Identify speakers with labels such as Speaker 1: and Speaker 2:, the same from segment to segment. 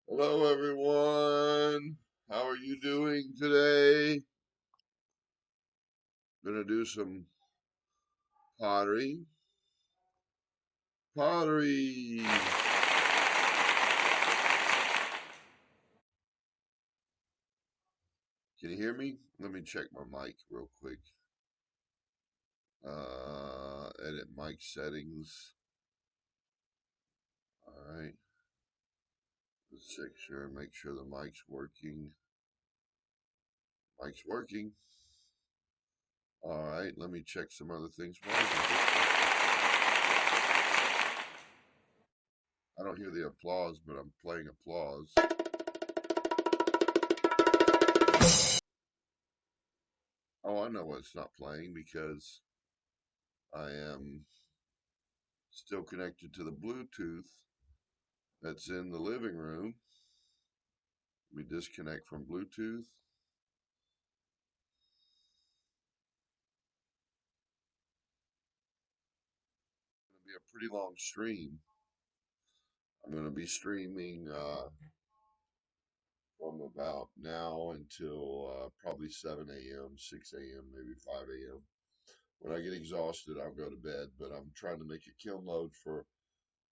Speaker 1: Hello, everyone. How are you doing today? Gonna do some pottery. Pottery. Can you hear me? Let me check my mic real quick. Edit mic settings. All right. Let's make sure the mic's working. Mic's working. All right. Let me check some other things. I don't hear the applause, but I'm playing applause. Oh, I know why it's not playing because I am still connected to the Bluetooth that's in the living room. We disconnect from Bluetooth. It's going to be a pretty long stream. I'm going to be streaming from about now until probably 7 a.m., 6 a.m., maybe 5 a.m. When I get exhausted, I'll go to bed, but I'm trying to make a kiln load for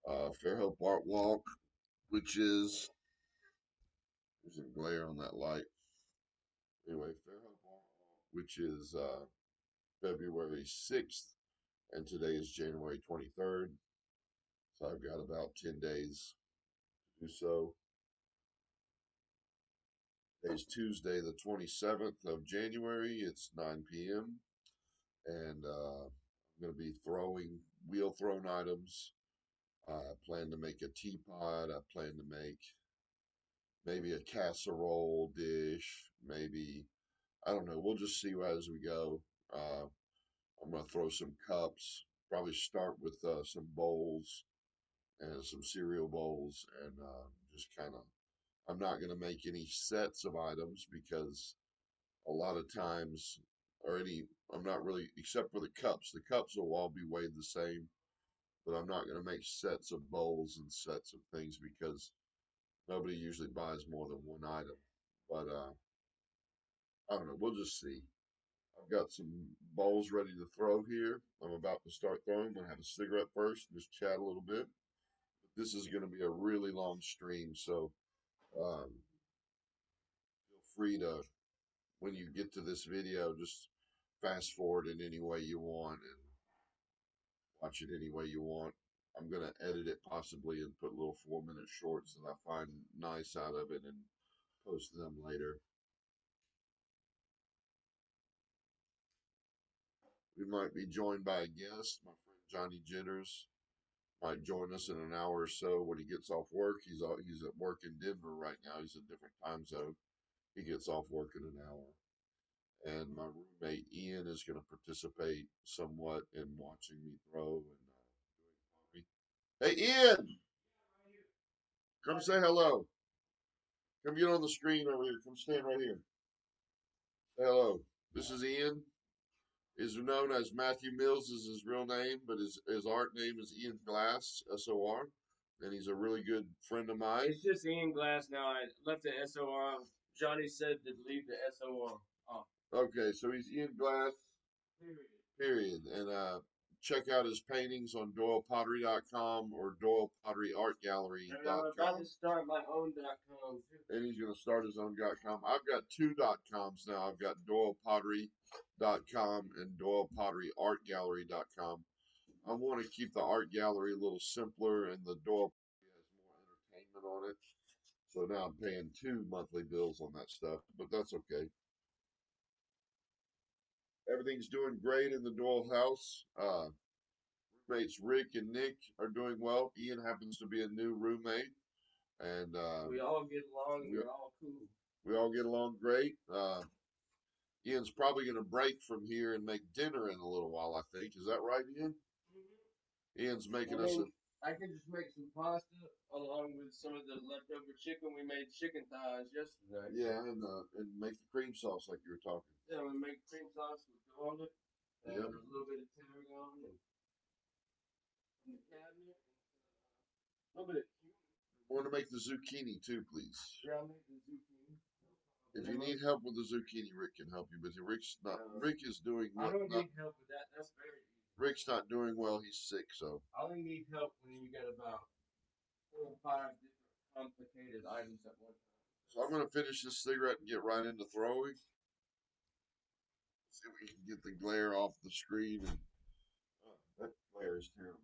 Speaker 1: Fairhope Art Walk, which is, there's a glare on that light. Anyway, Fairhope Art Walk, which is February 6th, and today is January 23rd. So I've got about 10 days to do so. Today's Tuesday, the 27th of January. It's 9 p.m. And I'm going to be throwing wheel thrown items. I plan to make a teapot. I plan to make maybe a casserole dish. Maybe, I don't know. We'll just see as we go. I'm going to throw some cups. Probably start with some bowls and some cereal bowls and just kind of, I'm not going to make any sets of items because a lot of times, or any, I'm not really, except for the cups. The cups will all be weighed the same, but I'm not going to make sets of bowls and sets of things because nobody usually buys more than one item. But I don't know. We'll just see. I've got some bowls ready to throw here. I'm about to start throwing. I'm going to have a cigarette first and just chat a little bit. This is going to be a really long stream, so feel free to, when you get to this video, just fast forward it any way you want and watch it any way you want. I'm going to edit it possibly and put little 4-minute shorts that I find nice out of it and post them later. We might be joined by a guest. My friend Johnny Jitters might join us in an hour or so when he gets off work. He's at work in Denver right now. He's in a different time zone. He gets off work in an hour. And my roommate Ian is going to participate somewhat in watching me throw and doing pottery. Hey Ian, come say hello. Come get on the screen over here. Come stand right here. Say hello. This is Ian. Is known as Matthew Mills is his real name, but his art name is Ian Glass, SOR, and he's a really good friend of mine.
Speaker 2: It's just Ian Glass now. I left the SOR. Johnny said to leave the SOR off.
Speaker 1: Okay, so he's Ian Glass. Period. And check out his paintings on DoylePottery.com or DoylePotteryArtGallery.com.
Speaker 2: And I'm about to start my own .com too.
Speaker 1: And he's going to start his own .com. I've got two .coms now. I've got DoylePottery.com and DoylePotteryArtGallery.com. I want to keep the art gallery a little simpler, and the Doyle has more entertainment on it. So now I'm paying 2 monthly bills on that stuff, but that's okay. Everything's doing great in the Doyle house. Roommates Rick and Nick are doing well. Ian happens to be a new roommate, and
Speaker 2: we all get along. We're all cool.
Speaker 1: We all get along great. Ian's probably going to break from here and make dinner in a little while, I think. Is that right, Ian? Mm-hmm. Ian's making us a...
Speaker 2: I can just make some pasta along with some of the leftover chicken. We made chicken thighs yesterday.
Speaker 1: Yeah, and make the cream sauce like you were talking.
Speaker 2: Yeah, we make cream sauce with garlic and a little bit of tarragon and from the cabinet. A little bit of cumin.
Speaker 1: Want to to make the zucchini too, please.
Speaker 2: Yeah, I'll make the zucchini.
Speaker 1: If you need help with the zucchini, Rick can help you. But Rick's not. Rick is doing
Speaker 2: I
Speaker 1: what?
Speaker 2: don't need help with that. That's very easy.
Speaker 1: Rick's not doing well. He's sick, so.
Speaker 2: I only need help when you get about 4 or 5 different complicated items at one time.
Speaker 1: So I'm gonna finish this cigarette and get right into throwing. See if we can get the glare off the screen. And that glare is terrible.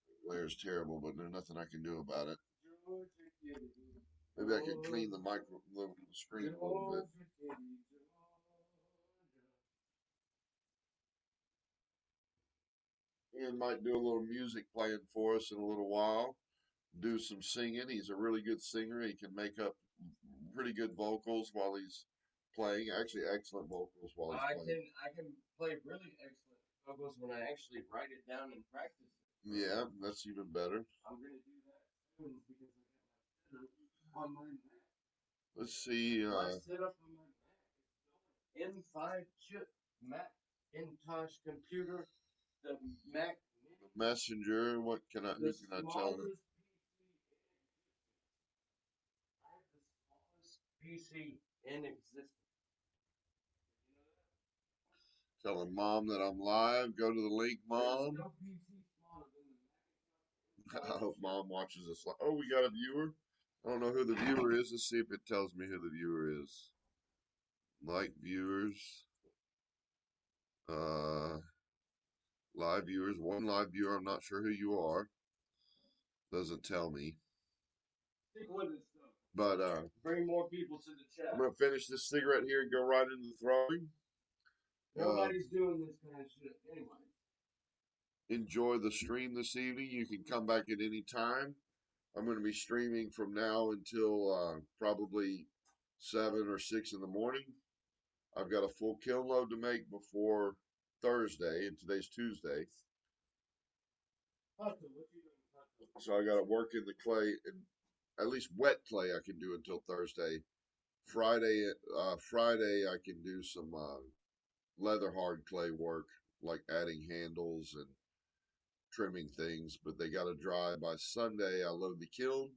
Speaker 1: The glare is terrible, but there's nothing I can do about it. Maybe I could clean the screen a little bit. Ian might do a little music playing for us in a little while. Do some singing. He's a really good singer. He can make up pretty good vocals while he's playing. Actually, excellent vocals while he's playing.
Speaker 2: I can play really excellent vocals when I actually write it down and practice it.
Speaker 1: Yeah, that's even better.
Speaker 2: I'm gonna do that soon because I got my setup on my Mac.
Speaker 1: Let's see.
Speaker 2: My setup on my Mac is M5 chip Mac Intosh computer. The Mac
Speaker 1: Messenger. What can I? Who can I tell him?
Speaker 2: PC in existence.
Speaker 1: Tell him, Mom, that I'm live. Go to the link, Mom.
Speaker 2: No PC smaller than the
Speaker 1: I hope Mom watches this. Oh, we got a viewer. I don't know who the viewer is. Let's see if it tells me who the viewer is. Like viewers. Live viewers. One live viewer. I'm not sure who you are. Doesn't tell me. But
Speaker 2: bring more people to the chat.
Speaker 1: I'm gonna finish this cigarette here and go right into the throwing.
Speaker 2: Nobody's doing this kind of shit anyway.
Speaker 1: Enjoy the stream this evening. You can come back at any time. I'm going to be streaming from now until probably 7 or 6 in the morning. I've got a full kiln load to make before Thursday, and today's Tuesday. So I got to work in the clay, and at least wet clay I can do until Thursday. Friday I can do some leather hard clay work, like adding handles and trimming things, but they got to dry by Sunday. I load the kiln.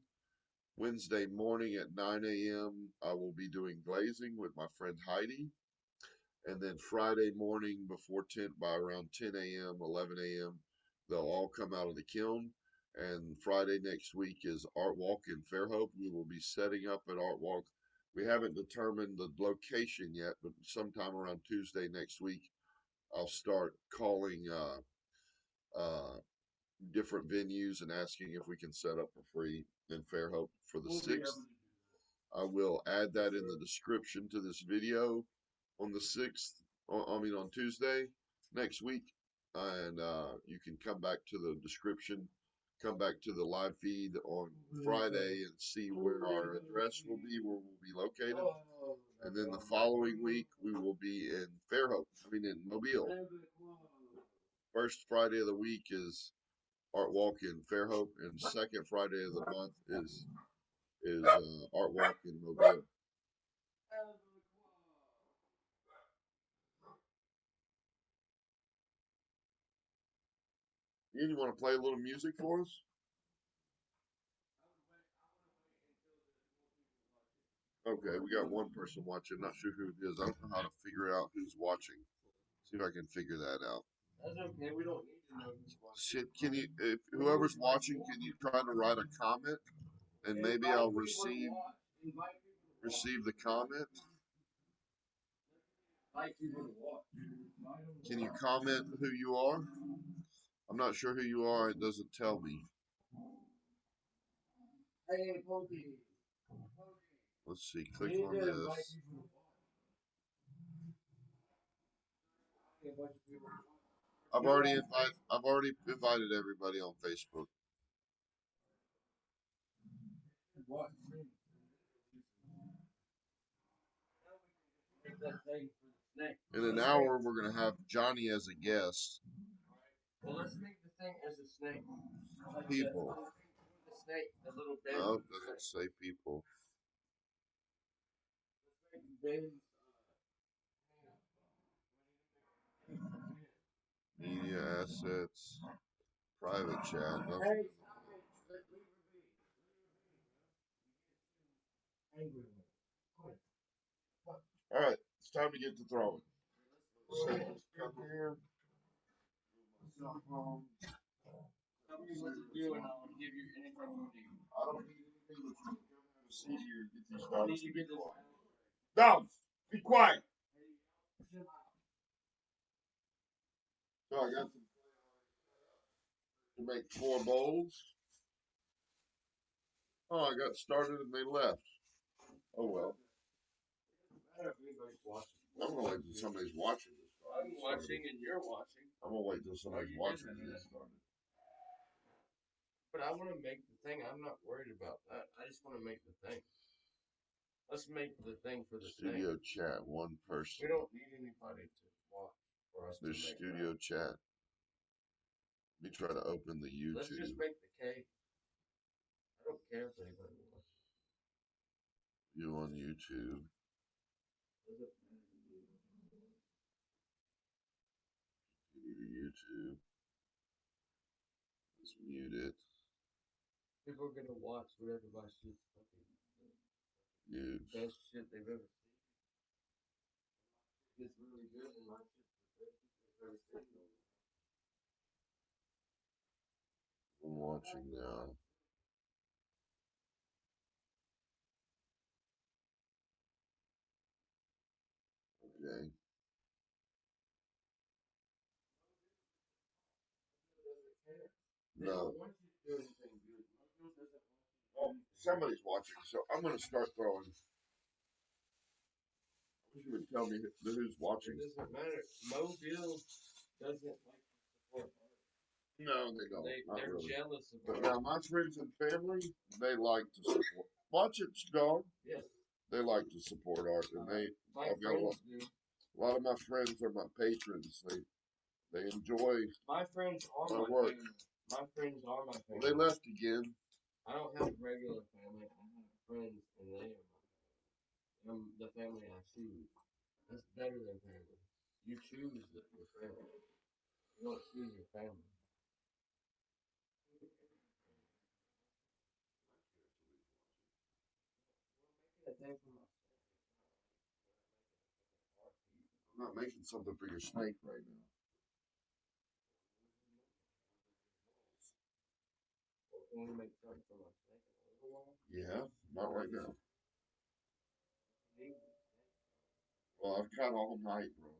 Speaker 1: Wednesday morning at 9 a.m. I will be doing glazing with my friend Heidi. And then Friday morning before 10, by around 10 a.m., 11 a.m., they'll all come out of the kiln. And Friday next week is Art Walk in Fairhope. We will be setting up at Art Walk. We haven't determined the location yet, but sometime around Tuesday next week, I'll start calling different venues and asking if we can set up for free in Fairhope for the 6th. I will add that in the description to this video on the 6th, on Tuesday next week. And you can come back to the description, come back to the live feed on Friday and see where our address will be, where we'll be located. And then the following week, we will be in in Mobile. First Friday of the week is Art Walk in Fairhope, and second Friday of the month is Art Walk in Mobile. Ian, you want to play a little music for us? Okay, we got one person watching. Not sure who it is. I don't know how to figure out who's watching. See if I can figure that out.
Speaker 2: That's okay. We don't need to know who's watching.
Speaker 1: Shit, if whoever's watching, can you try to write a comment, and maybe I'll receive the comment. Can you comment who you are? I'm not sure who you are. It doesn't tell me.
Speaker 2: Hey, Pokey.
Speaker 1: Let's see. Click on this. I've already invited everybody on Facebook. In an hour, we're going to have Johnny as a guest.
Speaker 2: Well, let's make the thing as a snake.
Speaker 1: People.
Speaker 2: The snake, the little bed.
Speaker 1: No, it doesn't say people.
Speaker 2: Let's make Ben's,
Speaker 1: Media assets. Private chat.
Speaker 2: Hey, angry with me. Quit.
Speaker 1: All right, it's time to get to throwing. So just come here. Move my cell phone.
Speaker 2: Tell me what to do and I'll give you anything you need.
Speaker 1: I don't need anything but you to come have a seat here and get these
Speaker 2: I need
Speaker 1: dogs
Speaker 2: to
Speaker 1: to be
Speaker 2: get this
Speaker 1: quiet.
Speaker 2: out.
Speaker 1: Dogs, be quiet. So I got some to make 4 bowls. Oh, I got started and they left. Oh well.
Speaker 2: I don't know if anybody's watching.
Speaker 1: I'm gonna wait till somebody's watching this.
Speaker 2: I'm watching and you're watching.
Speaker 1: I'm gonna wait till somebody's watching
Speaker 2: busy.
Speaker 1: this started.
Speaker 2: But I want to make the thing. I'm not worried about that. I just want to make the thing. Let's make the thing for the
Speaker 1: Studio
Speaker 2: thing.
Speaker 1: chat, one
Speaker 2: We
Speaker 1: person.
Speaker 2: don't need anybody to watch for us
Speaker 1: There's
Speaker 2: to make
Speaker 1: studio chat. Let me try to open the
Speaker 2: that. Let's just
Speaker 1: YouTube.
Speaker 2: make the cake. I don't care if anybody watches.
Speaker 1: You on YouTube.
Speaker 2: Doesn't matter to me.
Speaker 1: YouTube. Let's mute it.
Speaker 2: People are gonna watch whatever my shit's fucking
Speaker 1: Mute.
Speaker 2: best shit they've ever seen. It's really good and my shit's the best shit they've ever seen.
Speaker 1: I'm watching now. Okay. No. Oh, somebody's watching, so I'm gonna start throwing. I wish you would tell me who's watching.
Speaker 2: It doesn't matter. Mobile doesn't like to support art.
Speaker 1: No, they don't.
Speaker 2: They're
Speaker 1: really.
Speaker 2: jealous of
Speaker 1: But
Speaker 2: art.
Speaker 1: now my friends and family, they like to support. Watch it, dog.
Speaker 2: Yes.
Speaker 1: They like to support art, and
Speaker 2: My
Speaker 1: I've got
Speaker 2: friends do.
Speaker 1: a lot of my friends are my patrons. They enjoy
Speaker 2: My friends are
Speaker 1: my
Speaker 2: my
Speaker 1: work.
Speaker 2: family. My friends are my family.
Speaker 1: Well, they left again.
Speaker 2: I don't have regular family. I have friends, and they are my family. I'm the family I choose. That's better than family. You choose your family. You don't choose your family.
Speaker 1: I'm not making something for your snake right now.
Speaker 2: Can we make something for my snake in a little while?
Speaker 1: Yeah, not right now. Well, I've got all night, bro.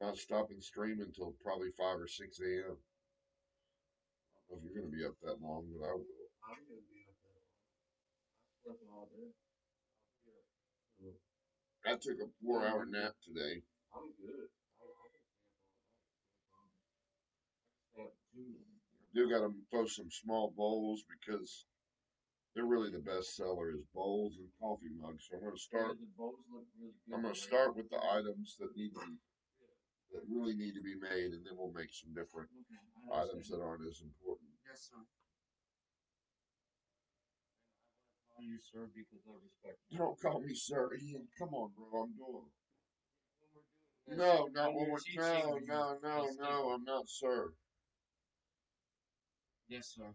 Speaker 1: I'm not stopping streaming until probably 5 or 6 a.m. I don't know if you're going to be up that long, but I will.
Speaker 2: I'm gonna be up there. I slept all day.
Speaker 1: I took a 4-hour nap today.
Speaker 2: I'm good. I can stand too.
Speaker 1: Do got to throw some small bowls because they're really the best seller is bowls and coffee mugs. So I'm going to start.
Speaker 2: The bowls look really good.
Speaker 1: I'm going to start with the items that really need to be made, and then we'll make some different items that aren't as important.
Speaker 2: Yes, sir. I call you sir because I respect you.
Speaker 1: Don't call me sir, Ian. Come on, bro. I'm Doyle. No, not when we're. No. I'm not sir.
Speaker 2: Yes, sir.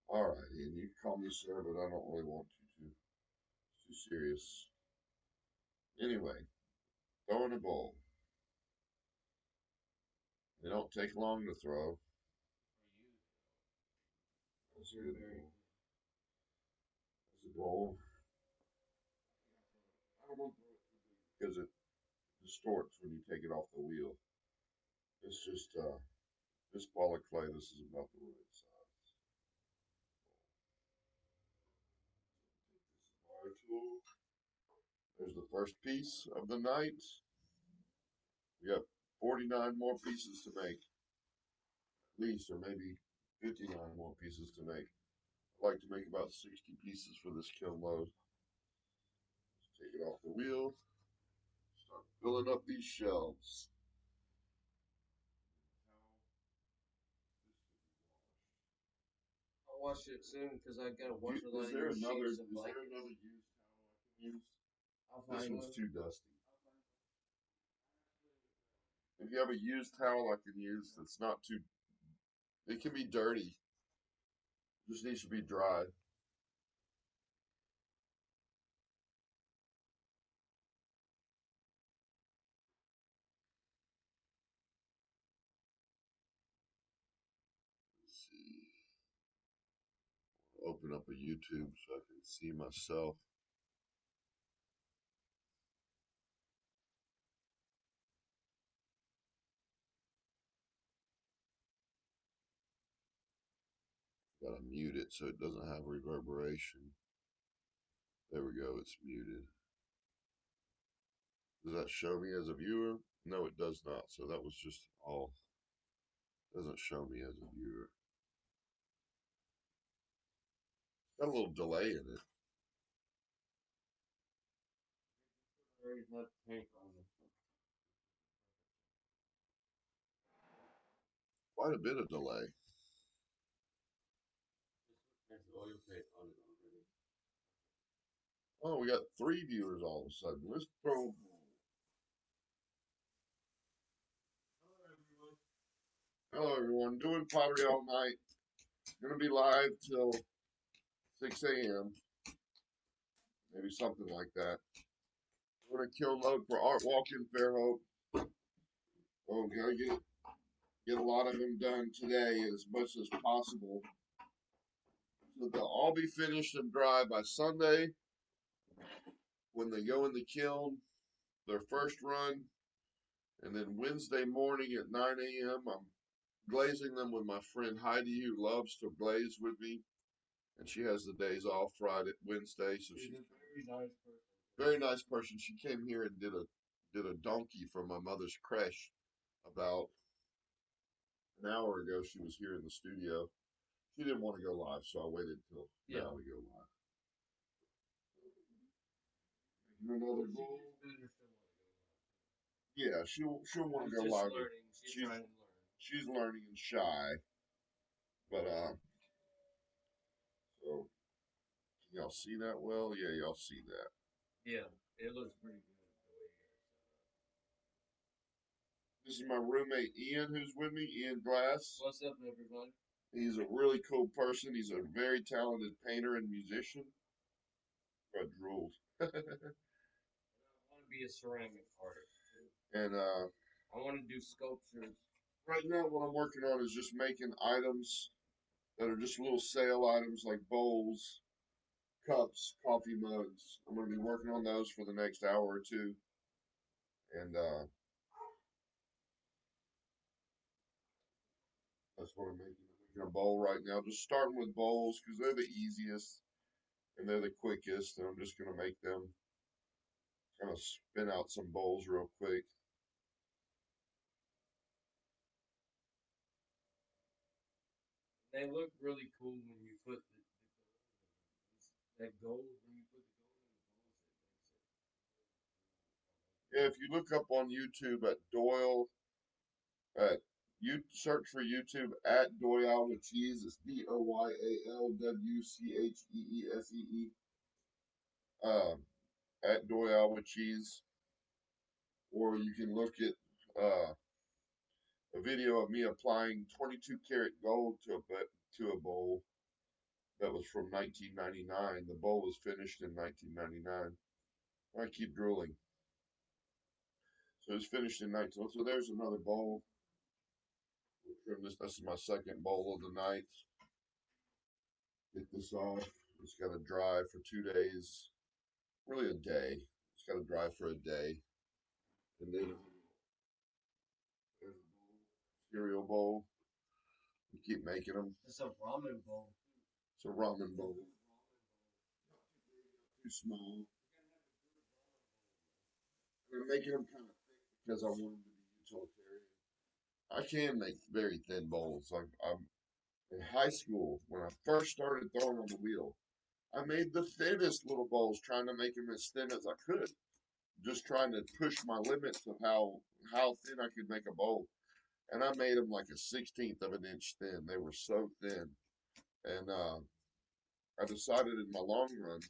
Speaker 1: All right, Ian. You can call me sir, but I don't really want you to. It's too serious. Anyway, throw in a bowl. They don't take long to throw. That's a good bowl. That's a bowl. I don't want to throw it too big because it distorts when you take it off the wheel. It's just this ball of clay. This is about the right size. Wire tool. There's the first piece of the night. We have 49 more pieces to make, at least, or maybe 59 more pieces to make. I'd like to make about 60 pieces for this kiln load. Let's take it off the wheel. Start filling up these shelves.
Speaker 2: I'll wash it soon because I gotta wash a lot
Speaker 1: Is
Speaker 2: of
Speaker 1: there
Speaker 2: your
Speaker 1: another?
Speaker 2: sheets
Speaker 1: Is
Speaker 2: and
Speaker 1: there
Speaker 2: blankets.
Speaker 1: another used towel I can use?
Speaker 2: I'll
Speaker 1: This
Speaker 2: find
Speaker 1: one's
Speaker 2: one.
Speaker 1: too dusty. If you have a used towel I can use that's not too, it can be dirty. It just needs to be dry. see. Open up a YouTube so I can see myself. Gotta mute it so it doesn't have reverberation. There we go, it's muted. Does that show me as a viewer? No, it does not. So that was just all. Doesn't show me as a viewer. Got a little delay in it. Quite a bit of delay. Oh, we got 3 viewers all of a sudden. Let's throw. Hello, everyone. Doing pottery all night. Gonna be live till 6 a.m. Maybe something like that. We're gonna kill load for Art Walk in Fairhope. Oh, gotta get a lot of them done today as much as possible. So they'll all be finished and dry by Sunday when they go in the kiln, their first run, and then Wednesday morning at 9 a.m. I'm glazing them with my friend Heidi, who loves to glaze with me, and she has the days off Friday, Wednesday. So she's a very nice person. Very nice person. She came here and did a donkey for my mother's creche about an hour ago. She was here in the studio. She didn't want to go live, so I waited till now to go live. Another goal. Yeah, she'll want to go live. She's learning and shy, but so can y'all see that well? Yeah, y'all see that.
Speaker 2: Yeah, it looks pretty good.
Speaker 1: This is my roommate Ian, who's with me. Ian Glass.
Speaker 2: What's up, everybody?
Speaker 1: He's a really cool person. He's a very talented painter and musician. I drooled.
Speaker 2: I want to be a ceramic artist too.
Speaker 1: And
Speaker 2: I want to do sculptures.
Speaker 1: right now, what I'm working on is just making items that are just little sale items like bowls, cups, coffee mugs. I'm going to be working on those for the next hour or two. And that's what I'm making. I'm making a bowl right now. Just starting with bowls because they're the easiest and they're the quickest. And I'm just going to make them kind of spin out some bowls real quick.
Speaker 2: They look really cool when you put that gold, when you put the gold in the bowls,
Speaker 1: Yeah, if you look up on YouTube at Doyle, at you search for YouTube at Doyle with cheese. It's DOYALWCHEESEE. At Doyle with cheese, or you can look at a video of me applying 22 karat gold to a bowl that was from 1999. The bowl was finished in 1999. I keep drooling. So it was finished in 19. So there's another bowl. We'll trim this. This is my second bowl of the night. Get this off. It's got to dry for 2 days. Really a day. It's got to dry for a day. And then there's a bowl, cereal bowl. We keep making them.
Speaker 2: it's a ramen bowl.
Speaker 1: It's a ramen bowl. Too small. And I'm making them kind of thick because I want them to be utilitarian. I can make very thin bowls. I'm in high school when I first started throwing on the wheel. I made the thinnest little bowls, trying to make them as thin as I could. Just trying to push my limits of how thin I could make a bowl. And I made them like a 1/16 of an inch thin. They were so thin. And I decided in my long run,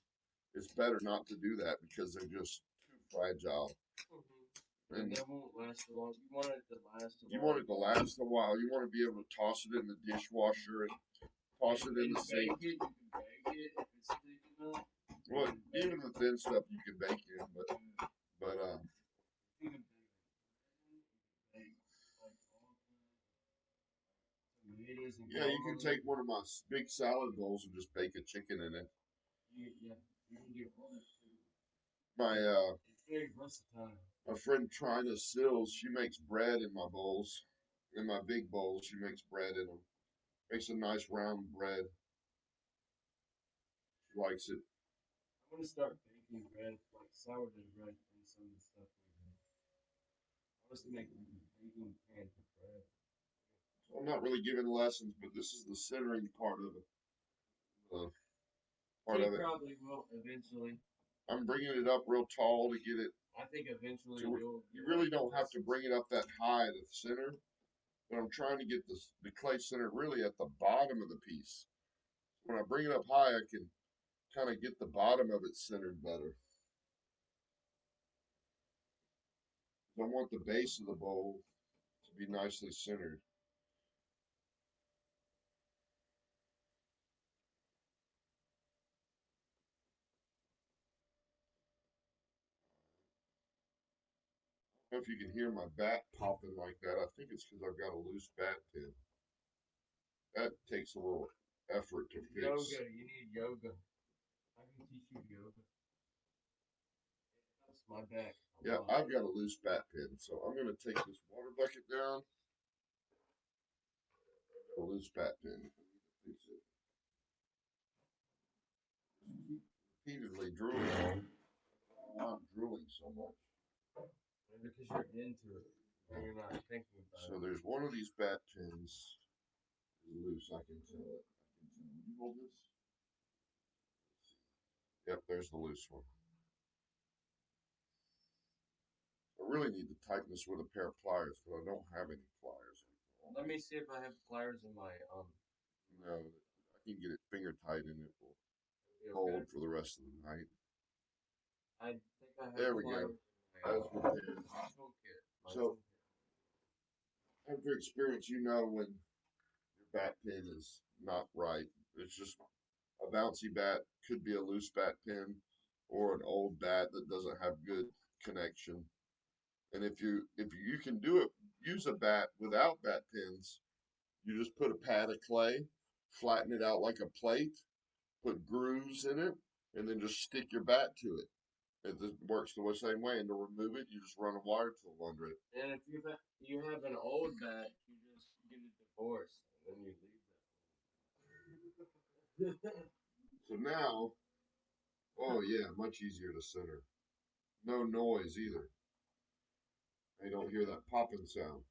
Speaker 1: it's better not to do that because they're just too fragile.
Speaker 2: And that won't last a long. You want it to last a
Speaker 1: You
Speaker 2: while.
Speaker 1: want it to last a while. You want to be able to toss it in the dishwasher and toss it in the sink.
Speaker 2: You can bake it if it's thick enough.
Speaker 1: Well, even the thin stuff you can bake in, but
Speaker 2: You can bake like all kinds of isn't
Speaker 1: Yeah, you
Speaker 2: going
Speaker 1: can
Speaker 2: on there.
Speaker 1: take one of my big salad bowls and just bake a chicken in it.
Speaker 2: Yeah, you can do all that too.
Speaker 1: My
Speaker 2: It's very versatile.
Speaker 1: my friend Trina Sills, she makes bread in my bowls. In my big bowls, she makes bread in them. Makes a nice round bread. She likes it.
Speaker 2: I'm gonna start baking bread, like sourdough bread, and some of the stuff we make. I was to make like a baking pan for bread.
Speaker 1: So I'm not really giving lessons, but this is the centering part of it. The part
Speaker 2: He
Speaker 1: of it.
Speaker 2: probably will eventually.
Speaker 1: I'm bringing it up real tall to get it
Speaker 2: I think eventually
Speaker 1: to.
Speaker 2: you'll
Speaker 1: You
Speaker 2: get
Speaker 1: really
Speaker 2: like
Speaker 1: don't have to
Speaker 2: lessons.
Speaker 1: bring it up that high at the center, but I'm trying to get the clay center really at the bottom of the piece. When I bring it up high, I can kind of get the bottom of it centered better. I want the base of the bowl to be nicely centered. I don't know if you can hear my bat popping like that. I think it's because I've got a loose bat pin. That takes a little effort to fix.
Speaker 2: Yoga, you need yoga. I can teach you yoga. It helps my back a
Speaker 1: Yeah,
Speaker 2: lot.
Speaker 1: I've got a loose bat pin, so I'm going to take this water bucket down. A loose bat pin. Fix it. Repeatedly drooling. I'm drooling so much.
Speaker 2: And because you're into it, and you're not thinking about
Speaker 1: So
Speaker 2: it.
Speaker 1: there's one of these bat pins is loose. I can tell it. I can tell. You hold this. Yep, there's the loose one. I really need to tighten this with a pair of pliers, but I don't have any pliers.
Speaker 2: Let me see if I have pliers in my
Speaker 1: No, I can get it finger tight and it will
Speaker 2: be okay.
Speaker 1: hold for the rest of the night.
Speaker 2: I think I have
Speaker 1: There we go.
Speaker 2: pliers in
Speaker 1: That's repaired.
Speaker 2: my toolkit. My
Speaker 1: So,
Speaker 2: toolkit.
Speaker 1: after experience, you know when your bat pin is not right. It's just a bouncy bat, could be a loose bat pin, or an old bat that doesn't have good connection. And if you can do it, use a bat without bat pins. You just put a pad of clay, flatten it out like a plate, put grooves in it, and then just stick your bat to it. It works the same way. And to remove it, you just run a wire tool under it.
Speaker 2: And if you have an old bat, you just get a divorce and then you leave that.
Speaker 1: So now, oh yeah, much easier to center. No noise either. I don't hear that popping sound.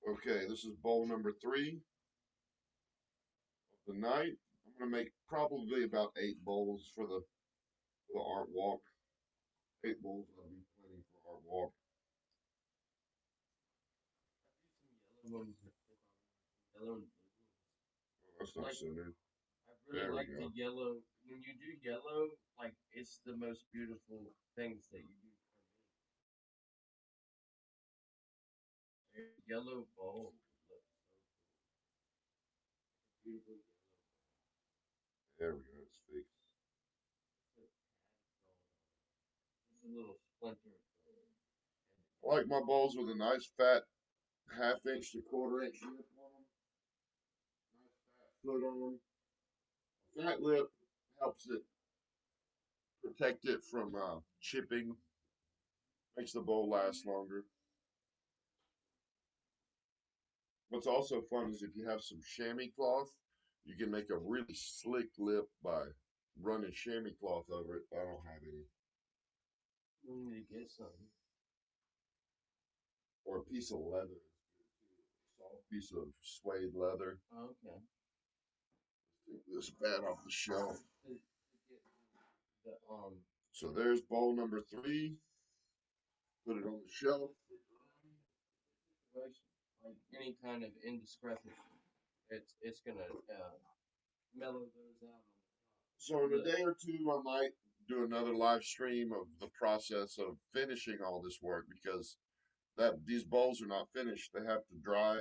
Speaker 1: Okay, this is bowl number 3 of the night. I'm gonna make probably about 8 bowls for the art walk. 8 bowls will be plenty for art walk.
Speaker 2: Yellow ones, yellow and blue ones.
Speaker 1: Oh, that's
Speaker 2: I
Speaker 1: not
Speaker 2: like.
Speaker 1: centered.
Speaker 2: I really
Speaker 1: There we
Speaker 2: like the
Speaker 1: go.
Speaker 2: yellow. When you do yellow, like it's the most beautiful things that you do for me. Yellow bowl looks so beautiful yellow.
Speaker 1: There we go. It's fixed.
Speaker 2: Just a little splinter.
Speaker 1: I like my bowls with a nice fat half-inch to quarter-inch lip on them. Nice fat foot on them. Fat lip helps it protect it from chipping. Makes the bowl last longer. What's also fun is if you have some chamois cloth, you can make a really slick lip by running chamois cloth over it. I don't have any.
Speaker 2: We need to get some.
Speaker 1: Or a piece of leather. Soft piece of suede leather.
Speaker 2: Oh, okay.
Speaker 1: Take this fat off the shelf.
Speaker 2: To get the
Speaker 1: So there's bowl number 3. Put it on the shelf.
Speaker 2: situation, like any kind of indiscrepancy, it's gonna mellow those out on
Speaker 1: So in
Speaker 2: the
Speaker 1: a
Speaker 2: top.
Speaker 1: day or two, I might do another live stream of the process of finishing all this work because that these bowls are not finished. They have to dry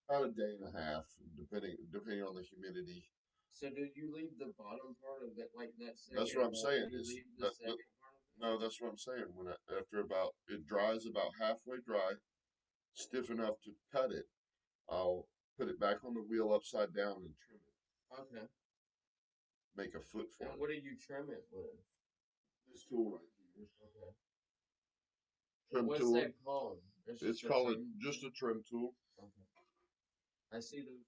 Speaker 1: about a day and a half, depending on the humidity.
Speaker 2: So do you leave the bottom part of that, like that
Speaker 1: That's
Speaker 2: second
Speaker 1: what I'm
Speaker 2: wall?
Speaker 1: saying.
Speaker 2: You
Speaker 1: Is
Speaker 2: leave the
Speaker 1: that
Speaker 2: second part of it?
Speaker 1: no? That's what I'm saying. After about it dries about halfway dry, stiff enough to cut it, I'll put it back on the wheel upside down and trim it.
Speaker 2: Okay.
Speaker 1: Make a foot for
Speaker 2: And
Speaker 1: it.
Speaker 2: what do you trim it with?
Speaker 1: This tool right here.
Speaker 2: Okay.
Speaker 1: Trim
Speaker 2: What's
Speaker 1: tool.
Speaker 2: that called?
Speaker 1: It's called just a trim tool.
Speaker 2: Okay. I see those.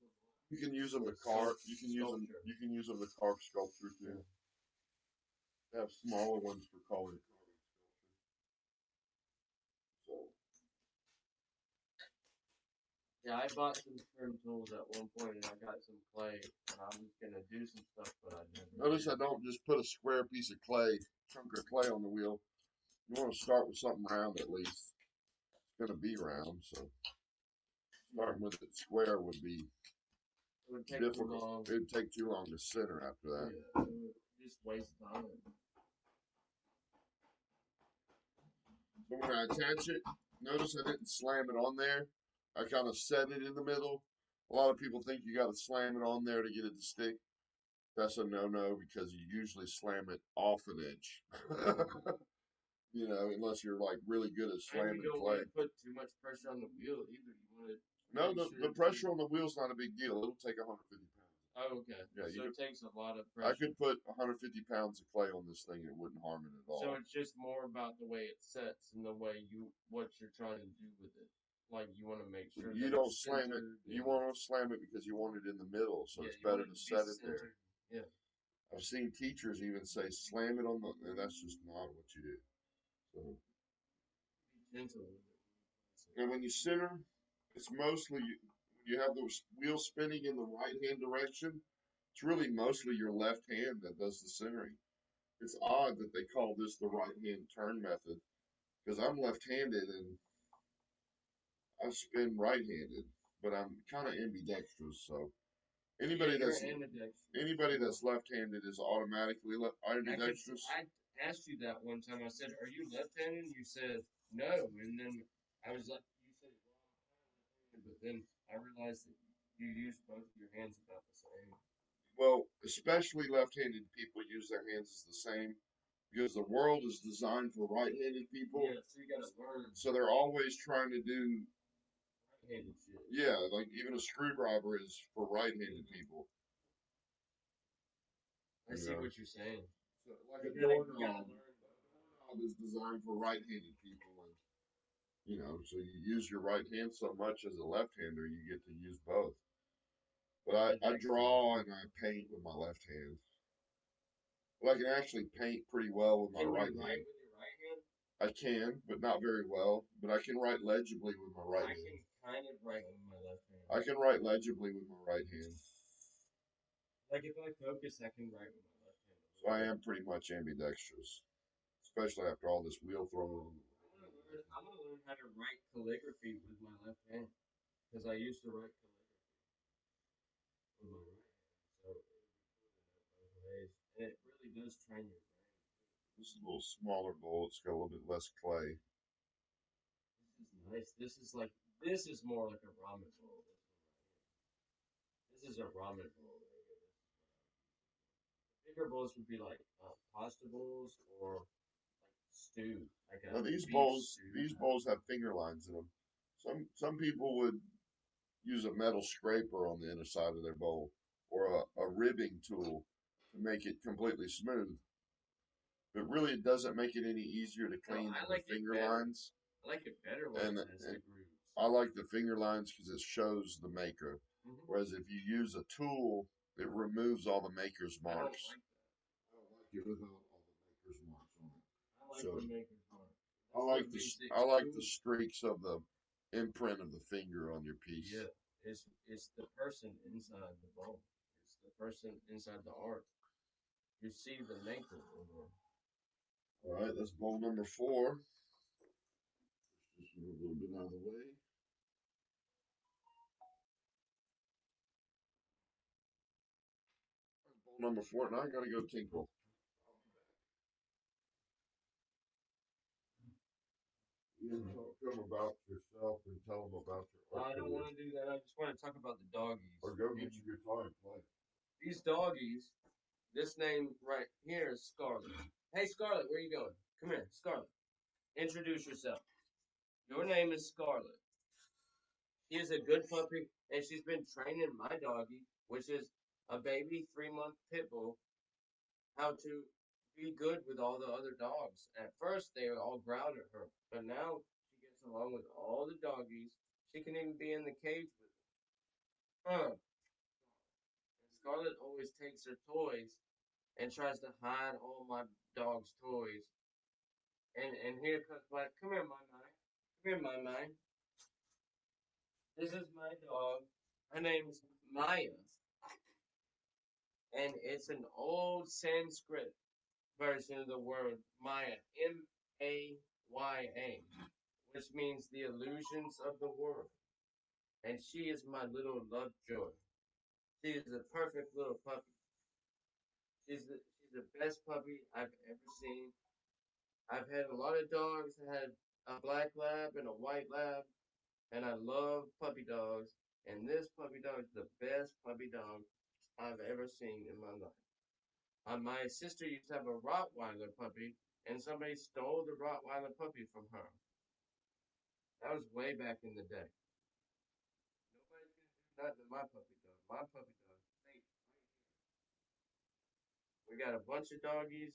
Speaker 1: You can use them to carve. You can use them. You can use them to carve sculpture too.
Speaker 2: Yeah.
Speaker 1: They have smaller ones for carving sculpture. So
Speaker 2: Yeah, I bought some trim tools at one point, and I got some clay, and I was gonna do some stuff, but I never.
Speaker 1: notice I don't just put a square piece of clay, chunk of clay on the wheel. You want to start with something round at least. It's gonna be round, so starting with it square would be
Speaker 2: It would take too
Speaker 1: difficult.
Speaker 2: long.
Speaker 1: It'd take too long to center after that.
Speaker 2: Yeah, it would just waste time.
Speaker 1: So when I attach it, notice I didn't slam it on there. I kind of set it in the middle. A lot of people think you got to slam it on there to get it to stick. That's a no-no because you usually slam it off an edge. You know, unless you're like really good at
Speaker 2: And
Speaker 1: slamming
Speaker 2: you don't
Speaker 1: clay.
Speaker 2: want to put too much pressure on the wheel either. You want to.
Speaker 1: No, the pressure on the wheel's not a big deal. It'll take 150 pounds.
Speaker 2: Oh, okay.
Speaker 1: Yeah,
Speaker 2: so it takes a lot of
Speaker 1: I
Speaker 2: pressure.
Speaker 1: could put 150 pounds of clay on this thing and it wouldn't harm it at all.
Speaker 2: So it's just more about the way it sets and the way what you're trying to do with it. Like you want to make sure
Speaker 1: you
Speaker 2: that
Speaker 1: don't
Speaker 2: it's
Speaker 1: slam it. You want to slam it because you want it in the middle, so
Speaker 2: yeah,
Speaker 1: it's better to set it
Speaker 2: centered.
Speaker 1: there.
Speaker 2: Yeah.
Speaker 1: I've seen teachers even say slam it on the, and that's just not what you do. So,
Speaker 2: Be gentle with it.
Speaker 1: and when you center, it's mostly when you have those wheels spinning in the right hand direction. It's really mostly your left hand that does the centering. It's odd that they call this the right hand turn method because I'm left handed and I spin right handed, but I'm kind of ambidextrous. So anybody
Speaker 2: Yeah,
Speaker 1: that's
Speaker 2: you're ambidextrous.
Speaker 1: anybody that's left-handed is automatically ambidextrous.
Speaker 2: I asked you that one time. I said, "Are you left-handed?" You said no, and then I was like, "You said well, but then I realized that you use both of your hands about the same."
Speaker 1: Well, especially left-handed people use their hands as the same because the world is designed for right-handed people.
Speaker 2: Yeah, so you gotta learn.
Speaker 1: So they're always trying to do
Speaker 2: Right-handed shit.
Speaker 1: yeah, like even a screwdriver is for right-handed people.
Speaker 2: I see what you're saying.
Speaker 1: So like a doorknob is designed for right-handed people, and you know, so you use your right hand so much as a left-hander, you get to use both. But I draw and I paint with my left hand. Well, I can actually paint pretty well with my right hand.
Speaker 2: Write with your right hand?
Speaker 1: I can, but not very well. But I can write legibly with my right hand.
Speaker 2: I can kind of write with my left hand.
Speaker 1: I can write legibly with my right hand.
Speaker 2: Like if I focus, I can write with my left hand.
Speaker 1: So I am pretty much ambidextrous, especially after all this wheel throwing.
Speaker 2: I'm gonna learn how to write calligraphy with my left hand because I used to write calligraphy with my right hand. So it would be cool to know both ways, and it really does train your brain.
Speaker 1: This is a little smaller bowl. It's got a little bit less clay.
Speaker 2: This is nice. This is more like a ramen bowl. This is a ramen bowl. Bigger bowls would be like pasta bowls or like stew. Like a
Speaker 1: Now these bowls have finger lines in them. Some people would use a metal scraper on the inner side of their bowl or a ribbing tool to make it completely smooth. But really, it doesn't make it any easier to clean the finger lines.
Speaker 2: I like it better when it has the grooves.
Speaker 1: I like the finger lines because it shows the maker. Whereas if you use a tool, it removes all the maker's marks. I don't like it without all the maker's marks on it.
Speaker 2: I like the maker's marks.
Speaker 1: I like the streaks of the imprint of the finger on your piece.
Speaker 2: Yeah, it's the person inside the bowl. It's the person inside the art. You see the maker in there.
Speaker 1: All right, that's bowl number 4. Just move a little bit out of the way. Bowl number 4. Now I gotta go tinkle. You talk to them about yourself and tell them about your art.
Speaker 2: I don't want to do that. I just want to talk about the doggies.
Speaker 1: Or go get your guitar and play.
Speaker 2: These doggies, this name right here is Scarlet. Hey, Scarlet, where you going? Come here, Scarlet. Introduce yourself. Your name is Scarlet. He is a good puppy, and she's been training my doggy, which is a baby 3 month pit bull, how to be good with all the other dogs. At first, they all growled at her, but now she gets along with all the doggies. She can even be in the cage with them. And Scarlett always takes her toys and tries to hide all my dog's toys. And here comes my come here, my mind. Come here, my mind. This is my dog. Her name's Maya, and it's an old Sanskrit version of the word Maya, Maya, which means the illusions of the world. And she is my little love joy. She is the perfect little puppy. She's the best puppy I've ever seen. I've had a lot of dogs. I had a black lab and a white lab, and I love puppy dogs. And this puppy dog is the best puppy dog I've ever seen in my life. My sister used to have a Rottweiler puppy, and somebody stole the Rottweiler puppy from her. That was way back in the day. Nobody's gonna do nothing to my puppy dog. My puppy dog is safe right here. We got a bunch of doggies,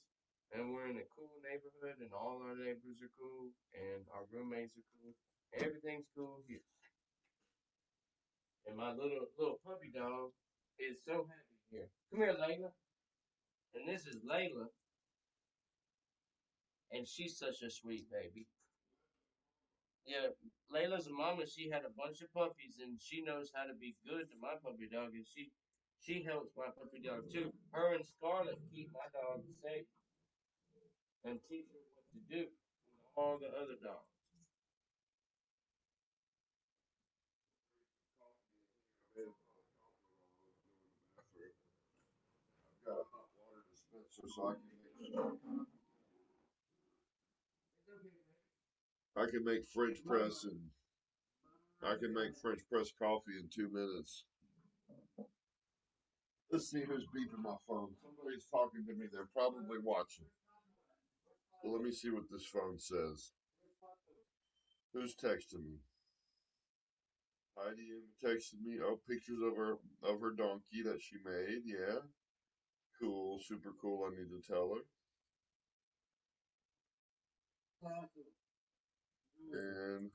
Speaker 2: and we're in a cool neighborhood, and all our neighbors are cool, and our roommates are cool. Everything's cool here. And my little puppy dog is so happy here. Come here, Layla. And this is Layla, and she's such a sweet baby. Yeah, Layla's mama, she had a bunch of puppies, and she knows how to be good to my puppy dog, and she helps my puppy dog too. Her and Scarlett keep my dog safe and teach her what to do with all the other dogs.
Speaker 1: I've got a hot water dispenser so I can make French press and I can make French press coffee in 2 minutes. Let's see who's beeping my phone. Somebody's talking to me. They're probably watching. Well, let me see what this phone says. Who's texting me? Heidi texted me. Oh, pictures of her donkey that she made. Yeah, cool, super cool. I need to tell her. And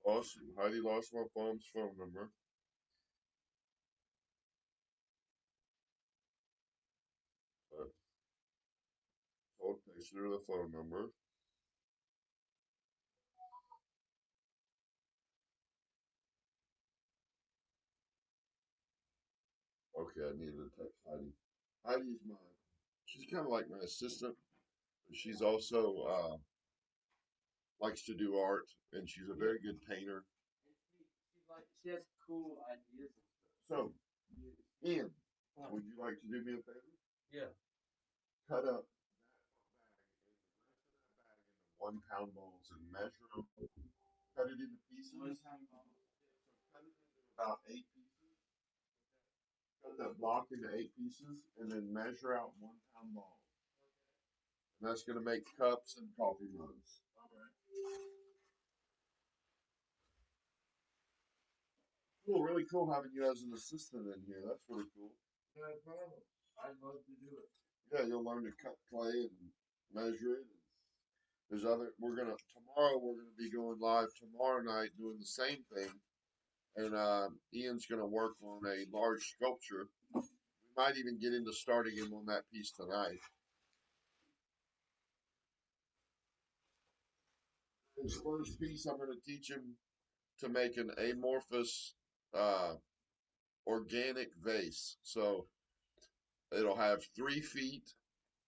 Speaker 1: awesome. Heidi lost my mom's phone number. But I'll text her the phone number. Okay, I needed to text Heidi. Heidi's my. She's kind of like my assistant. But she's also likes to do art, and she's a very good painter.
Speaker 2: She has cool ideas and
Speaker 1: So,
Speaker 2: stuff.
Speaker 1: Ian, would you like to do me a favor?
Speaker 2: Yeah.
Speaker 1: Cut up 1 pound balls and measure them. Cut it into pieces. Cut it into about 8 pieces. Cut that block into 8 pieces, and then measure out 1 pound balls. And that's going to make cups and coffee mugs. Cool, really cool having you as an assistant in here. That's really cool.
Speaker 2: No problem. I'd love to do it.
Speaker 1: Yeah, you'll learn to cut clay and measure it. There's other. We're gonna be going live tomorrow night doing the same thing, and Ian's gonna work on a large sculpture. We might even get into starting him on that piece tonight. His first piece, I'm gonna teach him to make an amorphous uh, organic vase. So it'll have 3 feet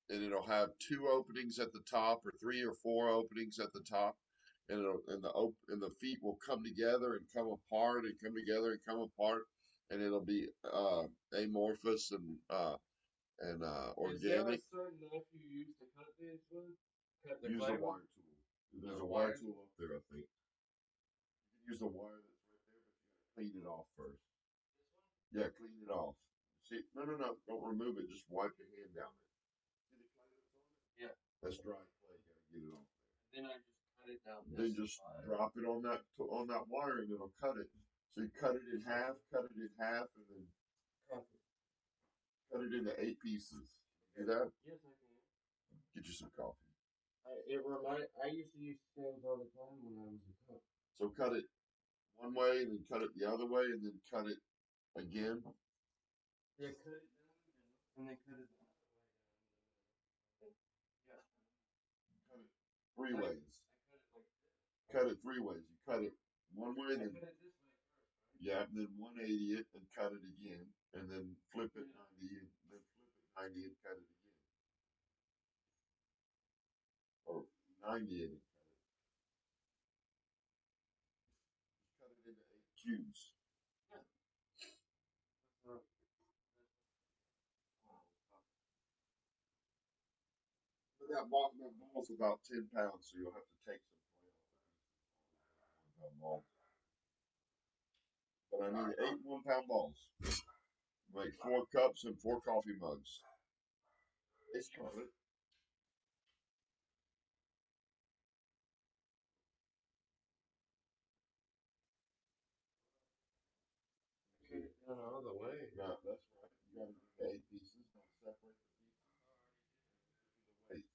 Speaker 1: and it'll have 2 openings at the top or 3 or 4 openings at the top. And the feet will come together and come apart and come together and come apart. And it'll be amorphous and
Speaker 2: Is there a
Speaker 1: organic.
Speaker 2: certain knife you use to cut this with? Cut the
Speaker 1: Use
Speaker 2: clay
Speaker 1: a
Speaker 2: with?
Speaker 1: wire tool. There's a wire tool up there, I think. You can use the wire that's right there, but you gotta clean it off first. Yeah, clean it off. See, no, don't remove it. Just wipe your hand down it. See the clay that's on it?
Speaker 2: Yeah.
Speaker 1: That's dry clay. You gotta get it off there.
Speaker 2: Then I just cut it down
Speaker 1: then
Speaker 2: this
Speaker 1: just
Speaker 2: side.
Speaker 1: drop it on that wire and it'll cut it. So you cut it in half, and then
Speaker 2: Cut it.
Speaker 1: cut it into 8 pieces. Do
Speaker 2: Okay.
Speaker 1: that?
Speaker 2: Yes, I can.
Speaker 1: Get you some coffee.
Speaker 2: I used to use scales all the time when I was a cook.
Speaker 1: So cut it one way and then cut it the other way and then cut it again.
Speaker 2: Yeah, cut it down and then cut it the other way down. Yeah.
Speaker 1: Cut it 3 ways.
Speaker 2: I cut it like this.
Speaker 1: Cut it 3 ways. You cut it one way,
Speaker 2: I
Speaker 1: then
Speaker 2: cut it this way first, right?
Speaker 1: yeah, and then 180 it and cut it again, and then flip it 90 and then flip it 90 and cut it again, or 90 and cut it into 8 cubes.
Speaker 2: Yeah.
Speaker 1: But that ball's about 10 pounds, so you'll have to take some clay off of 1 pound balls. But I need 8 1 pound balls. Make 4 cups and 4 coffee mugs. It's covered.
Speaker 2: Cut it down all the way.
Speaker 1: Yeah, that's right. You got to do 8 pieces. Now separate the pieces. The weight.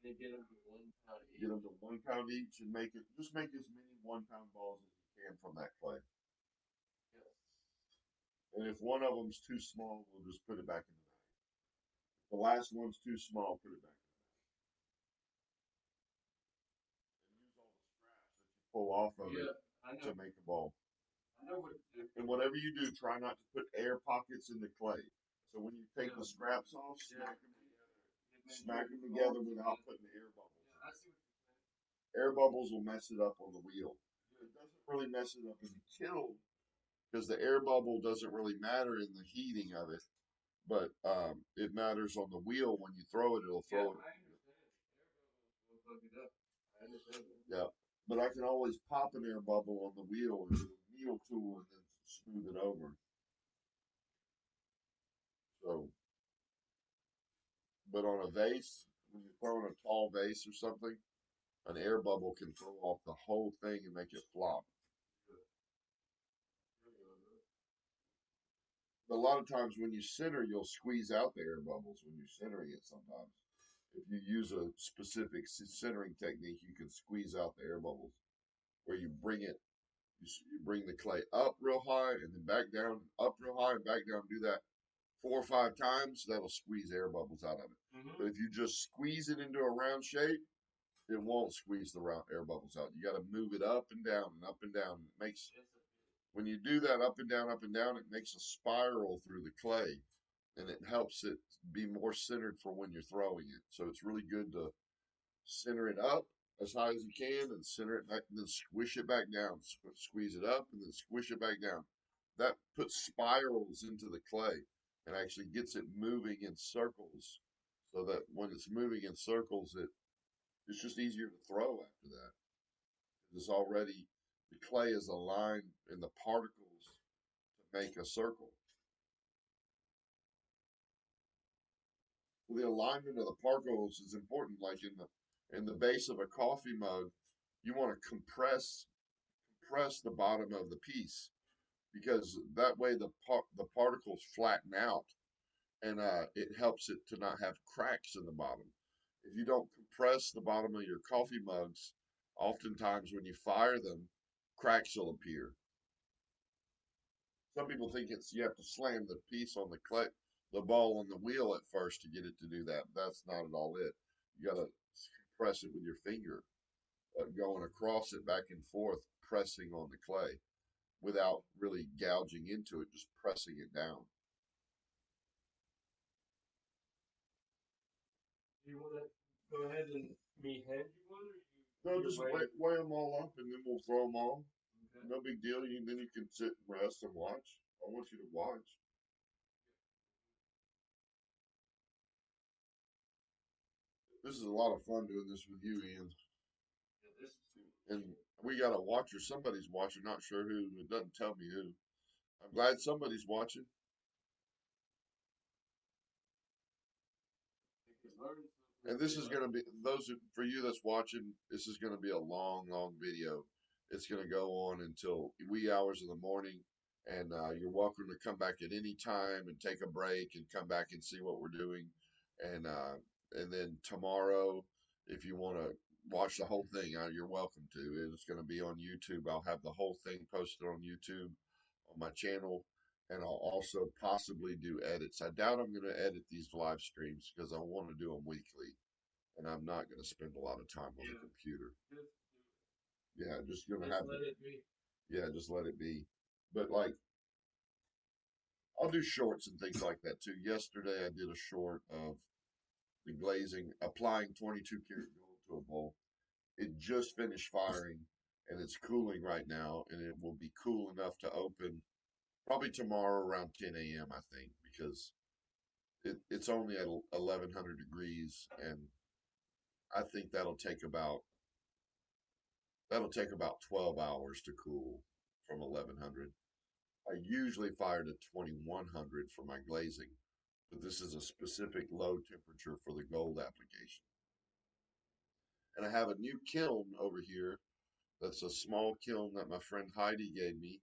Speaker 2: They get them to 1 pound each.
Speaker 1: Get them to 1 pound each, and just make as many 1 pound balls as you can from that clay.
Speaker 2: Yes.
Speaker 1: And if one of them's too small, we'll just put it back in the bag. If the last one's too small, put it back in the bag. And use all the scraps that you pull off of it to make a ball.
Speaker 2: I know what to do.
Speaker 1: And whatever you do, try not to put air pockets in the clay. So when you take the scraps off, smack them together without putting air bubbles.
Speaker 2: Yeah, I see what you're saying.
Speaker 1: Air bubbles will mess it up on the wheel. It doesn't really mess it up in the kiln because the air bubble doesn't really matter in the heating of it, but it matters on the wheel. When you throw it, it'll throw it.
Speaker 2: I understand. Air bubbles will fuck it up. I understand that.
Speaker 1: Yeah, but I can always pop an air bubble on the wheel with a needle tool and then smooth it over. So, but on a vase, when you're throwing a tall vase or something, an air bubble can throw off the whole thing and make it flop. But a lot of times when you center, you'll squeeze out the air bubbles when you're centering it sometimes. If you use a specific centering technique, you can squeeze out the air bubbles where you bring it, you bring the clay up real high and then back down, up real high and back down. Do that 4 or 5 times, that'll squeeze air bubbles out of it. But if you just squeeze it into a round shape, it won't squeeze the round air bubbles out. You got to move it up and down and up and down. It makes when you do that up and down, it makes a spiral through the clay, and it helps it be more centered for when you're throwing it. So it's really good to center it up as high as you can and center it back and then squish it back down. Squeeze it up and then squish it back down. That puts spirals into the clay and actually gets it moving in circles so that when it's moving in circles, it's just easier to throw after that. It's already, the clay is aligned in the particles to make a circle. The alignment of the particles is important. Like in the base of a coffee mug, you want to compress the bottom of the piece because that way the particles flatten out and it helps it to not have cracks in the bottom. If you don't compress the bottom of your coffee mugs, oftentimes when you fire them, cracks will appear. Some people think you have to slam the piece on the ball on the wheel at first to get it to do that. That's not at all it. You got to press it with your finger, going across it back and forth, pressing on the clay without really gouging into it, just pressing it down.
Speaker 2: Do you want to go ahead and me hand you one, or
Speaker 1: No, just weigh them all up and then we'll throw them all.
Speaker 2: Okay.
Speaker 1: No big deal. Then you can sit and rest and watch. I want you to watch. This is a lot of fun doing this with you, Ian.
Speaker 2: Yeah, this is
Speaker 1: And we got a watcher. Somebody's watching. Not sure who. It doesn't tell me who. I'm glad somebody's watching.
Speaker 2: you can learn something.
Speaker 1: And this is going to be for you that's watching. This is going to be a long, long video. It's going to go on until wee hours of the morning, and you're welcome to come back at any time and take a break and come back and see what we're doing. And uh, and then tomorrow, if you want to watch the whole thing, you're welcome to. It's going to be on YouTube. I'll have the whole thing posted on YouTube on my channel, and I'll also possibly do edits. I doubt I'm going to edit these live streams because I want to do them weekly, and I'm not going to spend a lot of time on the computer. Yeah, just going to have
Speaker 2: let it be.
Speaker 1: yeah, just let it be. But like, I'll do shorts and things like that too. Yesterday, I did a short of the glazing, applying 22 karat gold to a bowl. It just finished firing, and it's cooling right now, and it will be cool enough to open probably tomorrow around 10 a.m. I think, because it's only at 1100 degrees, and I think that'll take about 12 hours to cool from 1100. I usually fire to 2100 for my glazing, but this is a specific low temperature for the gold application. And I have a new kiln over here. That's a small kiln that my friend Heidi gave me.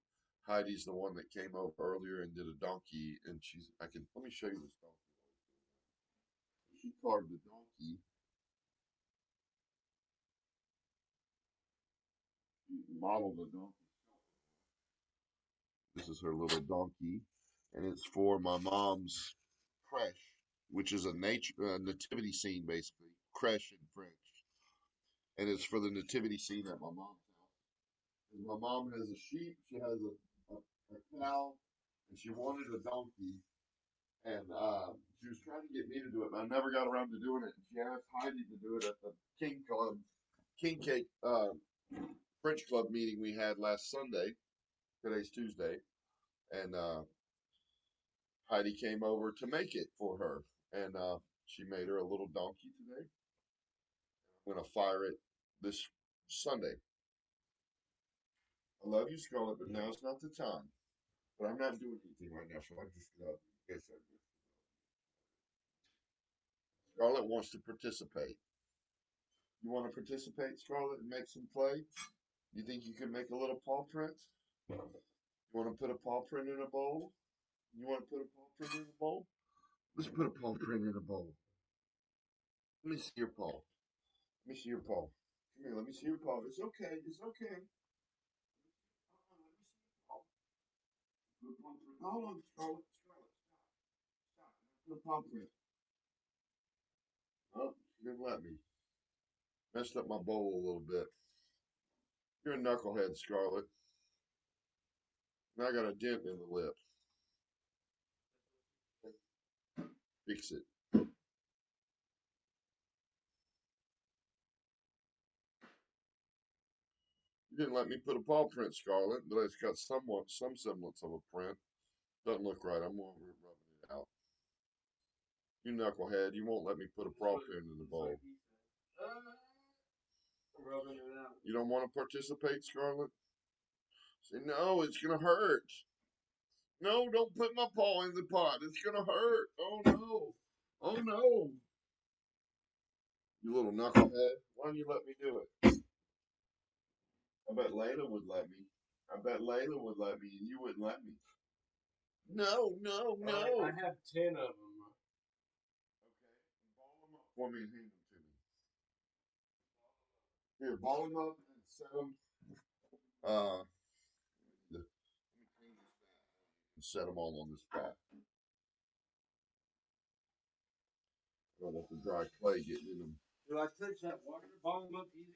Speaker 1: Heidi's the one that came over earlier and did a donkey, and let me show you this donkey. She carved the donkey, she modeled the donkey. This is her little donkey, and it's for my mom's creche, which is a nativity scene basically, creche in French, and it's for the nativity scene at my mom's house. And my mom has a sheep, she has a cow, and she wanted a donkey, and she was trying to get me to do it, but I never got around to doing it. And she asked Heidi to do it at the King Cake French Club meeting we had last Sunday. Today's Tuesday, and Heidi came over to make it for her, and she made her a little donkey today. I'm gonna fire it this Sunday. I love you, Scarlett, but now's not the time. But I'm not doing anything right now, so I just guess I do. Scarlett wants to participate. You want to participate, Scarlett, and make some clay? You think you can make a little paw print? You want to put a paw print in a bowl? You want to put a paw print in a bowl? Let's put a paw print in a bowl. Let me see your paw. Let me see your paw. Come here, let me see your paw. It's okay. It's okay. Hold on, Scarlett. Scarlett, stop. Stop. The paw print. Oh, she didn't let me. Messed up my bowl a little bit. You're a knucklehead, Scarlett. Now I got a dent in the lip. Fix it. You didn't let me put a paw print, Scarlett, but it's got some semblance of a print. Doesn't look right. I'm rubbing it out. You knucklehead, you won't let me put a paw print in the bowl.
Speaker 2: Rubbing it out.
Speaker 1: You don't want to participate, Scarlett? Say, no, it's going to hurt. No, don't put my paw in the pot. It's going to hurt. Oh, no. Oh, no. You little knucklehead. Why don't you let me do it? I bet Layla would let me. I bet Layla would let me, and you wouldn't let me. No, no, no.
Speaker 2: I have 10 of them.
Speaker 1: Okay. Ball them up for me and hand them to me. Here, ball them up and set them. Let me clean this vat and set them all on this vat. I don't want the dry clay getting in them.
Speaker 2: Do I touch that water? Ball them up easier?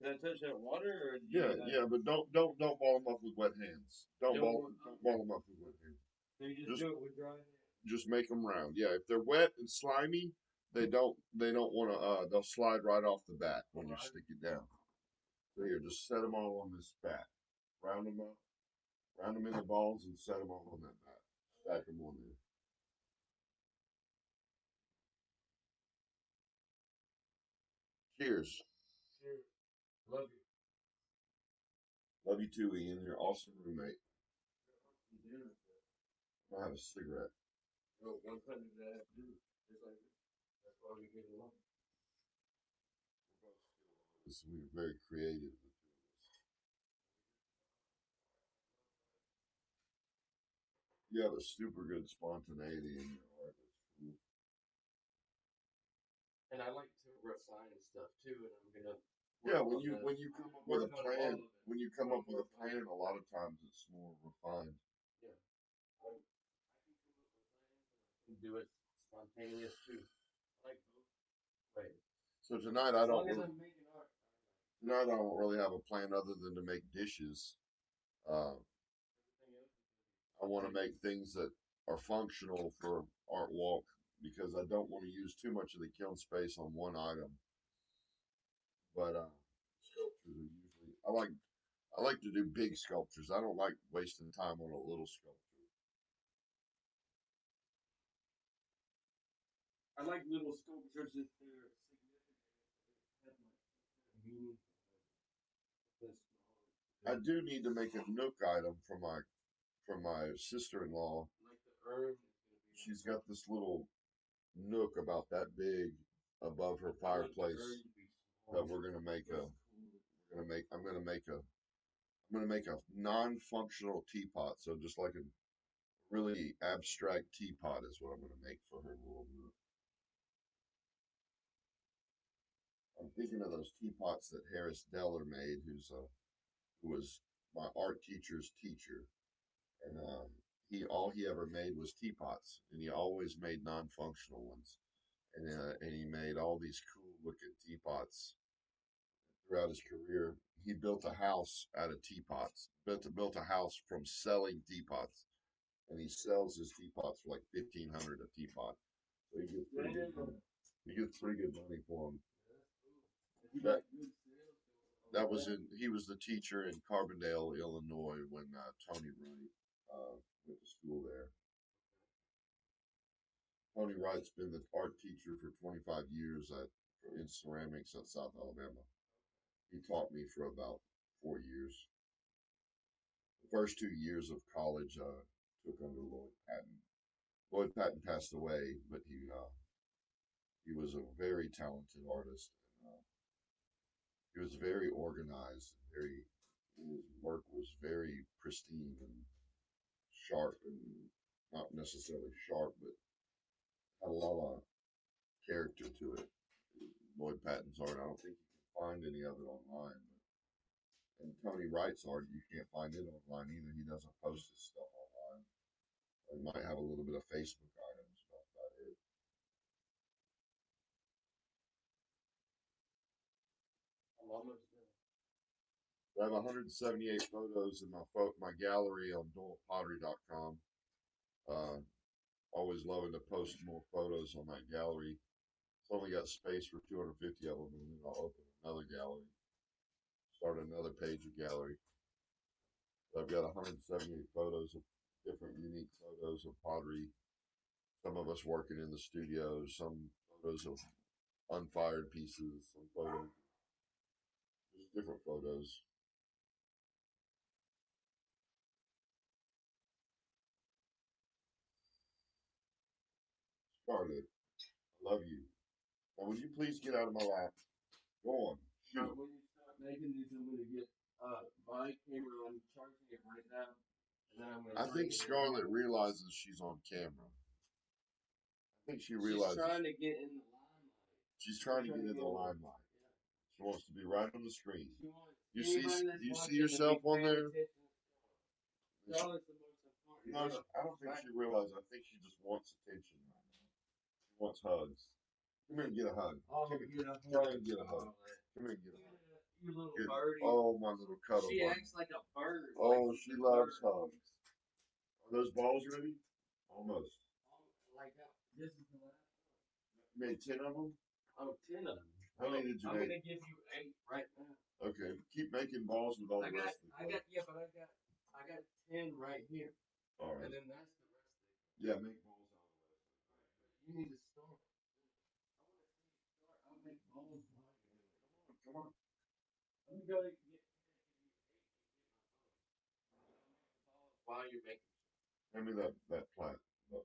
Speaker 2: Can I touch that water, or
Speaker 1: Yeah, but don't ball them up with wet hands. Don't ball them up with wet hands.
Speaker 2: So you just do it with dry hands?
Speaker 1: Just make them round. Yeah, if they're wet and slimy, they don't want to. They'll slide right off the bat when you stick it down. So here, just set them all on this bat. Round them up, round them in the balls, and set them all on that bat. Stack them on there. Cheers.
Speaker 2: Cheers. Love you.
Speaker 1: Love you too, Ian. You're awesome roommate. I have a cigarette.
Speaker 2: No, one country that has to do just like this. That's why we get along.
Speaker 1: 'cause we were very creative. You have a super good spontaneity in your art. That's cool.
Speaker 2: And I like to refine stuff too, and I'm gonna
Speaker 1: Yeah,
Speaker 2: work on that.
Speaker 1: when you come up with a
Speaker 2: Work on all
Speaker 1: plan,
Speaker 2: of it.
Speaker 1: when you come up with a plan, a lot of times it's more refined.
Speaker 2: Yeah, I can do it spontaneous too. I like both ways.
Speaker 1: So tonight
Speaker 2: As long as I'm making art.
Speaker 1: tonight I don't really have a plan other than to make dishes. Uh, I want to make things that are functional for art walk because I don't want to use too much of the kiln space on one item. But sculptures are usually I like to do big sculptures. I don't like wasting time on a little sculpture.
Speaker 2: I like little sculptures if they're significant, have like meaning this
Speaker 1: I do need to make a nook item for my sister-in-law.
Speaker 2: like the urn is gonna be
Speaker 1: She's got this little nook about that big above her
Speaker 2: I want the urn
Speaker 1: fireplace
Speaker 2: to be
Speaker 1: that
Speaker 2: small.
Speaker 1: we're gonna make a
Speaker 2: That's cool.
Speaker 1: I'm gonna make a non-functional teapot. So just like a really abstract teapot is what I'm gonna make for her little nook. I'm thinking of those teapots that Harris Deller made, who was my art teacher's teacher, and all he ever made was teapots, and he always made non-functional ones, and he made all these cool looking teapots throughout his career. He built a house out of teapots. Built a house from selling teapots, and he sells his teapots for like 1,500 a teapot. So he gets pretty good money. He gets pretty good money for them. That that was in. He was the teacher in Carbondale, Illinois, when Tony Wright went to school there. Tony Wright's been the art teacher for 25 years in ceramics at South Alabama. He taught me for about 4 years. The first 2 years of college took under Lloyd Patton. Lloyd Patton passed away, but he was a very talented artist. And, he was very organized. Very his work was very pristine and sharp, and not necessarily sharp, but had a lot of character to it. Lloyd Patton's art, I don't think you can find any of it online. And Tony Wright's art, you can't find it online either. He doesn't post his stuff online. He might have a little bit of Facebook items, but that's about it.
Speaker 2: I'm almost done.
Speaker 1: I have 178 photos in my gallery on doylepottery.com. Uh, Always loving to post more photos on that gallery. It's only got space for 250 of them, and then I'll open another gallery, start another page of gallery. So I've got 178 photos of different unique photos of pottery. Some of us working in the studio, some photos of unfired pieces, some photos, just different photos. Scarlett, I love you. Now, would you please get out of my lap? Go on, shoot.
Speaker 2: When you start making these, I'm gonna get my camera. I'm charging it right now, and then I'm gonna.
Speaker 1: I think Scarlett realizes she's on camera. I think she
Speaker 2: She's
Speaker 1: realizes
Speaker 2: trying to get in the limelight.
Speaker 1: she's trying to get in the limelight. She wants to be right on the screen.
Speaker 2: She wants
Speaker 1: You see,
Speaker 2: anybody that's
Speaker 1: do you see
Speaker 2: watching to
Speaker 1: yourself
Speaker 2: be
Speaker 1: on
Speaker 2: paying
Speaker 1: there?
Speaker 2: attention. Scarlett's the most important.
Speaker 1: No, I don't think she realizes. I think she just wants attention right now. She wants hugs. Come here and get a hug.
Speaker 2: Oh,
Speaker 1: Come here,
Speaker 2: get a
Speaker 1: come here
Speaker 2: hug.
Speaker 1: and get a hug.
Speaker 2: Oh,
Speaker 1: Come here and get a hug.
Speaker 2: you little
Speaker 1: Get,
Speaker 2: birdie.
Speaker 1: oh, my little cuddle
Speaker 2: She
Speaker 1: buddy.
Speaker 2: acts like a bird.
Speaker 1: Oh,
Speaker 2: like
Speaker 1: she loves hugs. Are those balls ready? Almost.
Speaker 2: Like that. This is the last one.
Speaker 1: You made 10 of them?
Speaker 2: Oh, 10 of them.
Speaker 1: How many did you
Speaker 2: I'm
Speaker 1: make?
Speaker 2: gonna give you 8 right now.
Speaker 1: Okay, keep making balls with all the rest of the clay.
Speaker 2: I got 10 right here.
Speaker 1: All right.
Speaker 2: And then that's the rest of it.
Speaker 1: Yeah, make balls out of the rest.
Speaker 2: You need to start. I'll make balls while you're doing it.
Speaker 1: Come on.
Speaker 2: Let me go get while you're making.
Speaker 1: Hand me that plat. Look,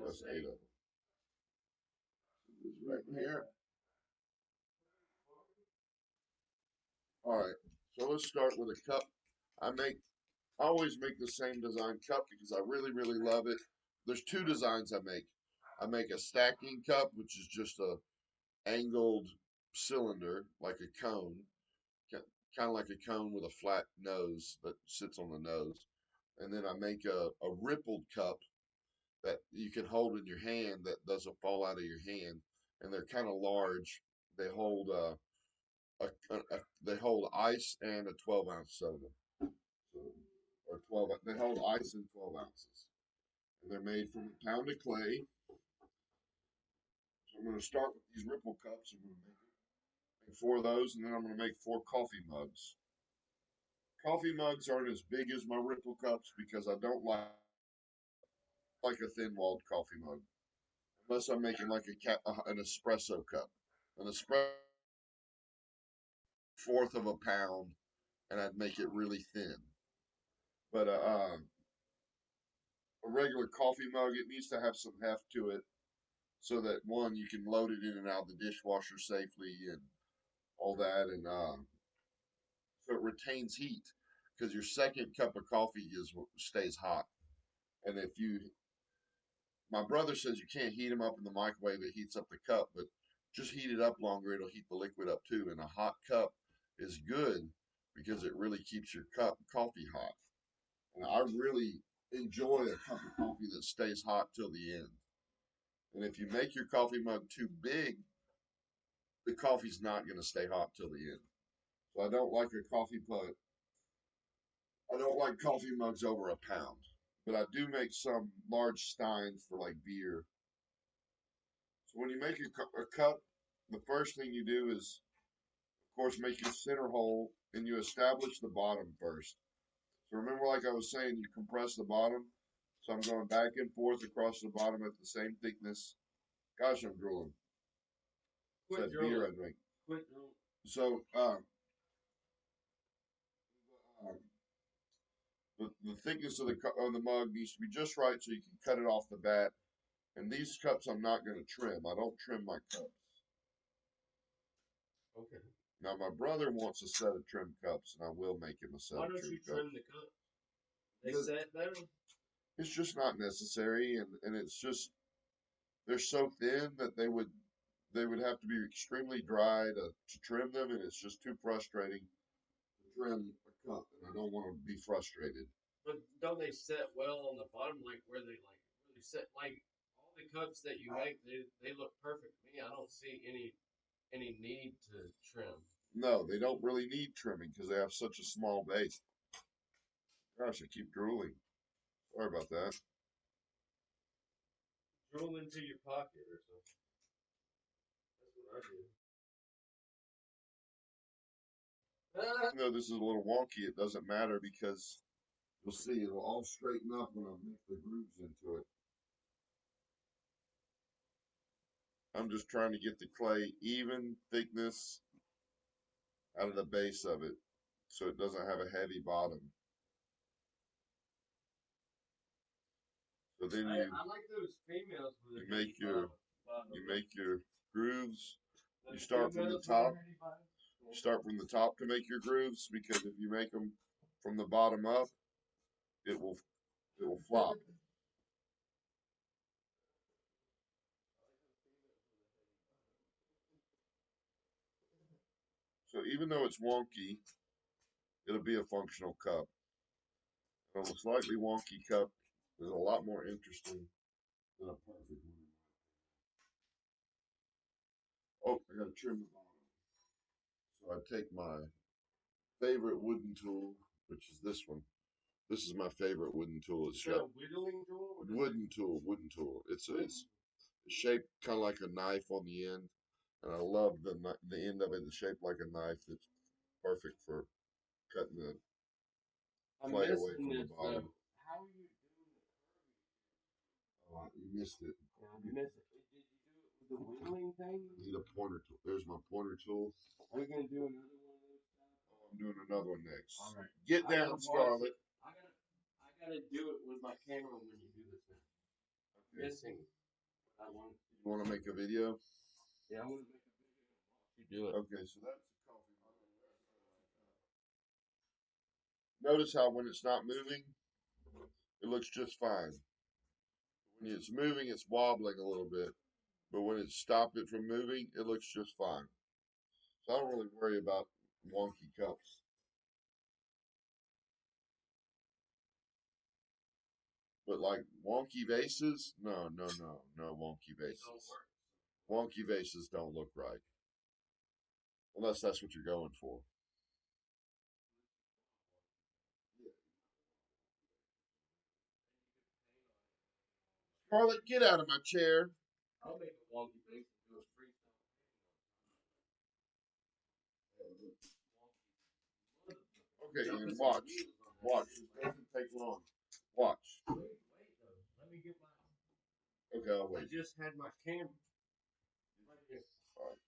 Speaker 1: that's 8 of them. right here. All right, so let's start with a cup. I always make the same design cup because I really love it. There's two designs I make. I make a stacking cup, which is just a angled cylinder like a cone, kind of like a cone with a flat nose that sits on the nose. And then I make a rippled cup that you can hold in your hand that doesn't fall out of your hand, and they're kind of large. They hold they hold ice and a 12-ounce soda, so, or 12. They hold ice in 12 ounces, and they're made from a pound of clay. So I'm going to start with these ripple cups. I'm going to make four of those, and then I'm going to make four coffee mugs. Coffee mugs aren't as big as my ripple cups because I don't like a thin-walled coffee mug, unless I'm making like an espresso cup. An espresso fourth of a pound, and I'd make it really thin. But a regular coffee mug, it needs to have some heft to it, so that one, you can load it in and out of the dishwasher safely and all that, and so it retains heat because your second cup of coffee stays hot. And if you, my brother says you can't heat them up in the microwave; it heats up the cup, but just heat it up longer, it'll heat the liquid up too. And a hot cup is good because it really keeps your coffee hot. And I really enjoy a cup of coffee that stays hot till the end. And if you make your coffee mug too big, the coffee's not going to stay hot till the end. So I don't like a coffee mug. I don't like coffee mugs over a pound, but I do make some large steins for like beer. So when you make a cup, the first thing you do is, of course, make your center hole and you establish the bottom first. So remember, like I was saying, you compress the bottom. So I'm going back and forth across the bottom at the same thickness. Gosh, I'm drooling. It's
Speaker 2: Quit
Speaker 1: that beer
Speaker 2: drooling.
Speaker 1: I drink.
Speaker 2: Quit drooling.
Speaker 1: So the thickness of the mug needs to be just right so you can cut it off the bat. And these cups I'm not going to trim. I don't trim my cups.
Speaker 2: Okay.
Speaker 1: Now my brother wants a set of trim cups, and I will make him a set
Speaker 2: Why
Speaker 1: of
Speaker 2: don't
Speaker 1: trim
Speaker 2: you
Speaker 1: cups.
Speaker 2: trim the cup? They
Speaker 1: Because
Speaker 2: set better.
Speaker 1: it's just not necessary, and it's just they're so thin that they would have to be extremely dry to trim them, and it's just too frustrating to trim a cup, and I don't want to be frustrated.
Speaker 2: But don't they set well on the bottom, like where they like really set? Like all the cups that you make, they look perfect to me. I don't see any need to trim.
Speaker 1: No, they don't really need trimming because they have such a small base. Gosh, I keep drooling. Sorry about that.
Speaker 2: Drool into your pocket or something. That's what I do.
Speaker 1: Even though this is a little wonky, it doesn't matter because you'll see it'll all straighten up when I make the grooves into it. I'm just trying to get the clay even thickness out of the base of it so it doesn't have a heavy bottom. So then
Speaker 2: I like those females with
Speaker 1: you
Speaker 2: a
Speaker 1: make
Speaker 2: heavy
Speaker 1: your
Speaker 2: bottom.
Speaker 1: you make your grooves. You
Speaker 2: Those
Speaker 1: start from the
Speaker 2: females with a
Speaker 1: top.
Speaker 2: heavy bottom.
Speaker 1: You start from the top to make your grooves because if you make them from the bottom up, it will it will flop. So even though it's wonky, it'll be a functional cup. And a slightly wonky cup is a lot more interesting than a perfect one. Oh, I gotta trim the bottom. So I take my favorite wooden tool, which is this one. This is my favorite wooden tool. It's
Speaker 2: Is that
Speaker 1: got
Speaker 2: a whittling tool?
Speaker 1: wooden tool. It's shaped kind of like a knife on the end, and I love the end of it. It's shaped like a knife. It's perfect for cutting the
Speaker 2: I'm
Speaker 1: clay away
Speaker 2: missing
Speaker 1: from the
Speaker 2: this
Speaker 1: bottom.
Speaker 2: though. How are you doing the curvy?
Speaker 1: Oh, you missed it.
Speaker 2: Yeah, I missed it. Did you do it with the whittling thing?
Speaker 1: I need a pointer tool. There's my pointer tool.
Speaker 2: Are you gonna do another one of those stuff?
Speaker 1: Oh, I'm doing another one next.
Speaker 2: All right.
Speaker 1: Get
Speaker 2: I gotta
Speaker 1: down,
Speaker 2: watch
Speaker 1: Scarlet.
Speaker 2: it. I gotta do it with my camera when you do this now. I'm
Speaker 1: Okay.
Speaker 2: missing what I want.
Speaker 1: You want to make a video?
Speaker 2: Yeah, I'm gonna make a video and watch you do it.
Speaker 1: Okay, so that's the coffee. Notice how when it's not moving, it looks just fine. When it's moving, it's wobbling a little bit. But when it's stopped it from moving, it looks just fine. So I don't really worry about wonky cups. But like wonky vases, no wonky
Speaker 2: They don't
Speaker 1: vases.
Speaker 2: work.
Speaker 1: Wonky vases don't look right. Unless that's what you're going for. Scarlett, get out of my chair.
Speaker 2: I'll make a wonky face and do a freestyle painting.
Speaker 1: Okay,
Speaker 2: Gotta
Speaker 1: and
Speaker 2: put some
Speaker 1: watch.
Speaker 2: wheels on that
Speaker 1: Watch.
Speaker 2: shit,
Speaker 1: This
Speaker 2: man.
Speaker 1: doesn't take long. Watch.
Speaker 2: Wait though. Let me get my.
Speaker 1: Okay, I'll
Speaker 2: I
Speaker 1: wait.
Speaker 2: just had my camera right here.
Speaker 1: Alright.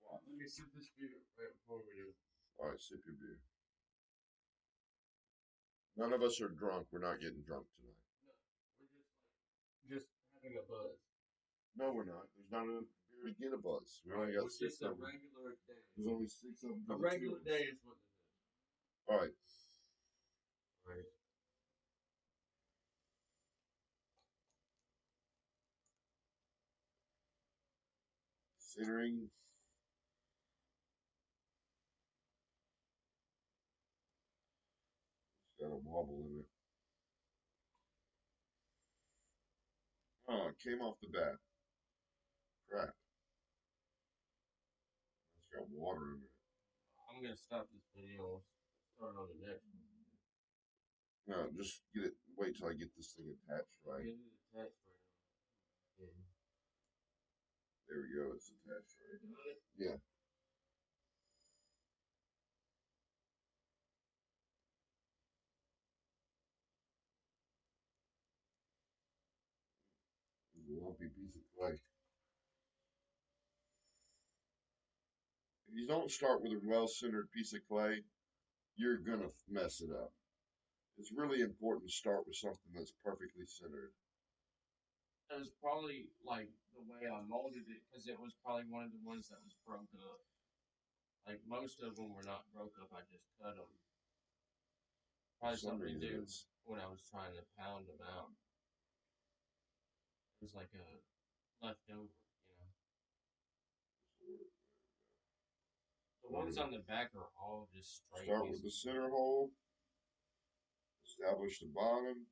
Speaker 1: Watch.
Speaker 2: Let me sip this beer right before we do.
Speaker 1: Alright, sip your beer. None of us are drunk. We're not getting drunk tonight.
Speaker 2: No, we're just having a buzz.
Speaker 1: No, we're not. There's not enough beer to get a buzz. We only got
Speaker 2: It's
Speaker 1: six
Speaker 2: just a
Speaker 1: of them.
Speaker 2: regular day.
Speaker 1: There's only six of them.
Speaker 2: A regular day is what it is.
Speaker 1: Alright.
Speaker 2: Right.
Speaker 1: Centering. It's got a wobble in it. Oh, it came off the bat. Crap. It's got water in it.
Speaker 2: I'm gonna stop this video and start on the next one.
Speaker 1: No, just get it. Wait till I get this thing attached right.
Speaker 2: Get it attached right now. Yeah.
Speaker 1: There we go. It's attached right.
Speaker 2: Got it?
Speaker 1: Yeah. It's a lumpy piece of clay. If you don't start with a well-centered piece of clay, you're gonna mess it up. It's really important to start with something that's perfectly centered.
Speaker 2: It was probably like the way I molded it because it was probably one of the ones that was broke up. Like most of them were not broke up. I just cut them.
Speaker 1: For
Speaker 2: Probably
Speaker 1: some
Speaker 2: something to
Speaker 1: reason,
Speaker 2: do
Speaker 1: it's
Speaker 2: when I was trying to pound them out. It was like a leftover. The ones on the back are all just straight
Speaker 1: start with the
Speaker 2: pieces.
Speaker 1: center hole, establish the bottom.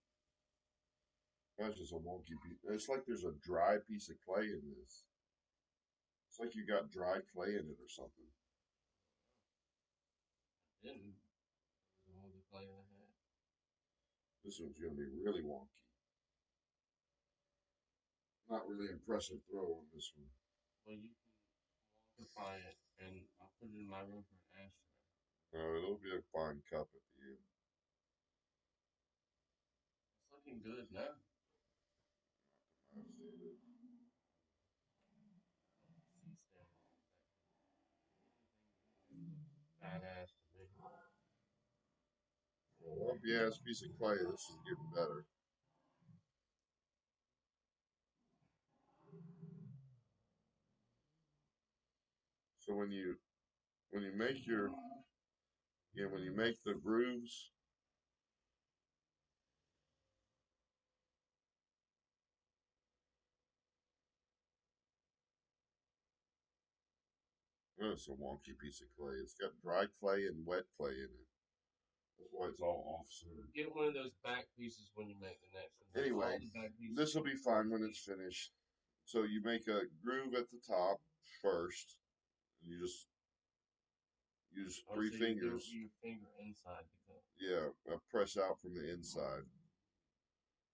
Speaker 1: That's just a wonky piece. It's like there's a dry piece of clay in this. It's like you got dry clay in it or something.
Speaker 2: Didn't. It was all the clay I had.
Speaker 1: This one's gonna be really wonky. Not really impressive throw on this one.
Speaker 2: Well, you can quantify it, and I'll put it in my room for an ashtray.
Speaker 1: No, it'll be a fine cup at the end.
Speaker 2: It's looking good now. Badass to me.
Speaker 1: Lumpy ass piece of clay. This is getting better. So when you make your when you make the grooves, oh, it's a wonky piece of clay. It's got dry clay and wet clay in it. That's why it's all off center.
Speaker 2: Get one of those back pieces when you make the next one.
Speaker 1: Anyway,
Speaker 2: All the back pieces.
Speaker 1: this will be fine when it's finished. So you make a groove at the top first. You just use three
Speaker 2: So
Speaker 1: fingers.
Speaker 2: You do your finger inside the cup.
Speaker 1: Yeah, press out from the inside.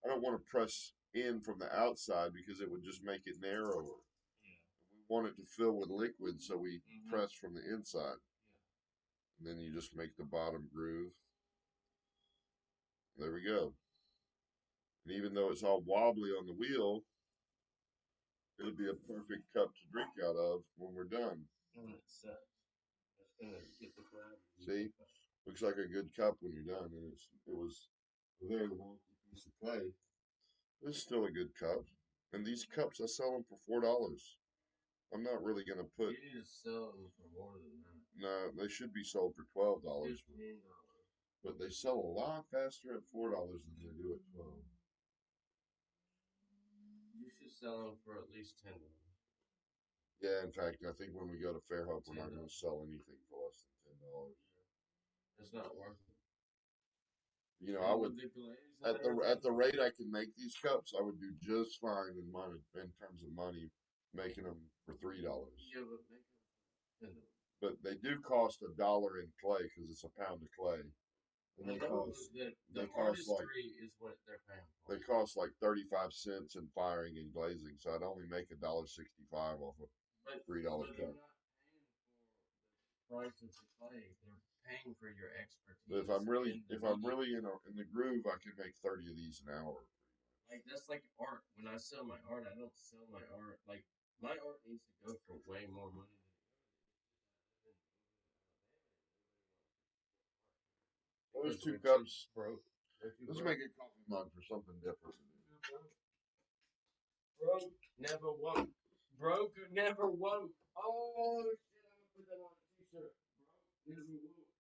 Speaker 1: I don't want to press in from the outside because it would just make it narrower.
Speaker 2: Yeah.
Speaker 1: We want it to fill with liquid, so we
Speaker 2: Mm-hmm.
Speaker 1: press from the inside.
Speaker 2: Yeah.
Speaker 1: And then you just make the bottom groove. There we go. And even though it's all wobbly on the wheel, it'll be a perfect cup to drink out of when we're done.
Speaker 2: When it sets, it's gonna get the gravity.
Speaker 1: See? Looks like a good cup when you're done. And it was a very wonky piece of clay. It's still a good cup. And these cups, I sell them for $4. I'm not really gonna
Speaker 2: You
Speaker 1: put.
Speaker 2: need to sell them for more than that.
Speaker 1: No, they should be sold for $12.
Speaker 2: $15.
Speaker 1: But they sell a lot faster at $4 than they do at 12.
Speaker 2: You should sell them for at least $10.
Speaker 1: Yeah, in fact, I think when we go to Fairhope, we're not going to
Speaker 2: $10.
Speaker 1: sell anything for less than $10.
Speaker 2: It's not worth it.
Speaker 1: You know, I
Speaker 2: And
Speaker 1: would
Speaker 2: with the glaze and
Speaker 1: at the
Speaker 2: everything.
Speaker 1: rate I can make these cups, I would do just fine in money in terms of money, making them for $3.
Speaker 2: Yeah, but make them $10.
Speaker 1: But they do cost $1 in clay because it's a pound of clay, and
Speaker 2: I know that the
Speaker 1: they cost like
Speaker 2: artistry is what they're paying for.
Speaker 1: they cost like 35 cents in firing and glazing. So I'd only make $1.65 off a
Speaker 2: But
Speaker 1: $3
Speaker 2: they're
Speaker 1: cup.
Speaker 2: not paying for the price of the clay. They're paying for your
Speaker 1: But
Speaker 2: expertise in the
Speaker 1: if I'm
Speaker 2: medium.
Speaker 1: really in the groove, I can make 30 of these an hour.
Speaker 2: Like that's like art. When I sell my art, I don't sell my art like my art needs to go for way more money than
Speaker 1: Those
Speaker 2: because
Speaker 1: two
Speaker 2: we're too
Speaker 1: cups.
Speaker 2: broke. We're too
Speaker 1: Let's
Speaker 2: broke.
Speaker 1: make a coffee mug for something different.
Speaker 2: Broke never won. Broke never won. Oh shit! I'm gonna put that on a t-shirt. Broke never won.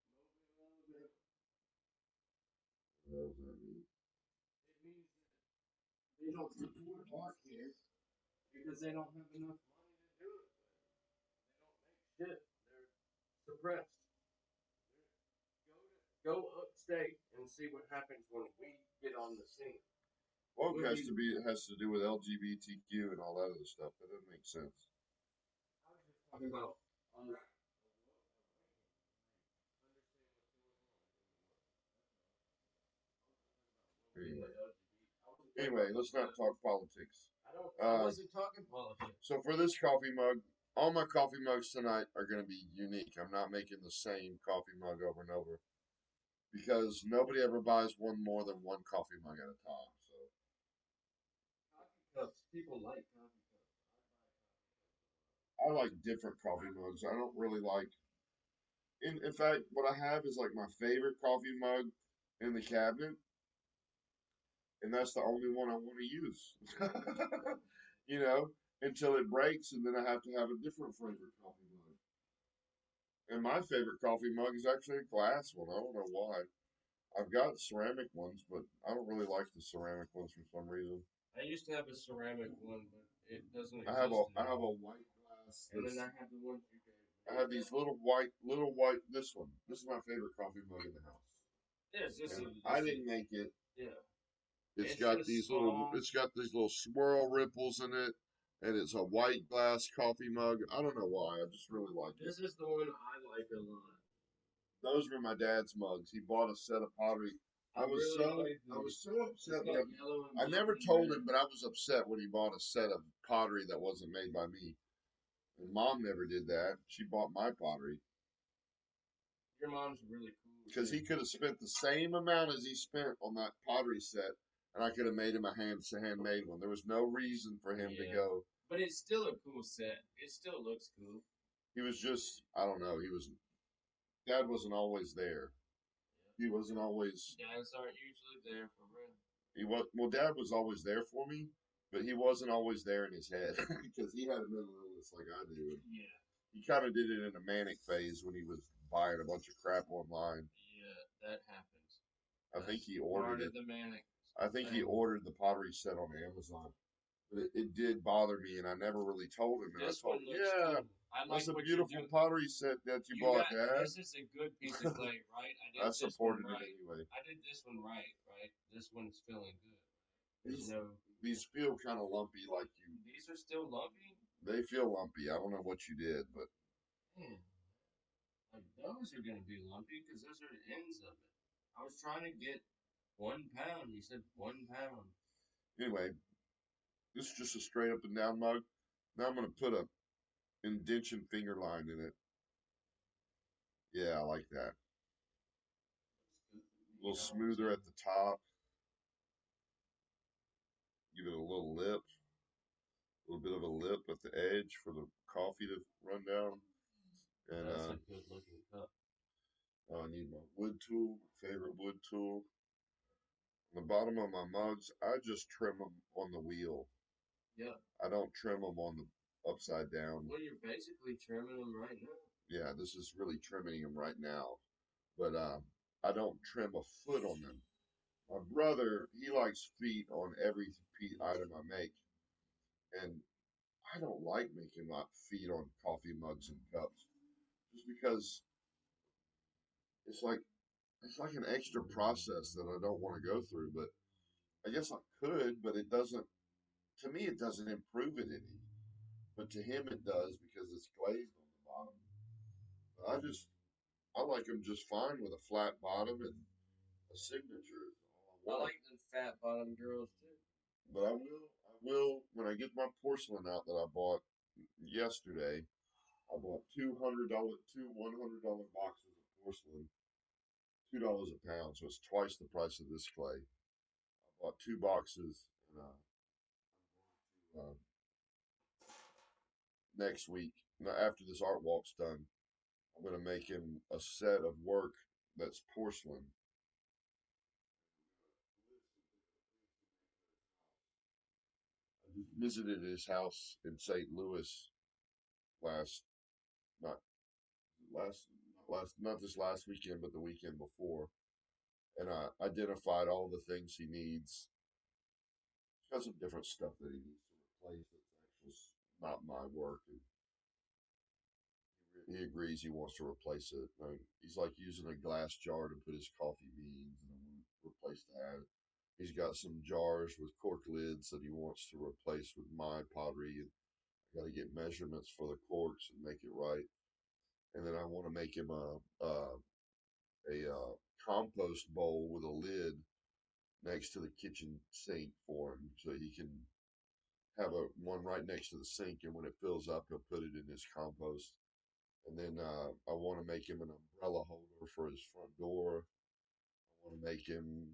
Speaker 1: What does that mean?
Speaker 2: It means that they don't support art here because they don't have enough money to do it. They don't make shit. They're suppressed. Go upstate and see what happens when we get on the scene.
Speaker 1: Well, it has to do with LGBTQ and all that other stuff. That doesn't make sense.
Speaker 2: I was just talking about
Speaker 1: Anyway, anyway, let's not talk politics.
Speaker 2: I wasn't talking politics.
Speaker 1: So for this coffee mug, all my coffee mugs tonight are going to be unique. I'm not making the same coffee mug over and over because nobody ever buys one more than one coffee mug at a time. So
Speaker 2: Coffee cups. People like coffee cups.
Speaker 1: I like different coffee mugs. I don't really like. In fact, what I have is like my favorite coffee mug in the cabinet, and that's the only one I want to use. you know, until it breaks, and then I have to have a different flavored coffee mug. And my favorite coffee mug is actually a glass one. I don't know why. I've got ceramic ones, but I don't really like the ceramic ones for some reason.
Speaker 2: I used to have a ceramic one, but it doesn't exist
Speaker 1: I have
Speaker 2: anymore.
Speaker 1: a white glass.
Speaker 2: And then I have the ones you gave
Speaker 1: I
Speaker 2: me.
Speaker 1: have these little white. This one. This is my favorite coffee mug in the house.
Speaker 2: Yes, this
Speaker 1: And
Speaker 2: is.
Speaker 1: I didn't make it.
Speaker 2: Yeah.
Speaker 1: It's got these little. It's got these little swirl ripples in it, and it's a white glass coffee mug. I don't know why. I just really like it.
Speaker 2: This is the one I like a lot.
Speaker 1: Those were my dad's mugs. He bought a set of pottery. I was so upset. I never told him, but I was upset when he bought a set of pottery that wasn't made by me. And mom never did that. She bought my pottery
Speaker 2: Your mom's really cool.
Speaker 1: because he could have spent the same amount as he spent on that pottery set, and I could have made him a handmade one. There was no reason for him to go.
Speaker 2: But it's still a cool set. It still looks cool.
Speaker 1: He was just, I don't know. Dad wasn't always there. He wasn't always.
Speaker 2: Dads aren't usually there for real.
Speaker 1: Well, Dad was always there for me, but he wasn't always there in his head because he had a mental illness like I do.
Speaker 2: Yeah.
Speaker 1: He kind of did it in a manic phase when he was buying a bunch of crap online.
Speaker 2: Yeah, that happens.
Speaker 1: I think he ordered it.
Speaker 2: The manic.
Speaker 1: I think he ordered the pottery set on Amazon. But it did bother me, and I never really told him. And
Speaker 2: This
Speaker 1: I told
Speaker 2: one
Speaker 1: him,
Speaker 2: looks
Speaker 1: yeah,
Speaker 2: cool. I like
Speaker 1: that's a
Speaker 2: what
Speaker 1: beautiful pottery set that you bought, Dad.
Speaker 2: This is a good piece of clay, right?
Speaker 1: I supported it anyway.
Speaker 2: I did this one right? This one's feeling good.
Speaker 1: These feel kind of lumpy, like you.
Speaker 2: These are still lumpy.
Speaker 1: They feel lumpy. I don't know what you did, but.
Speaker 2: Man, like those are gonna be lumpy because those are the ends of it. I was trying to get 1 pound. You said 1 pound.
Speaker 1: Anyway, this is just a straight up and down mug. Now I'm gonna put a indention finger line in it. Yeah, I like that. A little smoother at the top. Give it a little lip. A little bit of a lip at the edge for the coffee to run down. And
Speaker 2: that's a good looking cup.
Speaker 1: I need my wood tool, my favorite wood tool. On the bottom of my mugs, I just trim them on the wheel.
Speaker 2: Yeah.
Speaker 1: I don't trim them on upside down.
Speaker 2: Well, you're basically trimming them right now.
Speaker 1: Yeah, this is really trimming them right now. But I don't trim a foot on them. My brother, he likes feet on every item I make, and I don't like making my feet on coffee mugs and cups, just because it's it's like an extra process that I don't want to go through. But I guess I could, but it doesn't. To me, it doesn't improve it any. But to him, it does because it's glazed on the bottom. But I like them just fine with a flat bottom and a signature. Is
Speaker 2: I
Speaker 1: all I want.
Speaker 2: like them fat bottom girls too.
Speaker 1: But I will when I get my porcelain out that I bought yesterday. I bought two $100 boxes of porcelain, $2 a pound, so it's twice the price of this clay. I bought two boxes, and next week, now after this art walk's done, I'm gonna make him a set of work that's porcelain. I just visited his house in St. Louis last, not not this last weekend, but the weekend before, and I identified all the things he needs. He's got some different stuff that he needs to replace that's actually not my work, and he agrees he wants to replace it. He's like using a glass jar to put his coffee beans, and I want to replace that. He's got some jars with cork lids that he wants to replace with my pottery, and I got to get measurements for the corks and make it right. And then I want to make him a compost bowl with a lid next to the kitchen sink for him, so he can have a one right next to the sink, and when it fills up, he'll put it in his compost. And then I want to make him an umbrella holder for his front door. I want to make him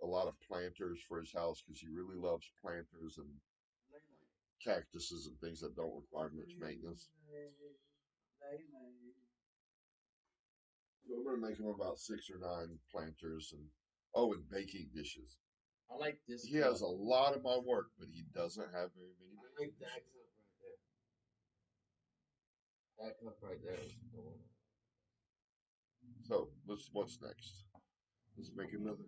Speaker 1: a lot of planters for his house because he really loves planters and cactuses and things that don't require much maintenance. So I'm gonna make him about 6 or 9 planters and oh, and baking dishes.
Speaker 2: I like this.
Speaker 1: He has a lot of my work, but he doesn't have very many
Speaker 2: I like
Speaker 1: baking
Speaker 2: that
Speaker 1: dishes.
Speaker 2: cup right there. That cup right there is the one.
Speaker 1: So what's next? Let's make another.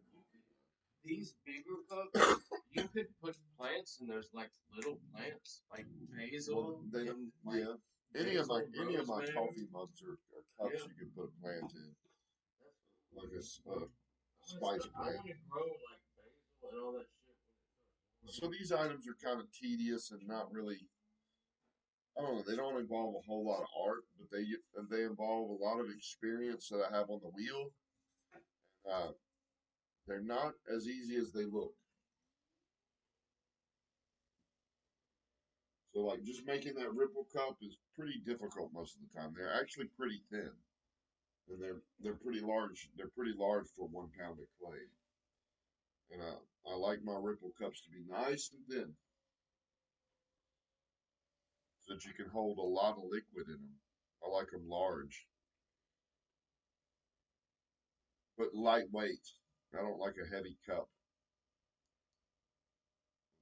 Speaker 2: These bigger cups, you could put plants, and there's like little plants, like basil
Speaker 1: Well, they
Speaker 2: and like
Speaker 1: yeah.
Speaker 2: basil,
Speaker 1: Any of my
Speaker 2: rosemary.
Speaker 1: coffee mugs or cups
Speaker 2: Yeah,
Speaker 1: you can put a plant in,
Speaker 2: that's
Speaker 1: like a
Speaker 2: cool.
Speaker 1: spice
Speaker 2: I
Speaker 1: plant.
Speaker 2: want to grow like basil and all that shit when it
Speaker 1: So these items are kind of tedious and not really. I don't know. They don't involve a whole lot of art, but they involve a lot of experience that I have on the wheel. Uh, they're not as easy as they look. So like just making that ripple cup is pretty difficult most of the time. They're actually pretty thin, and they're pretty large. They're pretty large for 1 pound of clay. And I like my ripple cups to be nice and thin, so that you can hold a lot of liquid in them. I like them large, but lightweight. I don't like a heavy cup.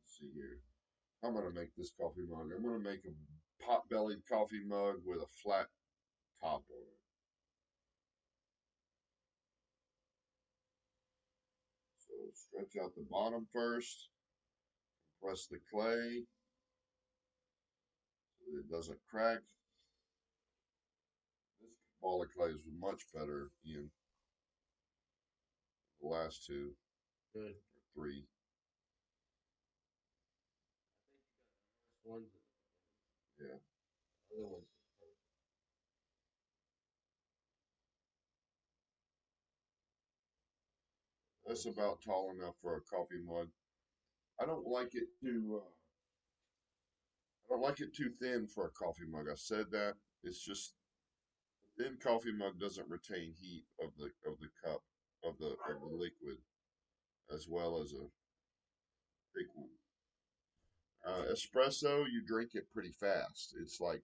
Speaker 1: Let's see here. I'm gonna make this coffee mug. I'm gonna make a pot-bellied coffee mug with a flat top on it. So stretch out the bottom first, press the clay so that it doesn't crack. This ball of clay is much better in the last two
Speaker 2: good.
Speaker 1: or three.
Speaker 2: I think you got the nice ones.
Speaker 1: Yeah,
Speaker 2: Other ones.
Speaker 1: that's about tall enough for a coffee mug. I don't like it too. I don't like it too thin for a coffee mug. I said that. It's just a thin coffee mug doesn't retain heat of the cup of the liquid as well as a thick one. Espresso, you drink it pretty fast. It's like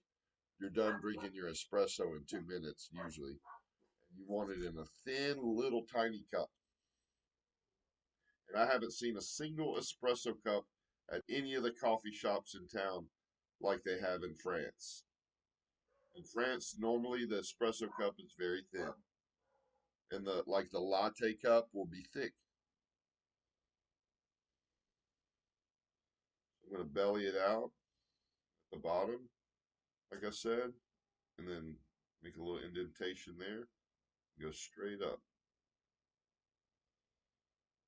Speaker 1: you're done drinking your espresso in 2 minutes usually. And you want it in a thin little tiny cup. And I haven't seen a single espresso cup at any of the coffee shops in town like they have in France. In France, normally the espresso cup is very thin, and the latte cup will be thick. I'm gonna belly it out at the bottom, like I said, and then make a little indentation there. Go straight up.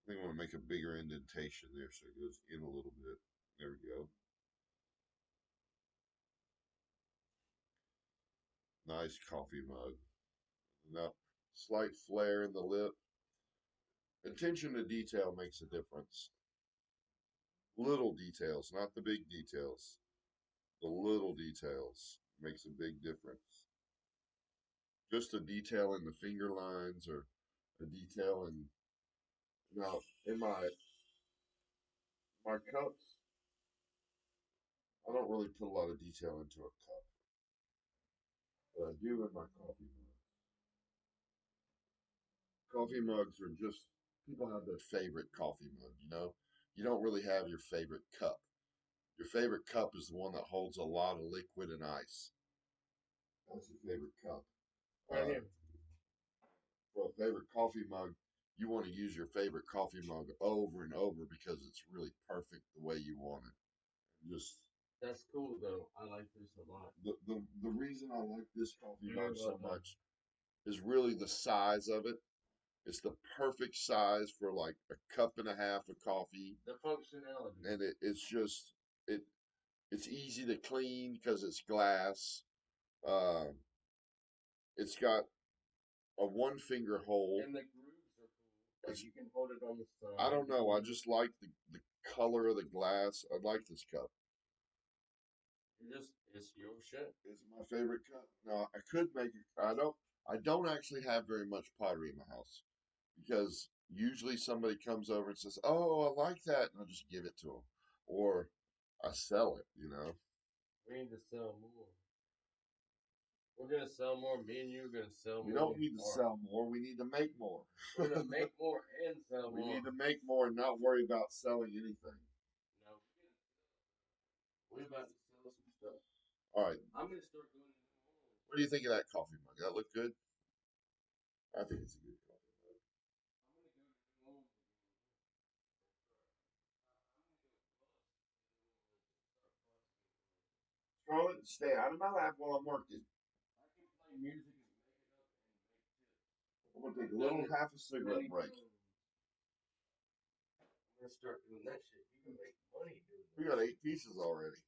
Speaker 1: I think I want to make a bigger indentation there so it goes in a little bit. There we go. Nice coffee mug. Now, slight flare in the lip. Attention to detail makes a difference. Little details, not the big details. The little details makes a big difference. Just a detail in the finger lines or a detail in now in my cups, I don't really put a lot of detail into a cup, but I do in my coffee mug. Coffee mugs are just people have their favorite coffee mug, you know? You don't really have your favorite cup. Your favorite cup is the one that holds a lot of liquid and ice. That's your favorite cup.
Speaker 2: Right here.
Speaker 1: For a favorite coffee mug, you want to use your favorite coffee mug over and over because it's really perfect the way you want it. Just
Speaker 2: That's cool though. I like this a lot.
Speaker 1: the reason I like this coffee
Speaker 2: Very
Speaker 1: mug
Speaker 2: well
Speaker 1: so
Speaker 2: done.
Speaker 1: much is really the size of it. It's the perfect size for like a cup and a half of coffee,
Speaker 2: The functionality.
Speaker 1: and it's just it it's easy to clean because it's glass. Uh, it's got a one finger hole.
Speaker 2: And the grooves are cool. Like you can hold it on the
Speaker 1: I
Speaker 2: side.
Speaker 1: don't know. I just like the color of the glass. I like this cup.
Speaker 2: It's your shit.
Speaker 1: It's my favorite cup. Now I could make it. I don't actually have very much pottery in my house because usually somebody comes over and says, "Oh, I like that," and I just give it to them, or I sell it. You know,
Speaker 2: We need to sell more. We're gonna sell more. Me and you are gonna sell
Speaker 1: we
Speaker 2: more
Speaker 1: don't need to
Speaker 2: art.
Speaker 1: sell more. We need to make more.
Speaker 2: We're gonna make more and sell
Speaker 1: We
Speaker 2: more.
Speaker 1: need to make more and not worry about selling anything.
Speaker 2: No, we're about to sell some stuff.
Speaker 1: All right.
Speaker 2: I'm gonna start going to New Orleans.
Speaker 1: What do you think of that coffee mug? That look good? I think it's a good coffee mug.
Speaker 2: I'm gonna go to New Orleans.
Speaker 1: Charlotte, stay out of my lap while I'm working.
Speaker 2: I can play music and make it up and make tips.
Speaker 1: I'm gonna take a
Speaker 2: I've done
Speaker 1: little
Speaker 2: it
Speaker 1: half a cigarette
Speaker 2: many
Speaker 1: break.
Speaker 2: times. I'm gonna start doing that shit. You can make money doing
Speaker 1: We
Speaker 2: that
Speaker 1: got
Speaker 2: shit.
Speaker 1: 8 pieces already.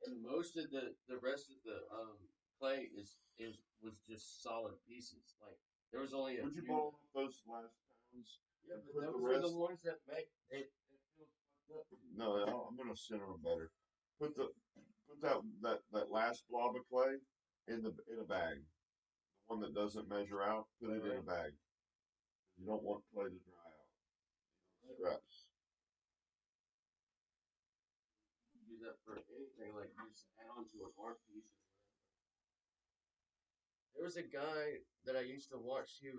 Speaker 2: And most of the rest of the clay is was just solid pieces. Like there was only a
Speaker 1: Would you
Speaker 2: few.
Speaker 1: ball up those last pounds
Speaker 2: Yeah,
Speaker 1: and
Speaker 2: but
Speaker 1: put the
Speaker 2: those are the
Speaker 1: rest?
Speaker 2: ones that make it feels fucked up.
Speaker 1: No, I'm gonna center them better. Put that last blob of clay in a bag. The one that doesn't measure out, put it in a bag. You don't want clay to dry out. Scraps.
Speaker 2: Use that for anything, like just add on to an art piece. There was a guy that I used to watch. He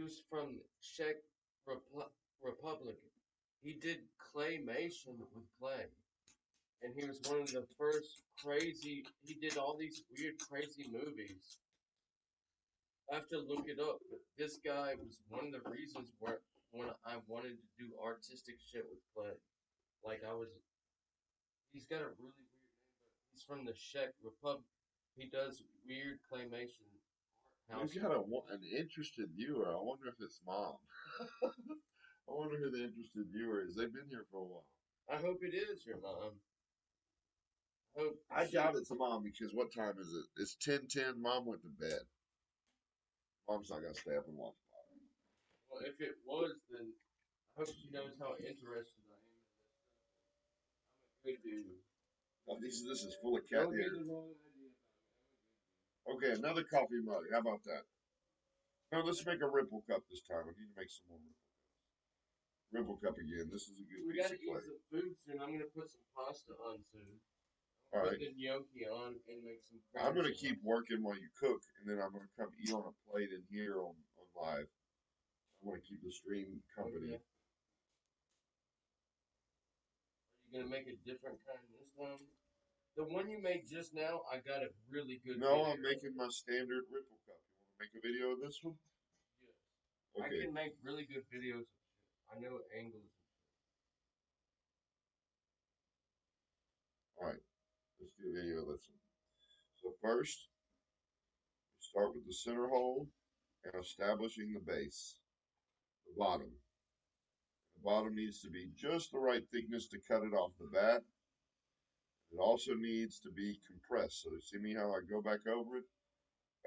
Speaker 2: was from Czech Republic. He did claymation with clay, and he was one of the first crazy. He did all these weird, crazy movies. I have to look it up, but this guy was one of the reasons where when I wanted to do artistic shit with clay. Like I was, he's got a really weird name, but he's from the Czech Republic. He does weird claymation art
Speaker 1: We've
Speaker 2: house.
Speaker 1: got an interested viewer. I wonder if it's mom. I wonder who the interested viewer is. They've been here for a while.
Speaker 2: I hope it is your mom. I hope
Speaker 1: I
Speaker 2: she,
Speaker 1: doubt it's mom because what time is it? It's 10:10. Mom went to bed. Mom's not gonna stay up and watch.
Speaker 2: well, if it was, then I hope she knows how interested I am in this stuff. I'm a good dude.
Speaker 1: Oh, this is full of cat
Speaker 2: Don't get
Speaker 1: hair.
Speaker 2: the wrong idea about me.
Speaker 1: Okay, another coffee mug. How about that? Now let's make a ripple cup this time. We need to make some more ripple cup again. This is a good
Speaker 2: We
Speaker 1: piece
Speaker 2: gotta
Speaker 1: of
Speaker 2: eat
Speaker 1: clay.
Speaker 2: some food soon. I'm gonna put some pasta on soon.
Speaker 1: All
Speaker 2: Put
Speaker 1: right.
Speaker 2: the gnocchi on and make some
Speaker 1: I'm
Speaker 2: cream
Speaker 1: gonna
Speaker 2: sauce.
Speaker 1: keep working while you cook, and then I'm gonna come eat on a plate in here on live. I want to keep the stream company.
Speaker 2: Okay. Are you gonna make a different kind this time? The one you made just now, I got a really good
Speaker 1: No,
Speaker 2: video.
Speaker 1: I'm making my standard ripple cup. You want to make a video of this one?
Speaker 2: Yes. I
Speaker 1: Okay.
Speaker 2: can make really good videos of shit. I know angles.
Speaker 1: All right. Let's do a video of this one. So first, start with the center hole and establishing the base, the bottom. The bottom needs to be just the right thickness to cut it off the bat. It also needs to be compressed. So you see me how I go back over it,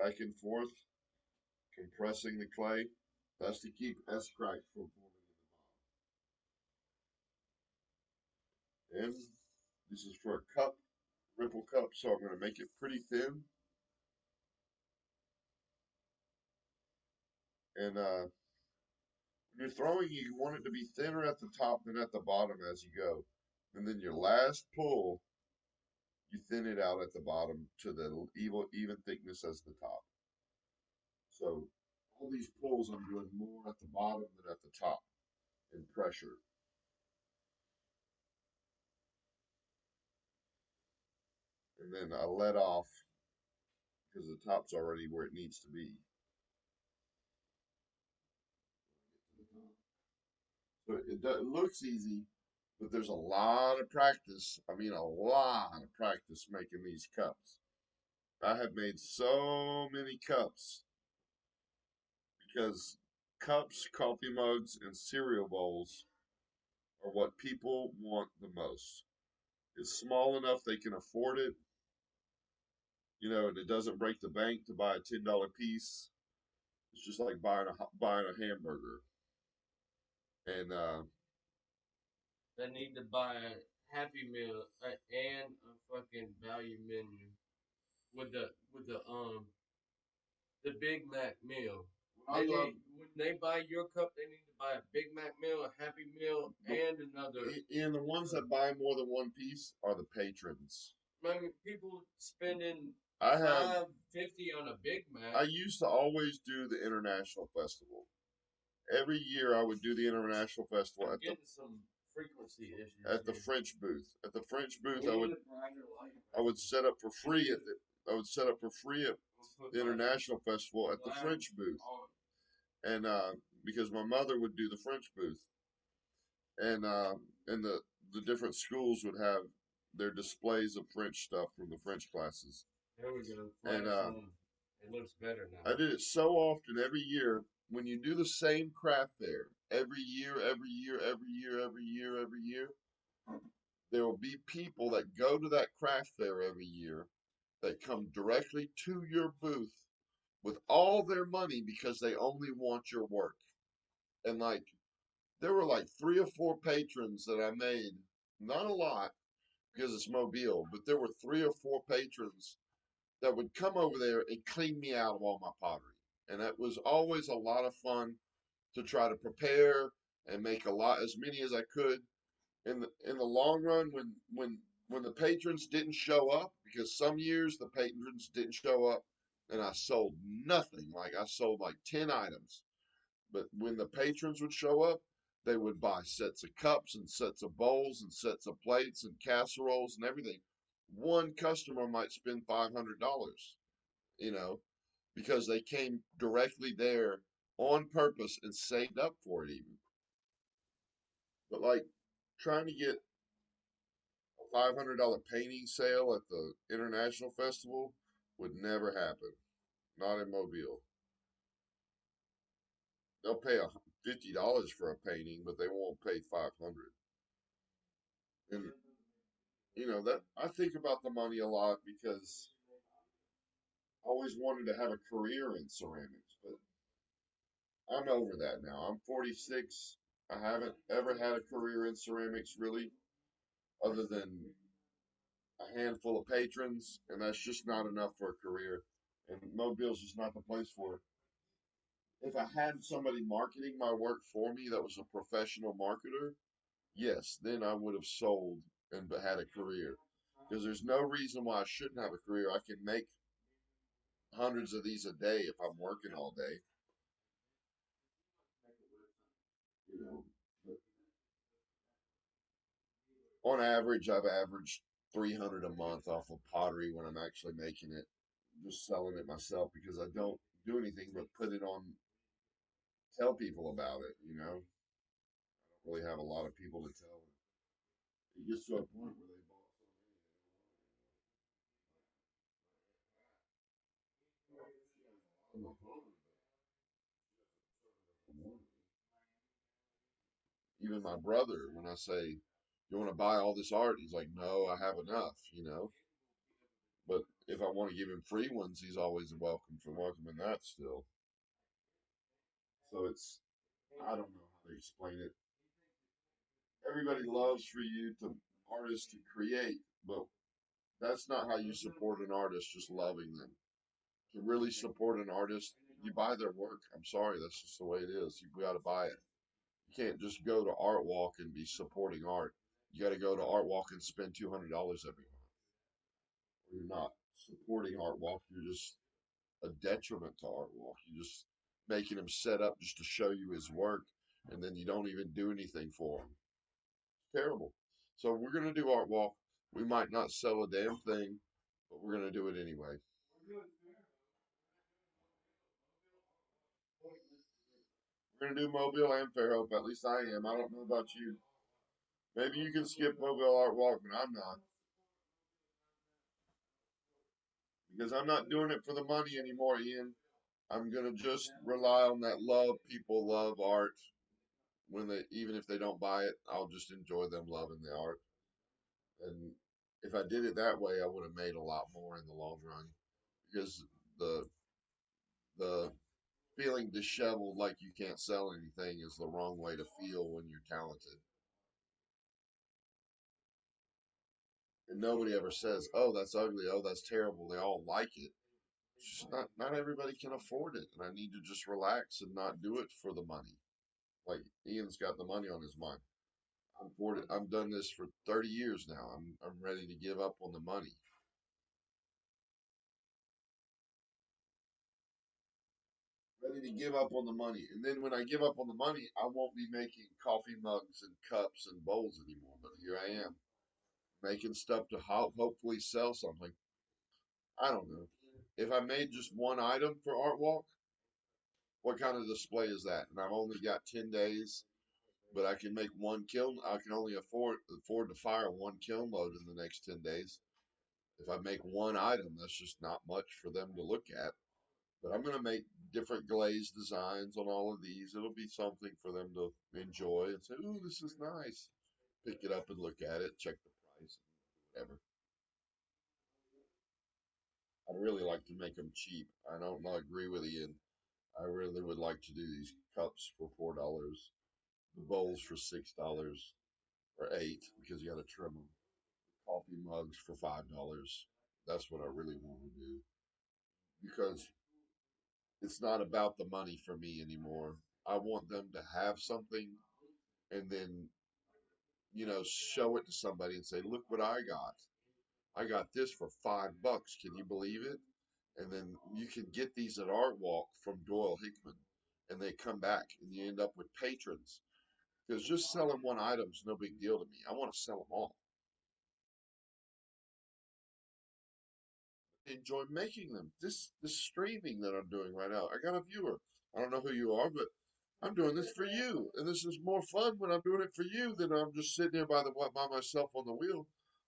Speaker 1: back and forth, compressing the clay. That's to keep S cracks from forming in the bottom. And this is for a cup, ripple cup, so I'm going to make it pretty thin. And when you're throwing, you want it to be thinner at the top than at the bottom as you go. And then your last pull, you thin it out at the bottom to the even thickness as the top. So all these pulls, I'm doing more at the bottom than at the top in pressure. And then I let off because the top's already where it needs to be. So it looks easy, but there's a lot of practice. I mean, a lot of practice making these cups. I have made so many cups because cups, coffee mugs, and cereal bowls are what people want the most. It's small enough they can afford it, and it doesn't break the bank to buy a $10 piece. It's just like buying a hamburger. And
Speaker 2: They need to buy a Happy Meal and a fucking value menu with the Big Mac meal.
Speaker 1: I love
Speaker 2: When they buy your cup, they need to buy a Big Mac meal, a Happy Meal,
Speaker 1: the
Speaker 2: and another.
Speaker 1: and the ones that buy more than one piece are the patrons.
Speaker 2: I mean, people spending
Speaker 1: I have
Speaker 2: $5.50 on a Big
Speaker 1: I
Speaker 2: Mac.
Speaker 1: used to always do the international festival. Every year I would do the international festival
Speaker 2: I'm getting some frequency issues
Speaker 1: at the
Speaker 2: here.
Speaker 1: French booth. At the French booth,
Speaker 2: We need a brighter light.
Speaker 1: I would set up for free at the I would set up for free at
Speaker 2: We'll
Speaker 1: the
Speaker 2: put my
Speaker 1: international festival at the
Speaker 2: flag
Speaker 1: French booth,
Speaker 2: on.
Speaker 1: and because my mother would do the French booth, and the different schools would have their displays of French stuff from the French classes,
Speaker 2: There we go.
Speaker 1: and
Speaker 2: Flash on. It looks better
Speaker 1: I
Speaker 2: now.
Speaker 1: did it so often every year. When you do the same craft fair every year, every year, every year, every year, every year, there will be people that go to that craft fair every year that come directly to your booth with all their money because they only want your work. And like, there were like 3 or 4 patrons that I made, not a lot because it's Mobile, but there were 3 or 4 patrons that would come over there and clean me out of all my pottery. And that was always a lot of fun to try to prepare and make as many as I could. In the long run, when the patrons didn't show up, because some years the patrons didn't show up, and I sold nothing. Like I sold like 10 items, but when the patrons would show up, they would buy sets of cups and sets of bowls and sets of plates and casseroles and everything. One customer might spend $500, you know, because they came directly there on purpose and saved up for it even. But like trying to get a $500 painting sale at the international festival would never happen. Not in Mobile. They'll pay $50 for a painting, but they won't pay 500. And that I think about the money a lot because I always wanted to have a career in ceramics, but I'm over that now. I'm 46. I haven't ever had a career in ceramics really, other than a handful of patrons, and that's just not enough for a career. And Mobile's just not the place for it. If I had somebody marketing my work for me that was a professional marketer, yes, then I would have sold and had a career. Because there's no reason why I shouldn't have a career. I can make hundreds of these a day if I'm working all day. On average, I've averaged 300 a month off of pottery when I'm actually making it, just selling it myself because I don't do anything but put it on, tell people about it. You know, I don't really have a lot of people to tell. It gets to a point where they bought so many they don't want it anymore. Even my brother, when I say, "You want to buy all this art?" He's like, "No, I have enough." You know, but if I want to give him free ones, he's always welcome in that still. So it's, I don't know how to explain it. Everybody loves for you to artists to create, but that's not how you support an artist, just loving them. To really support an artist, you buy their work. I'm sorry, that's just the way it is. You got to buy it. You can't just go to Art Walk and be supporting art. You got to go to Art Walk and spend $200 every month. Or you're not supporting Art Walk. You're just a detriment to Art Walk. You're just making him set up just to show you his work, and then you don't even do anything for him. Terrible. So we're gonna do Art Walk. We might not sell a damn thing, but we're gonna do it anyway. We're gonna do Mobile and Fairhope. At least I am. I don't know about you. Maybe you can skip Mobile Art Walk, but I'm not because I'm not doing it for the money anymore, Ian. I'm gonna just rely on that love. People love art when they, even if they don't buy it, I'll just enjoy them loving the art. And if I did it that way, I would have made a lot more in the long run because the the feeling disheveled like you can't sell anything is the wrong way to feel when you're talented. And nobody ever says, "Oh, that's ugly. Oh, that's terrible." They all like it. It's just not everybody can afford it, and I need to just relax and not do it for the money. Like Ian's got the money on his mind. I'm for it. I've done this for 30 years now. I'm ready to give up on the money. Ready to give up on the money. And then when I give up on the money, I won't be making coffee mugs and cups and bowls anymore. But here I am making stuff to hopefully sell something. I don't know. If I made just one item for Art Walk, what kind of display is that? And I've only got 10 days, but I can make one kiln. I can only afford to fire one kiln load in the next 10 days. If I make one item, that's just not much for them to look at. But I'm going to make different glaze designs on all of these. It'll be something for them to enjoy and say, "Ooh, this is nice." Pick it up and look at it, check the price, whatever. I'd really like to make them cheap. I don't agree with Ian. I really would like to do these cups for $4, the bowls for $6 or 8 because you got to trim them. Coffee mugs for $5. That's what I really want to do because it's not about the money for me anymore. I want them to have something and then, show it to somebody and say, "Look what I got. I got this for $5. Can you believe it?" And then you can get these at Art Walk from Doyle Hickman, and they come back, and you end up with patrons. Because just selling one item is no big deal to me. I want to sell them all. I enjoy making them. This streaming that I'm doing right now, I got a viewer. I don't know who you are, but I'm doing this for you, and this is more fun when I'm doing it for you than I'm just sitting here by myself on the wheel,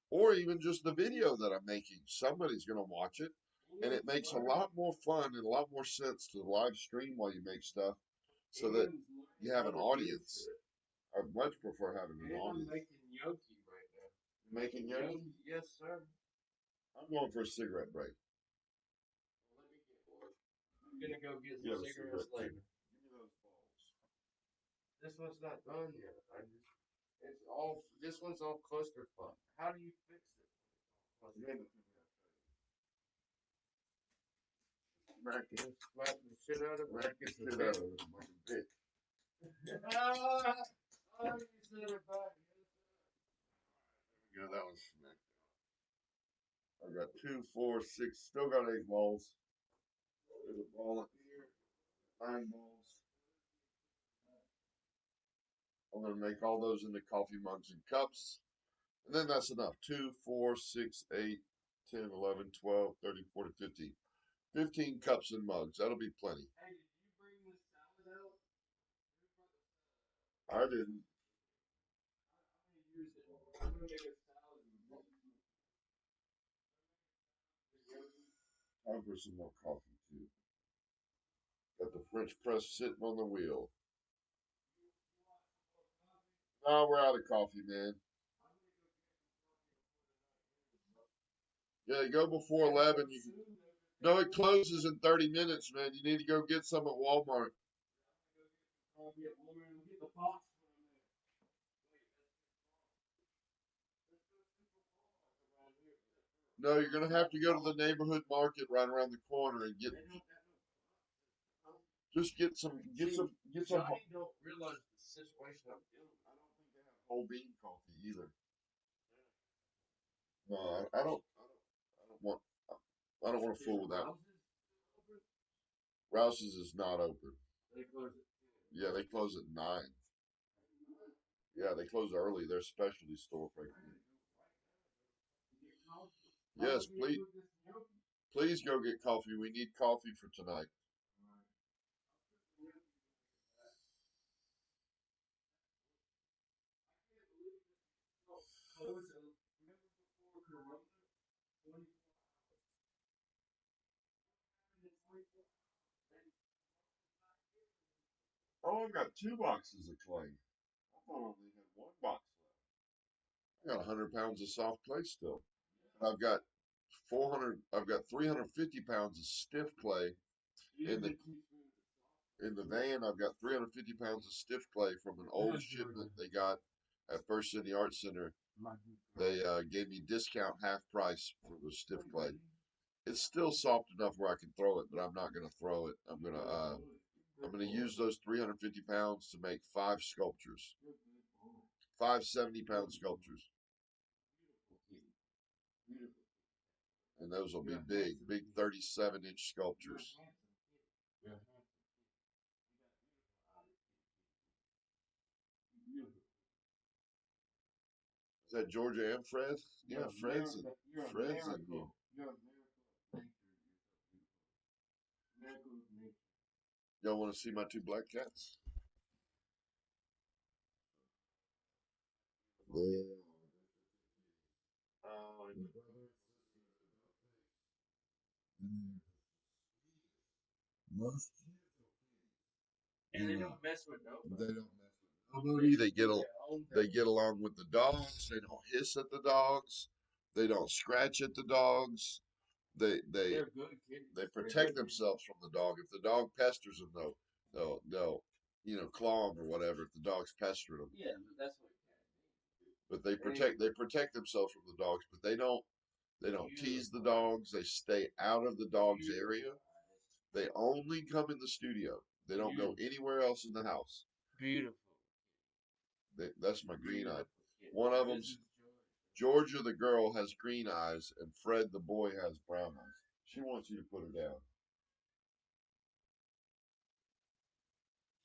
Speaker 1: or even just the video that I'm making. Somebody's gonna watch it, and it makes a lot more fun and a lot more sense to live stream while you make stuff, so that you have an audience. I'd much prefer having an
Speaker 2: I'm
Speaker 1: audience.
Speaker 2: making gnocchi right now.
Speaker 1: Making gnocchi?
Speaker 2: Yes, sir.
Speaker 1: I'm going for a cigarette break.
Speaker 2: Let me get one. I'm gonna go get
Speaker 1: You
Speaker 2: some
Speaker 1: have a
Speaker 2: cigarettes
Speaker 1: cigarette too.
Speaker 2: later.
Speaker 1: Give me those balls.
Speaker 2: This one's not done yet. It's all. This one's all clusterfuck. How do you fix it?
Speaker 1: You hand it to me.
Speaker 2: Smack it. Smack the shit out of it.
Speaker 1: Smack the shit out of it like a bitch.
Speaker 2: Ah, oh, you said it back.
Speaker 1: Yeah, that was smacked. I got 2, 4, 6. Still got 8 balls. There's a ball in here. 9 balls. I'm gonna make all those into coffee mugs and cups. And then that's enough. 2, 4, 6, 8, 10, 11, 12, 13, 14, 15. 15 cups and mugs. That'll be plenty.
Speaker 2: Hey, did you bring this salad out?
Speaker 1: I didn't.
Speaker 2: I'm gonna use it. I'm gonna make a salad with yogurt.
Speaker 1: Time for some more coffee, too. Got the French press sitting on the wheel. No, we're out of coffee, man. Yeah, go before 11. You can... No, it closes in 30 minutes, man. You need to go get some at Walmart.
Speaker 2: Coffee at Walmart and get the box when I'm there. Around here.
Speaker 1: No, you're gonna have to go to the neighborhood market right around the corner and get
Speaker 2: They don't have no.
Speaker 1: just get some get some.
Speaker 2: Johnny don't realize the situation I'm dealing with.
Speaker 1: I don't think they have whole bean coffee either. No, I don't want I don't want to fool with that. Rouse's is not open.
Speaker 2: They close it.
Speaker 1: Yeah, they close at 9. Yeah, they close early. They're a specialty store, frankly. Yes, please go get coffee. We need coffee for tonight. Oh, I've got 2 boxes of clay. I thought I only had 1 box left. I got 100 pounds of soft clay still. I've got 400. I've got 350 pounds of stiff clay in the van. I've got 350 pounds of stiff clay from an old shipment they got at First City Art Center. They gave me discount half price for the stiff clay. It's still soft enough where I can throw it, but I'm not gonna throw it. I'm gonna use those 350 pounds to make 5 sculptures, 5 70-pound sculptures, and those will be big 37-inch sculptures. Is that Georgia and Fred? Yeah, Fred's in here.
Speaker 2: You're a miracle of nature. Miracle of nature.
Speaker 1: Y'all want to see my 2 black cats? Yeah.
Speaker 2: Oh,
Speaker 1: Most
Speaker 2: and they don't mess with
Speaker 1: they
Speaker 2: nobody.
Speaker 1: don't mess with nobody. They get along with the dogs. They don't hiss at the dogs. They don't scratch at the dogs. They
Speaker 2: They're good kids.
Speaker 1: they protect themselves from the dog. If the dog pesters them, they'll claw them or whatever. If the dog's pestering them,
Speaker 2: Yeah, but that's what
Speaker 1: but they protect themselves from the dogs. But they don't tease the dogs. They stay out of the dog's area. They only come in the studio. They don't go anywhere else in the house.
Speaker 2: beautiful.
Speaker 1: That's my green eye. One of them's Georgia, the girl, has green eyes, and Fred, the boy, has brown eyes. She wants you to put her down.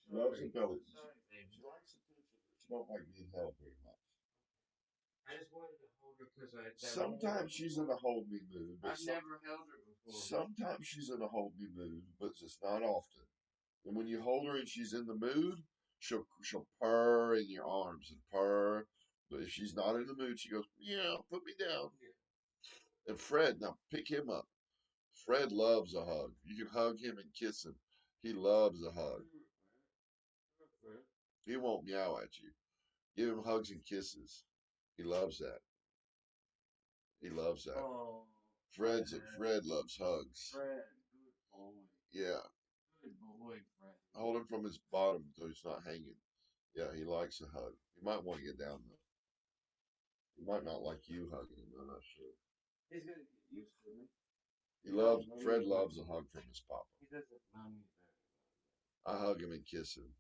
Speaker 1: She loves ability. She likes attention, but she don't like being held very much.
Speaker 2: I just wanted to hold her because
Speaker 1: Sometimes she's in a hold me mood, but
Speaker 2: I've never held her before.
Speaker 1: sometimes she's in a hold me mood, but it's not often. And when you hold her and she's in the mood, she'll purr in your arms and purr. But if she's not in the mood, she goes, "Yeah, put me down." And Fred, now pick him up. Fred loves a hug. You can hug him and kiss him. He loves a hug. He won't meow at you. Give him hugs and kisses. He loves that. He loves that.
Speaker 2: Oh,
Speaker 1: Fred loves hugs.
Speaker 2: Fred, good boy.
Speaker 1: Yeah.
Speaker 2: Good boy, Fred.
Speaker 1: Hold him from his bottom so he's not hanging. Yeah, he likes a hug. He might want to get down though. He might not like you hugging him. I'm not sure.
Speaker 2: He's gonna get used to it.
Speaker 1: Fred loves a hug from his papa.
Speaker 2: He doesn't know me very
Speaker 1: I hug him and kiss him.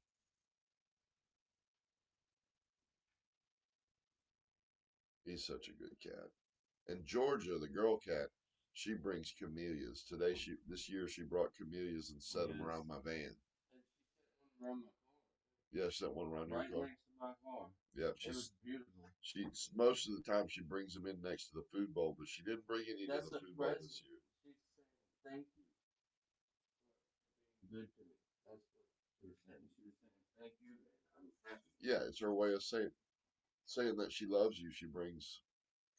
Speaker 1: He's such a good cat. And Georgia, the girl cat, she brings camellias. This year she brought camellias and set them around my van.
Speaker 2: well. And she set one around my car.
Speaker 1: Yeah, set one around your car.
Speaker 2: Next to my car.
Speaker 1: Yep,
Speaker 2: It was beautiful.
Speaker 1: she's most of the time she brings them in next to the food bowl, but she didn't bring any to
Speaker 2: That's
Speaker 1: the
Speaker 2: a
Speaker 1: food bowl
Speaker 2: present.
Speaker 1: this year.
Speaker 2: She's saying thank you for being good to me. That's what she was saying. She was saying thank you, and I'm happy.
Speaker 1: Yeah, it's her way of saying that she loves you. She brings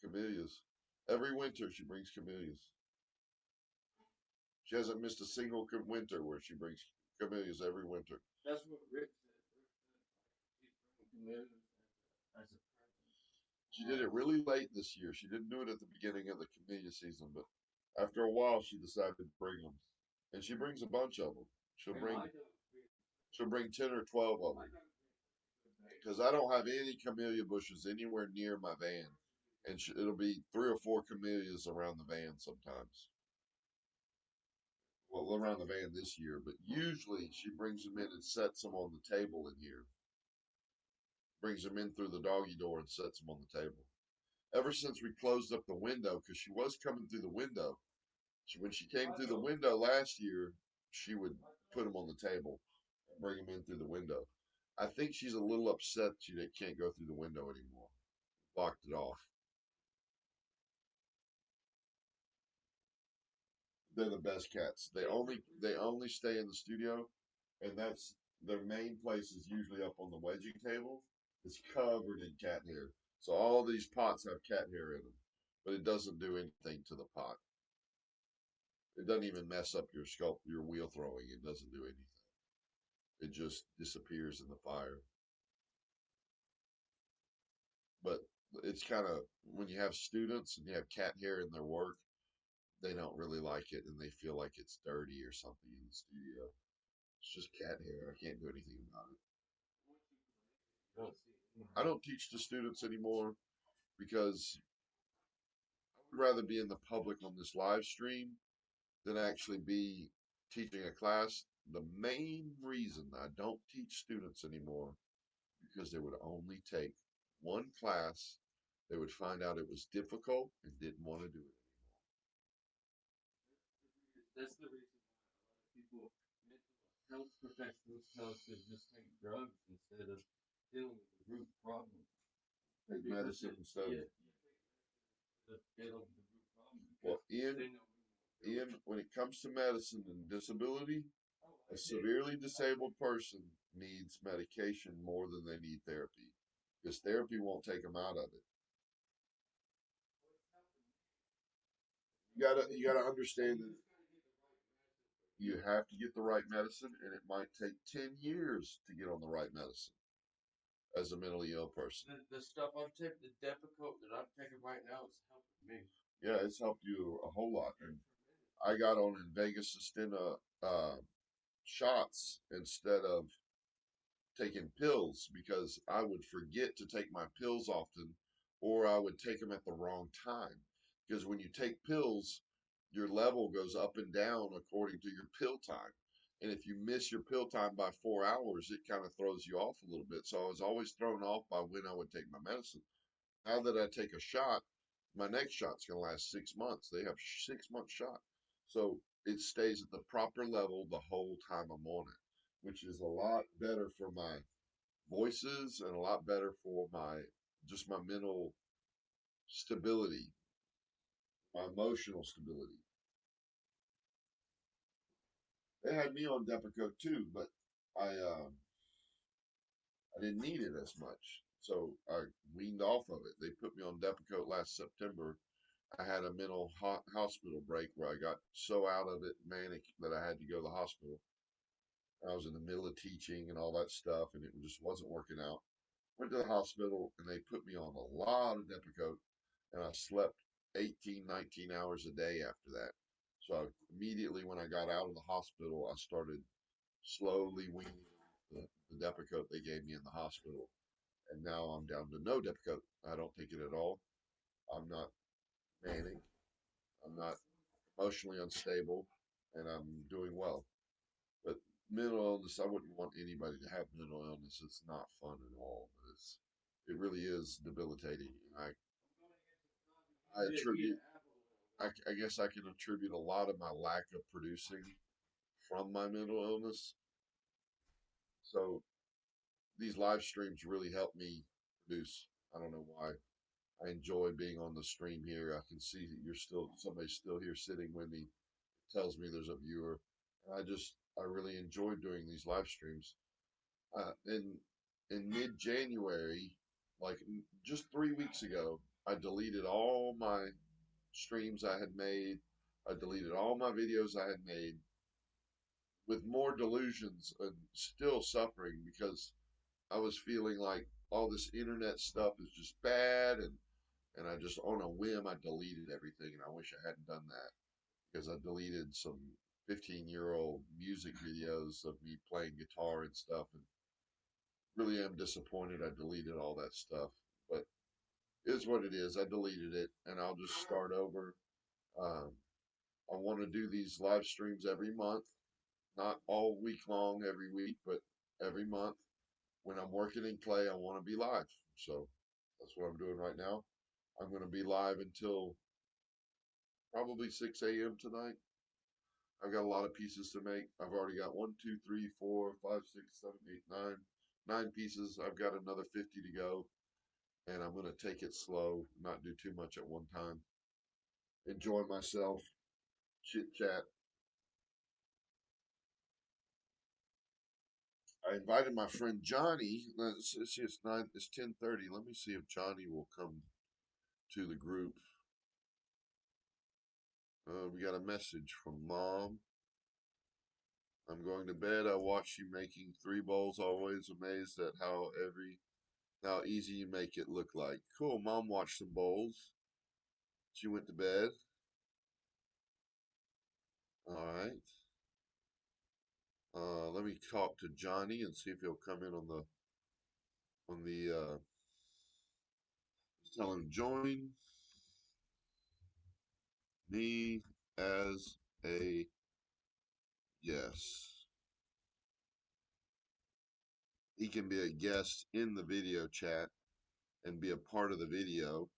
Speaker 1: camellias every winter. She brings camellias. She hasn't missed a single winter where she brings camellias every winter.
Speaker 2: That's what Rick said. Rick said like he's bringing tomatoes as a present.
Speaker 1: She did it really late this year. She didn't do it at the beginning of the camellia season, but after a while, she decided to bring them, and she brings a bunch of them. She'll
Speaker 2: And
Speaker 1: bring
Speaker 2: my dog
Speaker 1: she'll bring 10 or 12 of them because I don't have any camellia bushes anywhere near my van, and it'll be 3 or 4 camellias around the van sometimes. Well, around the van this year, but usually she brings them in and sets them on the table in here. Brings them in through the doggy door and sets them on the table. Ever since we closed up the window, because she was coming through the window, when she came through the window last year, she would put them on the table, bring them in through the window. I think she's a little upset she can't go through the window anymore. Blocked it off. They're the best cats. They only stay in the studio, and that's their main place is usually up on the wedging table. It's covered in cat hair. So all these pots have cat hair in them, but it doesn't do anything to the pot. It doesn't even mess up your wheel throwing. It doesn't do anything. It just disappears in the fire. But it's kind of when you have students and you have cat hair in their work, they don't really like it and they feel like it's dirty or something in the studio. It's just cat hair. I can't do anything about it.
Speaker 2: you don't see it
Speaker 1: I
Speaker 2: anymore.
Speaker 1: don't teach the students anymore because I would rather be in the public on this live stream than actually be teaching a class. The main reason I don't teach students anymore because they would only take one class. They would find out it was difficult and didn't want to do it
Speaker 2: That's the reason why a lot of people, mental health professionals, tell us to just take drugs instead of dealing with the root problem.
Speaker 1: anymore. Take
Speaker 2: Because
Speaker 1: medicine instead.
Speaker 2: yeah, the dealing with the root problem
Speaker 1: Well,
Speaker 2: because they know we won't
Speaker 1: When it comes to medicine and disability,
Speaker 2: oh,
Speaker 1: a
Speaker 2: I did.
Speaker 1: severely disabled person needs medication more than they need therapy because therapy won't take them out of it. You gotta understand that you have to get the right medicine, and it might take 10 years to get on the right medicine as a mentally ill person.
Speaker 2: The stuff I've taken, the Depakote that I'm taking right now is helping me.
Speaker 1: Yeah, it's helped you a whole lot. And I got on Invega Sustenna shots instead of taking pills because I would forget to take my pills often or I would take them at the wrong time. Because when you take pills, your level goes up and down according to your pill time. And if you miss your pill time by 4 hours, it kind of throws you off a little bit. So I was always thrown off by when I would take my medicine. Now that I take a shot, my next shot's going to last 6 months. They have 6 month shot. So it stays at the proper level the whole time I'm on it, which is a lot better for my voices and a lot better for my mental stability, my emotional stability. They had me on Depakote too, but I didn't need it as much, so I weaned off of it. They put me on Depakote last September. I had a mental hospital break where I got so out of it manic that I had to go to the hospital. I was in the middle of teaching and all that stuff, and it just wasn't working out. Went to the hospital and they put me on a lot of Depakote, and I slept 18, 19 hours a day after that. So immediately when I got out of the hospital, I started slowly weaning the Depakote they gave me in the hospital. And now I'm down to no Depakote. I don't take it at all. I'm not manic. I'm not emotionally unstable, and I'm doing well. But mental illness, I wouldn't want anybody to have mental illness. It's not fun at all. But it really is debilitating. And I attribute, I guess I can attribute a lot of my lack of producing from my mental illness. So these live streams really help me produce. I don't know why. I enjoy being on the stream here. I can see that you're still somebody's still here sitting with me. Tells me there's a viewer. And I really enjoy doing these live streams. In mid January, like just 3 weeks ago, I deleted all my streams I had made. I deleted all my videos I had made with more delusions and still suffering because I was feeling like all this internet stuff is just bad, and I just on a whim I deleted everything, and I wish I hadn't done that because I deleted some 15-year-old music videos of me playing guitar and stuff, and really am disappointed I deleted all that stuff. But it is what it is. I deleted it, and I'll just start over. Um, I want to do these live streams every month, not all week long every week, but every month. When I'm working in clay, I want to be live. So that's what I'm doing right now. I'm going to be live until probably 6 a.m. tonight. I've got a lot of pieces to make. I've already got one, two, three, four, five, six, seven, eight, nine pieces. I've got another 50 to go, and I'm going to take it slow, not do too much at one time. Enjoy myself, chit chat. I invited my friend Johnny. See, it's 9. It's 10:30. Let me see if Johnny will come to the group. We got a message from Mom. I'm going to bed. I watch you making 3 bowls. Always amazed at how easy you make it look like. Cool. Mom watched some bowls. She went to bed. All right. Let me talk to Johnny and see if he'll come in on the. Tell him join me as a yes. He can be a guest in the video chat and be a part of the video,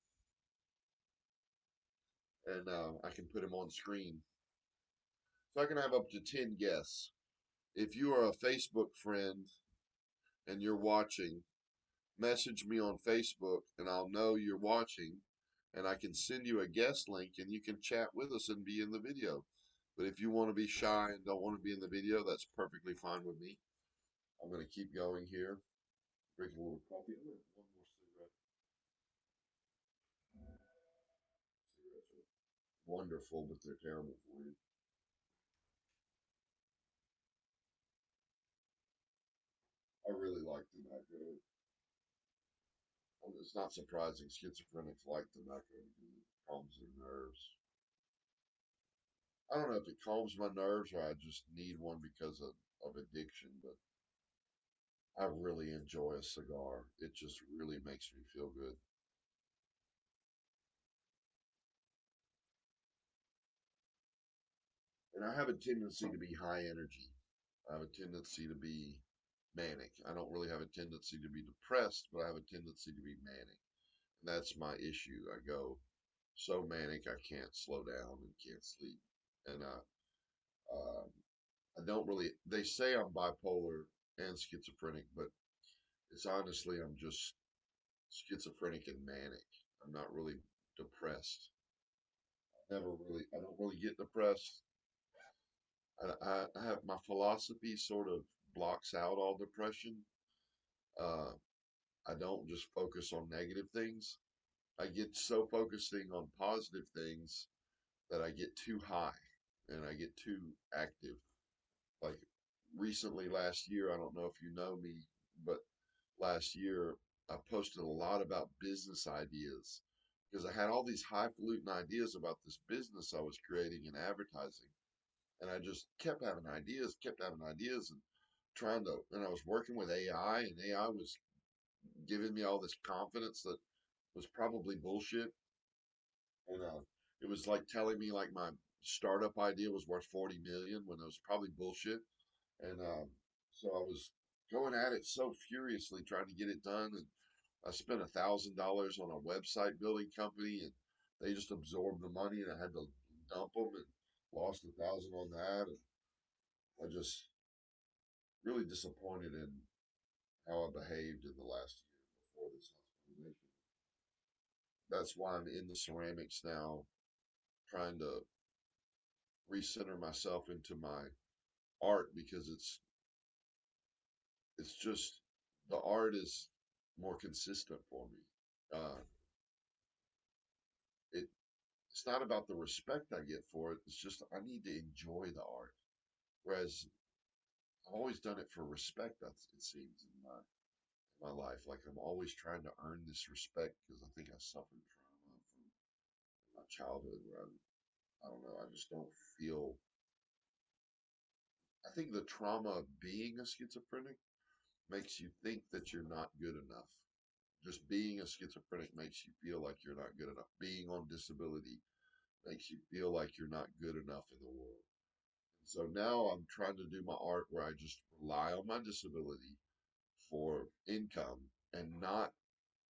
Speaker 1: and I can put him on screen. So I can have up to 10 guests. If you are a Facebook friend and you're watching, message me on Facebook and I'll know you're watching, and I can send you a guest link and you can chat with us and be in the video. But if you want to be shy and don't want to be in the video, that's perfectly fine with me. I'm going to keep going here. Drink a little coffee. One more cigarette. Cigarettes are wonderful, but they're terrible for you. I really like tobacco. It's not surprising schizophrenics like tobacco because it calms their nerves. I don't know if it calms my nerves or I just need one because of addiction, but I really enjoy a cigar. It just really makes me feel good. And I have a tendency to be high energy. I have a tendency to be manic. I don't really have a tendency to be depressed, but I have a tendency to be manic. And that's my issue. I go so manic I can't slow down and can't sleep. And I don't really, they say I'm bipolar and schizophrenic, but it's honestly, I'm just schizophrenic and manic. I'm not really depressed. I don't really get depressed. I have my philosophy sort of blocks out all depression. Uh, I don't just focus on negative things. I get so focusing on positive things that I get too high and I get too active. Like recently, last year, I don't know if you know me, but last year I posted a lot about business ideas because I had all these highfalutin ideas about this business I was creating in advertising. And I just kept having ideas, and and I was working with AI, and AI was giving me all this confidence that was probably bullshit. And it was like telling me like my startup idea was worth 40 million when it was probably bullshit. And so I was going at it so furiously trying to get it done. And I spent $1,000 on a website building company, and they just absorbed the money, and I had to dump them and lost 1,000 on that. And I just really disappointed how I behaved in the last year before this hospitalization. That's why I'm in the ceramics now, trying to recenter myself into my art because it's just the art is more consistent for me. It it's not about the respect I get for it. It's just I need to enjoy the art. Whereas I've always done it for respect. That's it seems in my life. Like I'm always trying to earn this respect because I think I suffered trauma from my childhood where I don't know. I just don't feel. I think the trauma of being a schizophrenic makes you think that you're not good enough. Just being a schizophrenic makes you feel like you're not good enough. Being on disability makes you feel like you're not good enough in the world. So now I'm trying to do my art where I just rely on my disability for income and not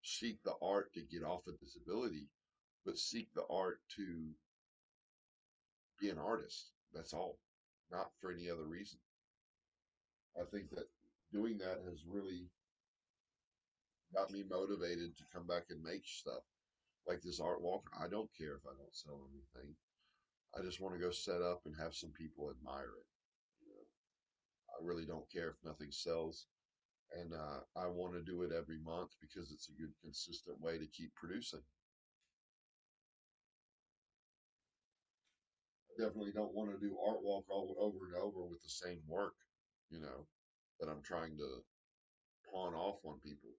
Speaker 1: seek the art to get off a disability, but seek the art to be an artist. That's all, not for any other reason. I think that doing that has really got me motivated to come back and make stuff like this art walk. I don't care if I don't sell anything. I just want to go set up and have some people admire it. You know, I really don't care if nothing sells, and I want to do it every month because it's a good, consistent way to keep producing. I definitely don't want to do art walk all over and over with the same work, you know, that I'm trying to pawn off on people.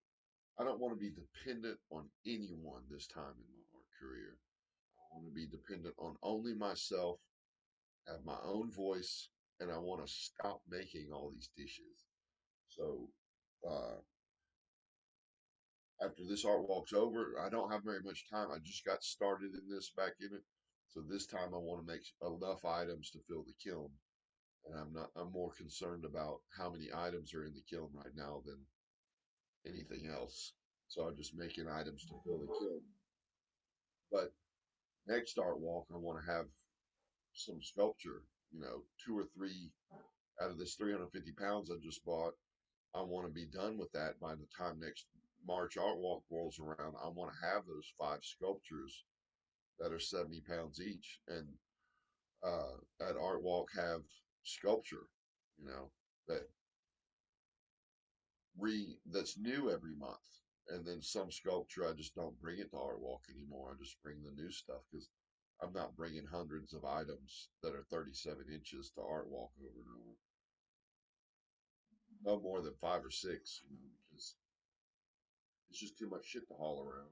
Speaker 1: I don't want to be dependent on anyone this time in my art career. I want to be dependent on only myself, have my own voice, and I want to stop making all these dishes. So uh, after this art walk's over, I don't have very much time. I just got started in this back in it. So this time I want to make enough items to fill the kiln. And I'm more concerned about how many items are in the kiln right now than anything else. So I'm just making items to fill the kiln. But next art walk, I want to have some sculpture, you know, two or three out of this 350 pounds I just bought. I want to be done with that by the time next March art walk rolls around. I want to have those five sculptures that are 70 pounds each, and at art walk have sculpture, you know, that that's new every month. And then some sculpture, I just don't bring it to art walk anymore. I just bring the new stuff because I'm not bringing hundreds of items that are 37 inches to art walk over and over. No more than five or six, you know, because it's just too much shit to haul around.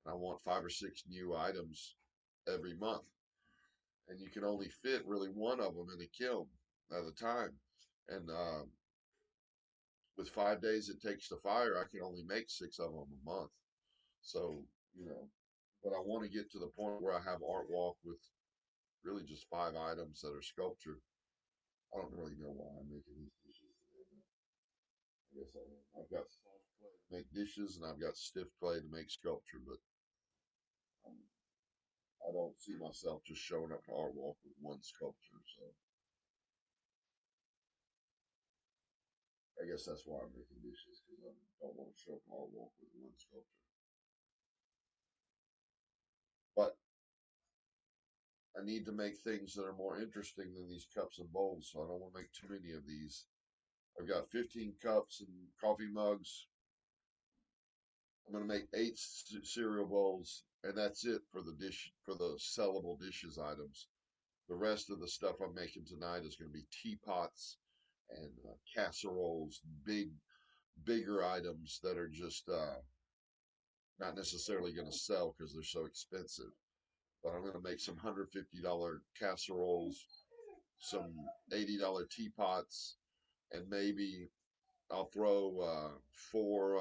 Speaker 1: And I want five or six new items every month. And you can only fit really one of them in a kiln at a time. And with 5 days it takes to fire, I can only make six of them a month. So, you know, but I want to get to the point where I have art walk with really just five items that are sculpture. I don't really know why I'm making these dishes today, but I guess I am. I've got soft clay to make dishes and I've got stiff clay to make sculpture, but um, I don't see myself just showing up to art walk with one sculpture. So I guess that's why I'm making dishes because I don't want to show up to art walk with one sculpture. But I need to make things that are more interesting than these cups and bowls, so I don't want to make too many of these. I've got 15 cups and coffee mugs. I'm going to make eight cereal bowls, and that's it for the dish for the sellable dishes items. The rest of the stuff I'm making tonight is going to be teapots and casseroles, bigger items that are just not necessarily going to sell because they're so expensive. But I'm going to make some $150 casseroles, some $80 teapots, and maybe I'll throw four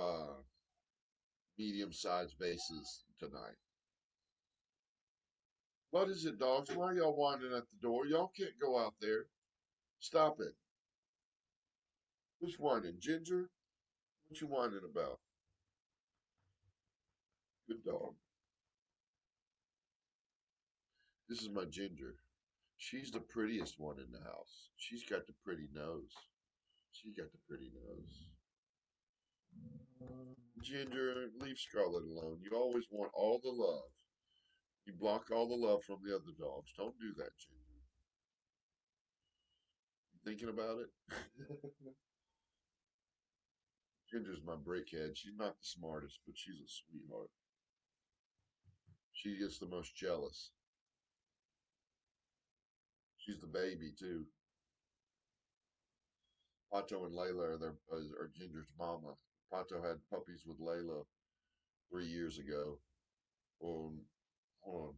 Speaker 1: medium-sized vases tonight. What is it, dogs? Why are y'all wandering at the door? Y'all can't go out there. Stop it. Who's whining? Ginger? What you whining about? Good dog. This is my Ginger. She's the prettiest one in the house. She's got the pretty nose. She's got the pretty nose. Ginger, leave Scarlet alone. You always want all the love. You block all the love from the other dogs. Don't do that, Ginger. You thinking about it? Ginger's my brickhead. She's not the smartest, but she's a sweetheart. She gets the most jealous. She's the baby too. Pato and Layla are Ginger's mama. Pato had puppies with Layla 3 years ago. Um, hold on.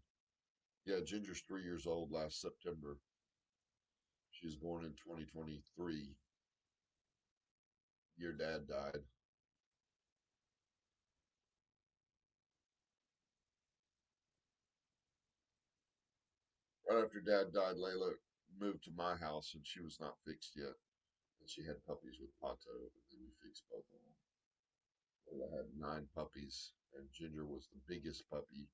Speaker 1: Yeah, Ginger's 3 years old last September. She was born in 2023. Your dad died. Right after dad died, Layla moved to my house and she was not fixed yet. And she had puppies with Pato, and then we fixed both of them. Layla had 9 puppies, and Ginger was the biggest puppy.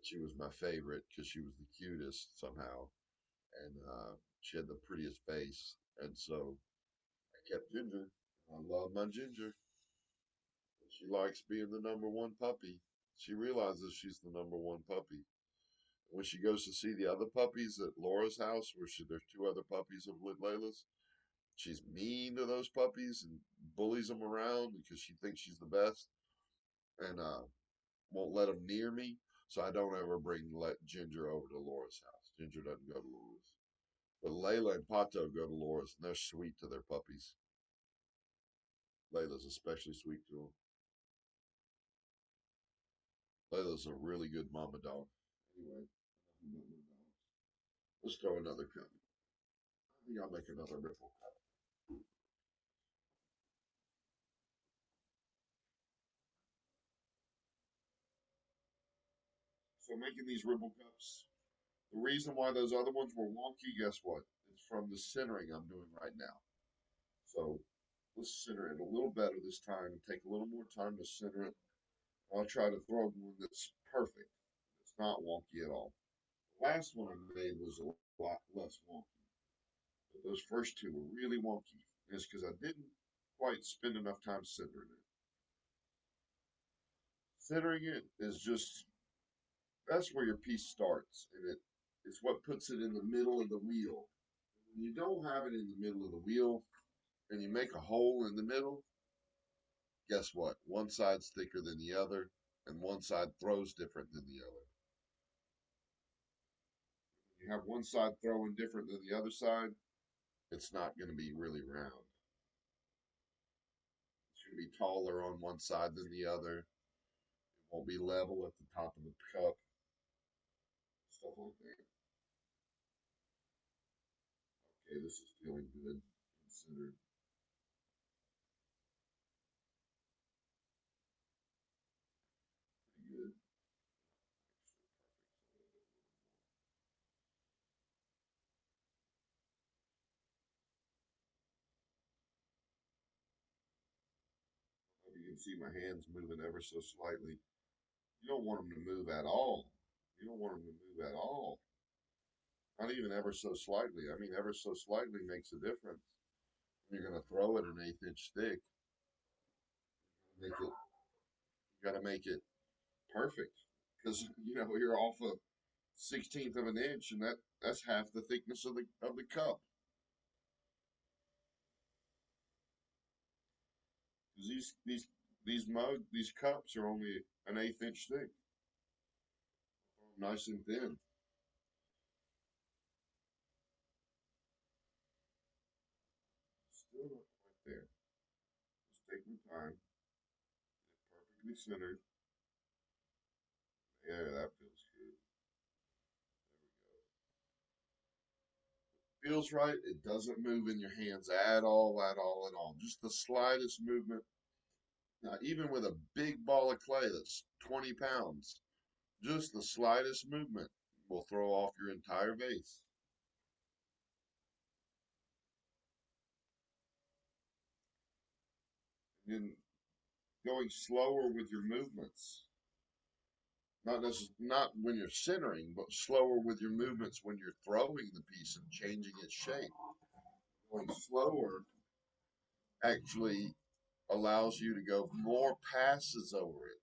Speaker 1: She was my favorite because she was the cutest somehow, and she had the prettiest face. And so I kept Ginger. I love my Ginger. She likes being the number one puppy. She realizes she's the number one puppy. When she goes to see the other puppies at Laura's house, where there's 2 other puppies of Layla's, she's mean to those puppies and bullies them around because she thinks she's the best, and won't let them near me. So I don't ever let Ginger over to Laura's house. Ginger doesn't go to Laura's. But Layla and Pato go to Laura's, and they're sweet to their puppies. Layla's especially sweet to them. Layla's a really good mama dog. Anyway, let's throw another cup. I think I'll make another ripple cup. So making these ripple cups, the reason why those other ones were wonky, guess what? It's from the centering I'm doing right now. So let's center it a little better this time and take a little more time to center it. I'll try to throw one that's perfect. It's not wonky at all. The last one I made was a lot less wonky, but those first 2 were really wonky. And it's because I didn't quite spend enough time centering it. Centering it is just that's where your piece starts, and it's what puts it in the middle of the wheel. When you don't have it in the middle of the wheel and you make a hole in the middle, guess what? One side's thicker than the other, and one side throws different than the other. You have one side throwing different than the other side, it's not going to be really round. It's going to be taller on one side than the other. It won't be level at the top of the cup, stuff like that. Okay, this is feeling good. Considered pretty good. Hope you can see my hands moving ever so slightly. You don't want them to move at all. You don't want them to move at all. Not even ever so slightly. I mean, ever so slightly makes a difference. You're going to throw it an 1/8 inch stick. Make it. You got to make it perfect because you're off a 1/16 of an inch, and that's half the thickness of the cup. Because these cups are only an 1/8 inch thick, nice and thin. Still not quite there. Just take my time. Perfectly centered. Yeah, that feels good. Feels right. It doesn't move in your hands at all, at all, at all. Just the slightest movement. Now, even with a big ball of clay that's 20 pounds, just the slightest movement will throw off your entire vase. And then going slower with your movements. Not when you're centering, but slower with your movements when you're throwing the piece and changing its shape. Going slower actually allows you to go more passes over it,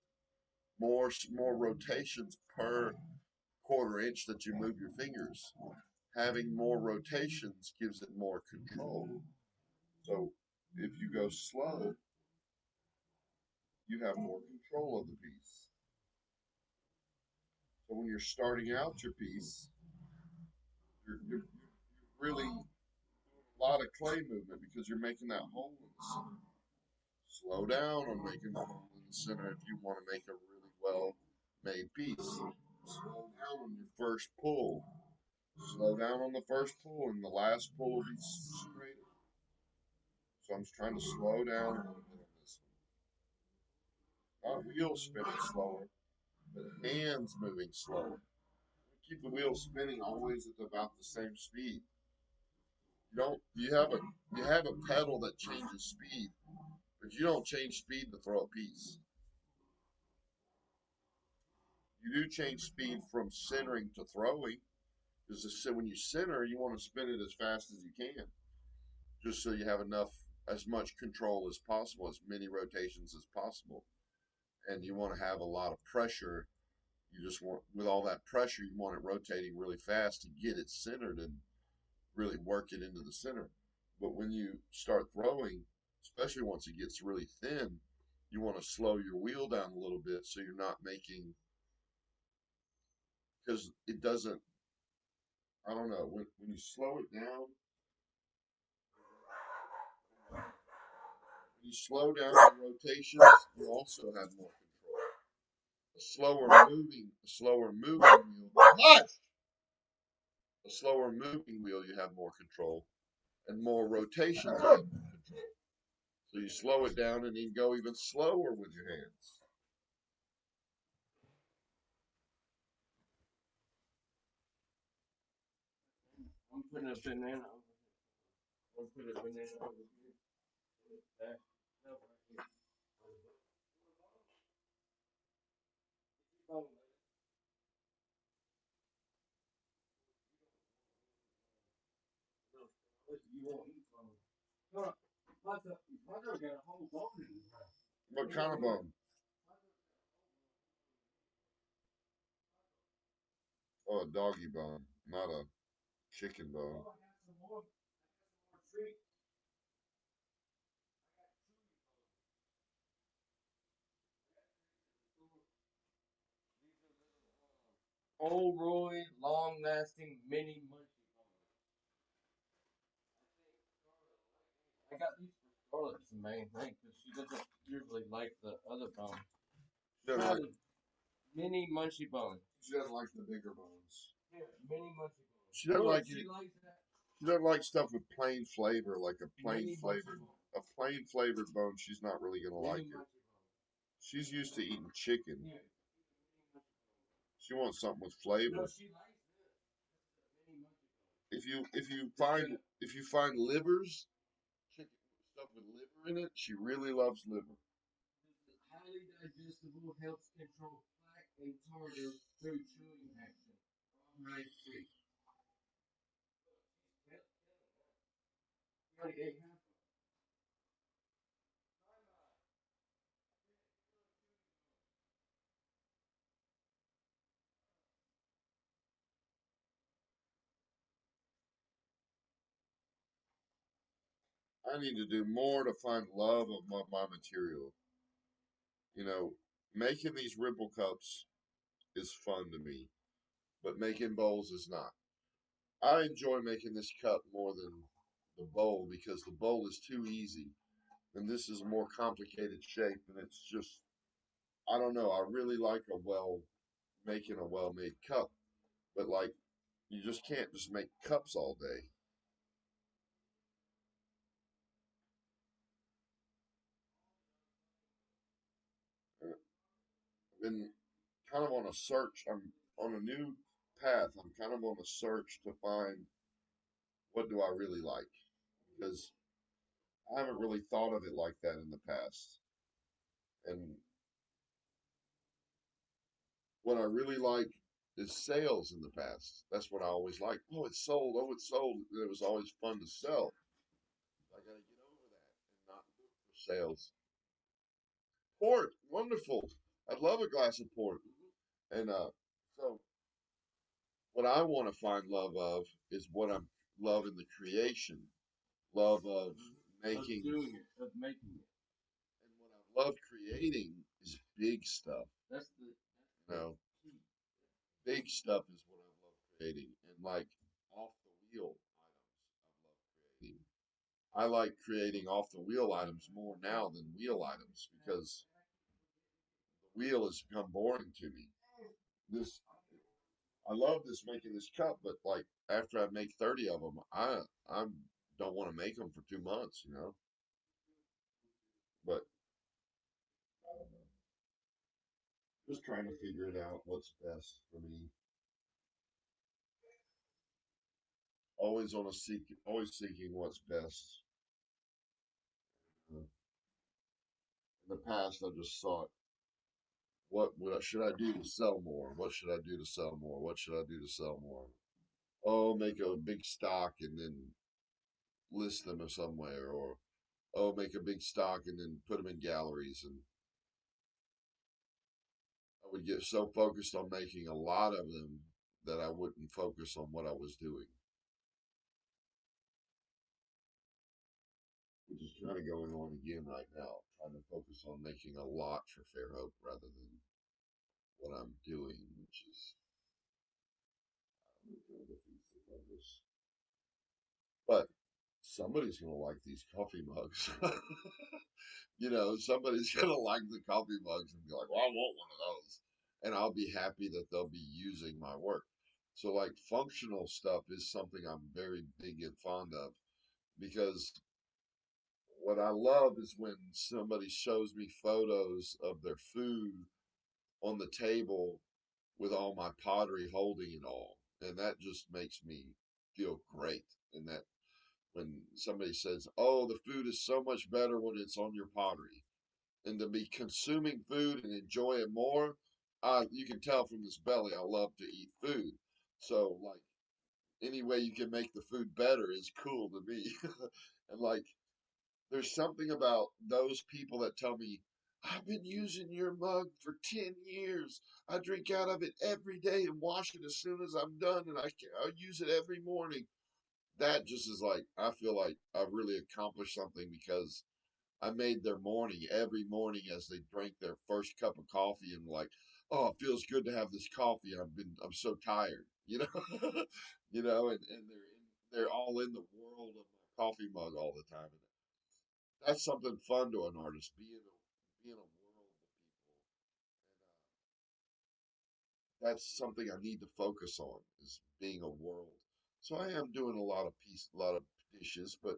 Speaker 1: more rotations per quarter inch that you move your fingers. Having more rotations gives it more control. So if you go slow, you have more control of the piece. So when you're starting out your piece, you're really doing a lot of clay movement because you're making that hole in the center. Slow down on making the hole in the center if you want to make a really well made piece. Slow down on your first pull. Slow down on the first pull, and the last pull will be straighter. So I'm trying to slow down a little bit on this one. Not wheel spinning slower, but hands moving slower. Keep the wheel spinning always at about the same speed. You have a pedal that changes speed, but you don't change speed to throw a piece. You do change speed from centering to throwing, because when you center, you want to spin it as fast as you can, just so you have as much control as possible, as many rotations as possible. And you want to have a lot of pressure. You just want, with all that pressure, you want it rotating really fast to get it centered and really work it into the center. But when you start throwing, especially once it gets really thin, you want to slow your wheel down a little bit so you're not making, because it doesn't, I don't know, when you slow it down, when you slow down the rotations, you also have more control. A slower moving wheel, you have more control, and more rotations, you have more control. So you slow it down and then go even slower with your hands.
Speaker 2: I'm putting a banana over here. I'm putting a banana over here. That, that right here. Oh, you won't eat from it. Look, Mother got a whole bone in his mouth.
Speaker 1: What kind of bone? Oh, a doggy bone, not a chicken bone.
Speaker 2: Oh, I got some more. I got some more treats. Old Roy, long-lasting mini munchy bones. I got these for Scarlett's the main thing because she doesn't usually like the other bones.
Speaker 1: She doesn't like,
Speaker 2: Mini munchy bones.
Speaker 1: she doesn't like the bigger bones.
Speaker 2: Yeah, mini munchy bones.
Speaker 1: She doesn't like
Speaker 2: She
Speaker 1: it.
Speaker 2: likes that.
Speaker 1: She doesn't like stuff with plain flavor, like
Speaker 2: Mini munchy bone.
Speaker 1: a plain flavored bone. She's not really gonna like
Speaker 2: Mini
Speaker 1: it.
Speaker 2: munchy bone.
Speaker 1: She's used to eating chicken.
Speaker 2: Yeah.
Speaker 1: She wants something with
Speaker 2: No,
Speaker 1: flavor.
Speaker 2: she likes this. This is a mini munchy bone.
Speaker 1: If you find livers, chicken stuff with liver in it, she really loves liver.
Speaker 2: This is highly digestible, helps control plaque and tartar through chewing action. Rawhide free. You already ate half.
Speaker 1: I need to do more to find love of my material. You know, making these ripple cups is fun to me, but making bowls is not. I enjoy making this cup more than the bowl because the bowl is too easy, and this is a more complicated shape, and it's just, I don't know. I really like making a well-made cup, but like, you just can't just make cups all day. I've been kind of on a search. I'm on a new path. I'm kind of on a search to find what do I really like, because I haven't really thought of it like that in the past. And what I really like is sales in the past. That's what I always liked. Oh, it's sold. Oh, it's sold. It was always fun to sell. I got to get over that and not look for sales. Port, wonderful. I love a glass of port. And so what I want to find love of is what I'm love in the creation, love of
Speaker 2: Of
Speaker 1: making,
Speaker 2: doing it, of making it.
Speaker 1: and what I love creating is big stuff.
Speaker 2: That's
Speaker 1: You
Speaker 2: the
Speaker 1: know,
Speaker 2: key.
Speaker 1: big stuff is what I love creating, and like off the wheel items, I love creating. I like creating off the wheel items more now than wheel items because the wheel has become boring to me. This I love this making this cup, but like after I make 30 of them, I don't want to make them for 2 months, you know. But I don't know. Just trying to figure it out what's best for me. Always seeking what's best. In the past, I just thought, should I do to sell more? What should I do to sell more? What should I do to sell more? Oh, make a big stock and then list them somewhere, or oh, make a big stock and then put them in galleries. And I would get so focused on making a lot of them that I wouldn't focus on what I was doing, which is kind of going on again right now, trying to focus on making a lot for Fairhope rather than what I'm doing, which is kind of defeats the purpose. But somebody's going to like these coffee mugs. Somebody's going to like the coffee mugs and be like, well, I want one of those. And I'll be happy that they'll be using my work. So, like, functional stuff is something I'm very big and fond of because what I love is when somebody shows me photos of their food on the table with all my pottery holding it all. And that just makes me feel great. And that when somebody says, oh, the food is so much better when it's on your pottery, and to be consuming food and enjoy it more, you can tell from this belly, I love to eat food. So, like, any way you can make the food better is cool to me. And, like, there's something about those people that tell me, I've been using your mug for 10 years. I drink out of it every day and wash it as soon as I'm done, and I use it every morning. That just is like, I feel like I've really accomplished something because I made their morning every morning as they drank their first cup of coffee and like, oh, it feels good to have this coffee. I'm so tired, and they're all in the world of my coffee mug all the time. And that's something fun to an artist, being a world of people. And that's something I need to focus on is being a world. So I am doing a lot of dishes, but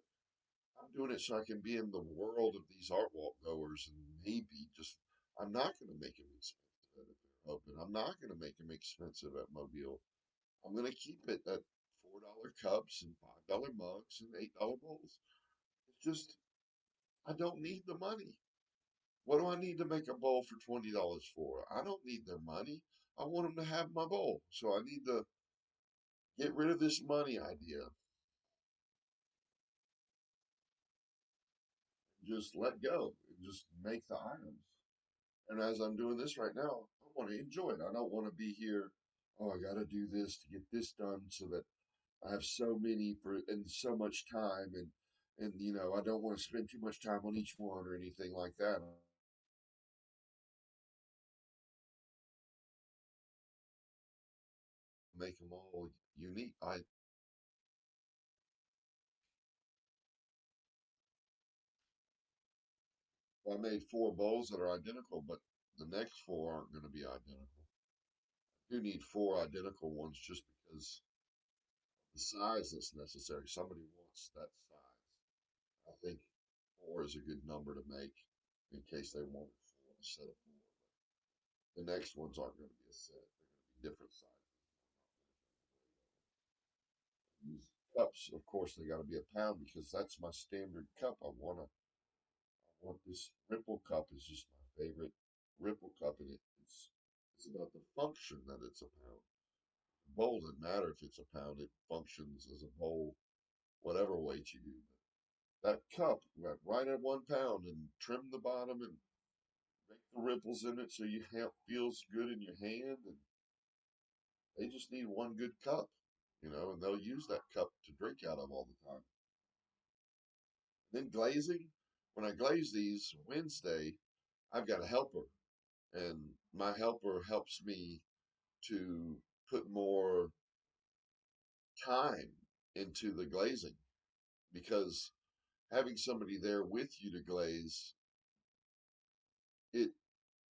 Speaker 1: I'm doing it so I can be in the world of these art walk goers and maybe just, I'm not going to make them expensive if they're open. I'm not going to make them expensive at Mobile. I'm going to keep it at $4 cups and $5 mugs and $8 bowls. It's just, I don't need the money. What do I need to make a bowl for $20 for? I don't need their money. I want them to have my bowl. So I need to get rid of this money idea. Just let go and just make the items. And as I'm doing this right now, I want to enjoy it. I don't want to be here. Oh, I got to do this to get this done so that I have so many for and so much time and I don't want to spend too much time on each one or anything like that. Make them all unique. I made four bowls that are identical, but the next four aren't going to be identical. You need four identical ones just because the size that's necessary. Somebody wants that size. I think four is a good number to make in case they want four, a set of four. The next ones aren't going to be a set. They're going to be different sizes. These cups, of course, they got to be a pound because that's my standard cup. I want this ripple cup is just my favorite ripple cup, and it's about the function that it's a pound. The bowl doesn't matter if it's a pound; it functions as a bowl, whatever weight you do. That cup went right at 1 pound and trimmed the bottom and make the ripples in it so your hand feels good in your hand, and they just need one good cup, and they'll use that cup to drink out of all the time. Then glazing, when I glaze these Wednesday, I've got a helper, and my helper helps me to put more time into the glazing because having somebody there with you to glaze, it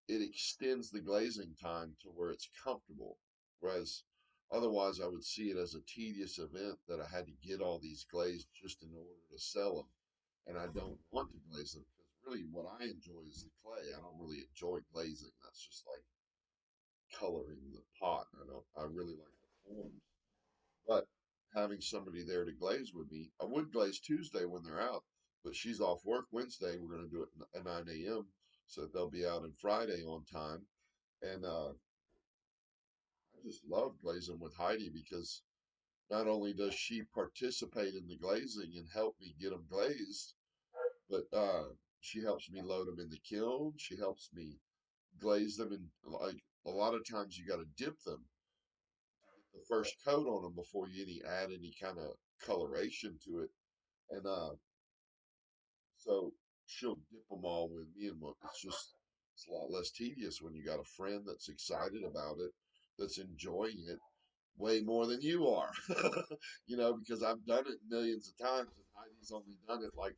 Speaker 1: it extends the glazing time to where it's comfortable. Whereas otherwise, I would see it as a tedious event that I had to get all these glazed just in order to sell them. And I don't want to glaze them because really what I enjoy is the clay. I don't really enjoy glazing. That's just like coloring the pot. I really like the forms. But having somebody there to glaze with me, I would glaze Tuesday when they're out, but she's off work Wednesday. We're going to do it at 9 a.m. so that they'll be out on Friday on time. And I just love glazing with Heidi because not only does she participate in the glazing and help me get them glazed, but she helps me load them in the kiln. She helps me glaze them, and like a lot of times you got to dip them the first coat on them before you add any kind of coloration to it. And so she'll dip them all with me, and it's a lot less tedious when you got a friend that's excited about it, that's enjoying it way more than you are. Because I've done it millions of times, and Heidi's only done it like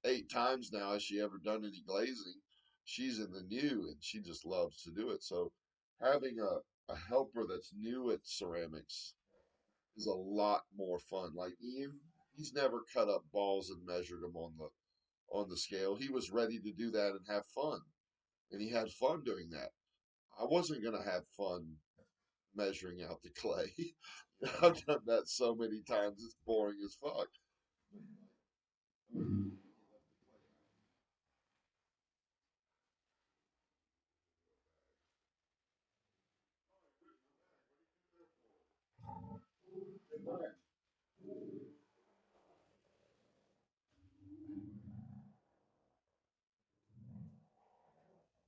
Speaker 1: 8 times now. Has she ever done any glazing? She's in the new, and she just loves to do it. So having a helper that's new at ceramics is a lot more fun. Like Ian, he's never cut up balls and measured them on the scale. He was ready to do that and have fun, and he had fun doing that. I wasn't gonna have fun measuring out the clay. I've done that so many times; it's boring as fuck.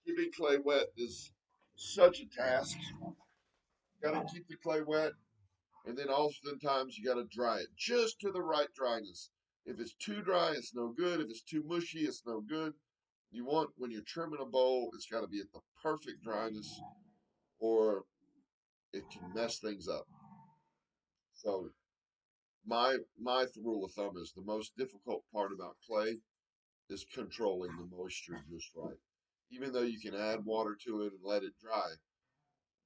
Speaker 1: Keeping clay wet is such a task. Got to keep the clay wet, and then oftentimes you got to dry it just to the right dryness. If it's too dry, it's no good. If it's too mushy, it's no good. You want, when you're trimming a bowl, it's got to be at the perfect dryness, or it can mess things up. So my rule of thumb is the most difficult part about clay is controlling the moisture just right. Even though you can add water to it and let it dry,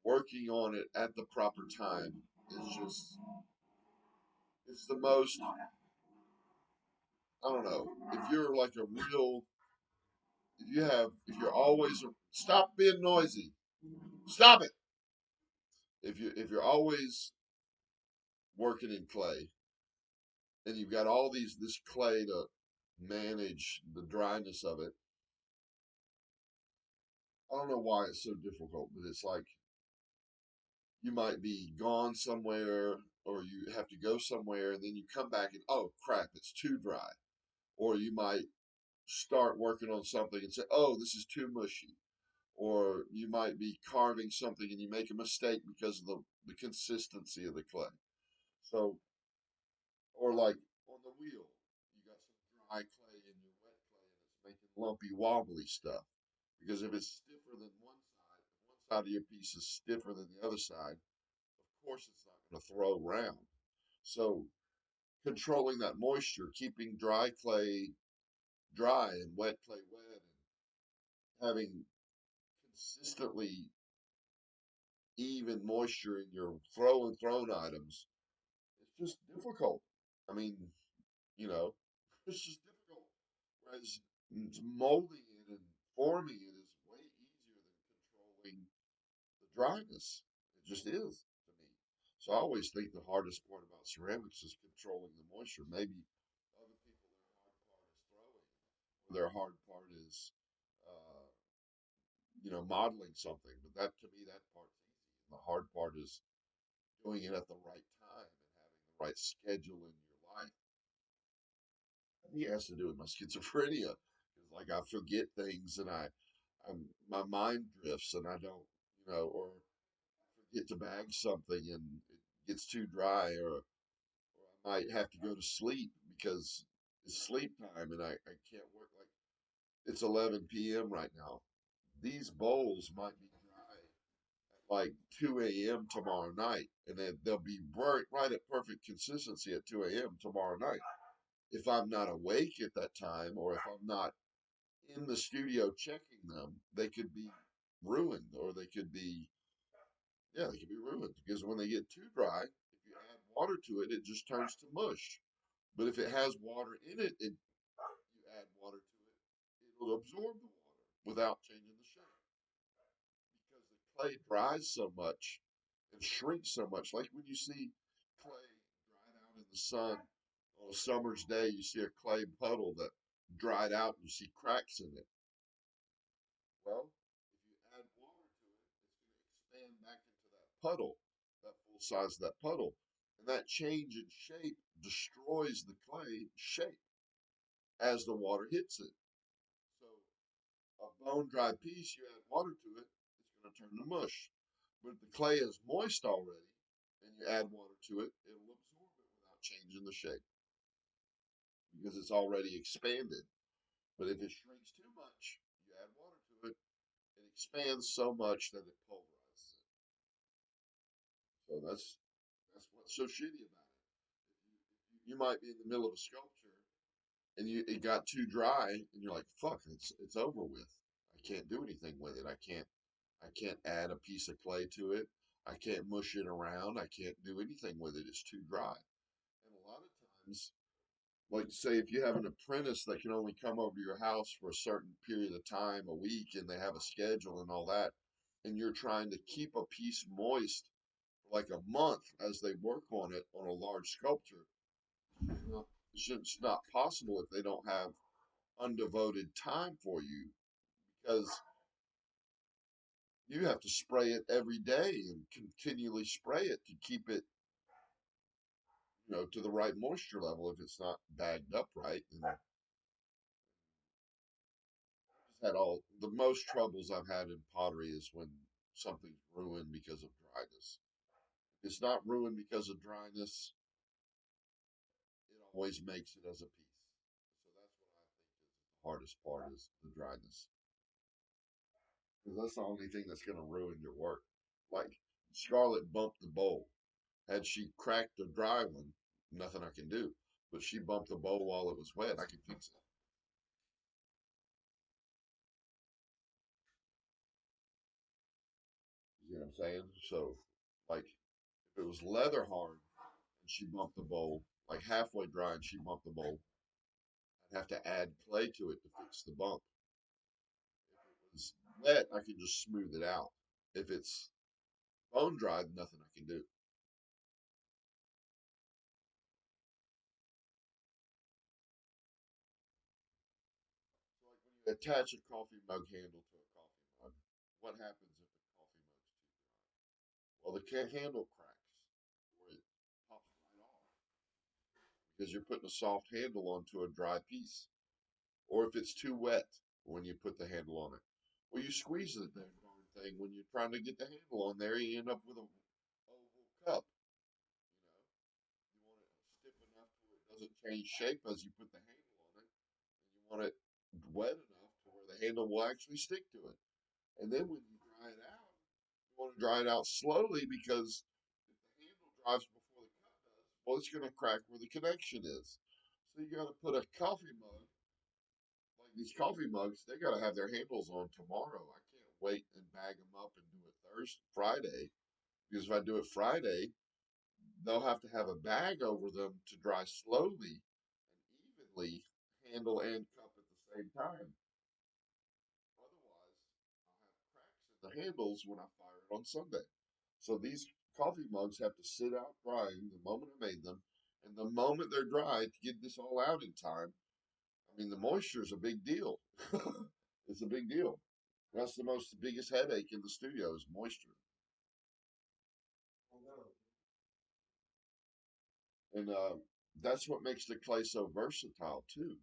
Speaker 1: working on it at the proper time is just, it's the most, I don't know. If you're like a real, if you're always, stop being noisy. Stop it. If you're always working in clay and you've got all this clay to manage the dryness of it, I don't know why it's so difficult, but it's like you might be gone somewhere or you have to go somewhere and then you come back and oh crap, it's too dry. Or you might start working on something and say, oh, this is too mushy. Or you might be carving something and you make a mistake because of the consistency of the clay. So, or like on the wheel, you got some dry clay in your wet clay and it's making lumpy, wobbly stuff. Because if it's stiffer than if one side of your piece is stiffer than the other side, of course it's not going to throw around. So controlling that moisture, keeping dry clay dry and wet clay wet, and having consistently even moisture in your thrown items, it's just difficult. I mean, you know, it's just difficult. Whereas molding it and forming it is way easier than controlling the dryness. It just is to me. So I always think the hardest part about ceramics is controlling the moisture. Maybe other people, their hard part is uh, modeling something. But that to me, that part's easy. And the hard part is doing it at the right time and having the right schedule in your life. I think it has to do with my schizophrenia. It's like I forget things and my mind drifts and I don't, or forget to bag something and it gets too dry, or I might have to go to sleep because it's sleep time and I can't work. Like it's 11 p.m. right now. These bowls might be dry at like 2 a.m. tomorrow night, and then they'll be right at perfect consistency at 2 a.m. tomorrow night. If I'm not awake at that time, or if I'm not in the studio checking them, they could be ruined, or they could be, yeah, they could be ruined because when they get too dry, if you add water to it, it just turns to mush. But if it has water in it, you add water to it, it'll absorb the water without changing the shape because the clay dries so much and shrinks so much. Like when you see clay dried out in the sun on a summer's day, you see a clay puddle that dried out and you see cracks in it. Well, if you add water to it, it's going to expand back into that puddle, that full size of that puddle. And that change in shape destroys the clay shape as the water hits it. So a bone dry piece, you add water to it, it's going to turn to mush. But if the clay is moist already and you add water to it, it'll absorb it without changing the shape because it's already expanded. But if it shrinks too much, you add water to it, it expands so much that it pulverizes it. So that's what's so shitty about it. You might be in the middle of a sculpture and it got too dry and you're like, fuck, it's over with. I can't do anything with it. I can't add a piece of clay to it. I can't mush it around. I can't do anything with it. It's too dry. And a lot of times, like say if you have an apprentice that can only come over to your house for a certain period of time, a week, and they have a schedule and all that, and you're trying to keep a piece moist for like a month as they work on it on a large sculpture, it's not possible if they don't have undevoted time for you because you have to spray it every day and continually spray it to keep it, to the right moisture level if it's not bagged up right. And I just had all the most troubles I've had in pottery is when something's ruined because of dryness. If it's not ruined because of dryness, it always makes it as a piece. So that's what I think is the hardest part is the dryness. Because that's the only thing that's going to ruin your work. Like Scarlett bumped the bowl. Had she cracked the dry one, nothing I can do. But she bumped the bowl while it was wet. I can fix it. You know what I'm saying? So, like, if it was leather hard and she bumped the bowl, like halfway dry and she bumped the bowl, I'd have to add clay to it to fix the bump. If it was wet, I can just smooth it out. If it's bone dried, nothing I can do. So, like when you attach a coffee mug handle to a coffee mug, what happens if the coffee mug's too dry? Well, the handle cracks or it pops right off because you're putting a soft handle onto a dry piece. Or if it's too wet when you put the handle on it. Well, you squeeze the damn darn thing when you're trying to get the handle on there, you end up with a oval cup. You want it stiff enough to where it doesn't change shape as you put the handle on it, and you want it wet enough to where the handle will actually stick to it. And then when you dry it out, you want to dry it out slowly because if the handle dries before the cup does, well, it's going to crack where the connection is. So you got to put a coffee mug like these coffee mugs, they got to have their handles on tomorrow. I can't wait and bag them up and do it Thursday, Friday, because if I do it Friday, they'll have to have a bag over them to dry slowly and evenly, handle and cup at the same time. Otherwise, I'll have cracks in the handles when I fire it on Sunday. So these coffee mugs have to sit out drying the moment I made them, and the moment they're dry to get this all out in time. I mean, the moisture is a big deal. It's a big deal. That's the biggest headache in the studio is moisture. And that's what makes the clay so versatile too.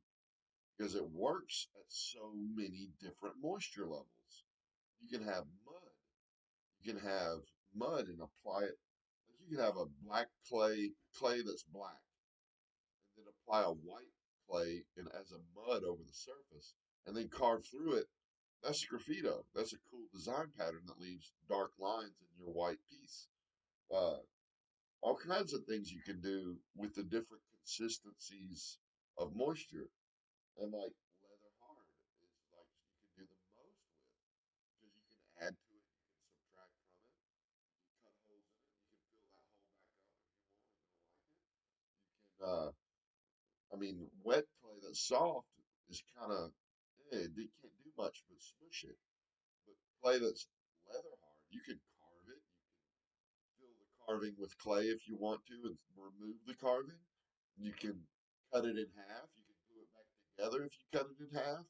Speaker 1: because it works at so many different moisture levels. You can have mud. You can have mud and apply it. Like you can have a black clay that's black, and then apply a white clay and as a mud over the surface, and then carve through it. That's graffito. That's a cool design pattern that leaves dark lines in your white piece. Uh, all kinds of things you can do with the different consistencies of moisture. And like leather hard is like you can do the most with because you can add to it, you can subtract from it, you cut holes in it, you can fill that hole back up if you want and don't like it. You can, I mean, wet clay that's soft is kind of, it can't do much but smush it. But clay that's leather hard, you can carve it, you can fill the carving with clay if you want to and remove the carving. You can cut it in half, you can glue it back together if you cut it in half.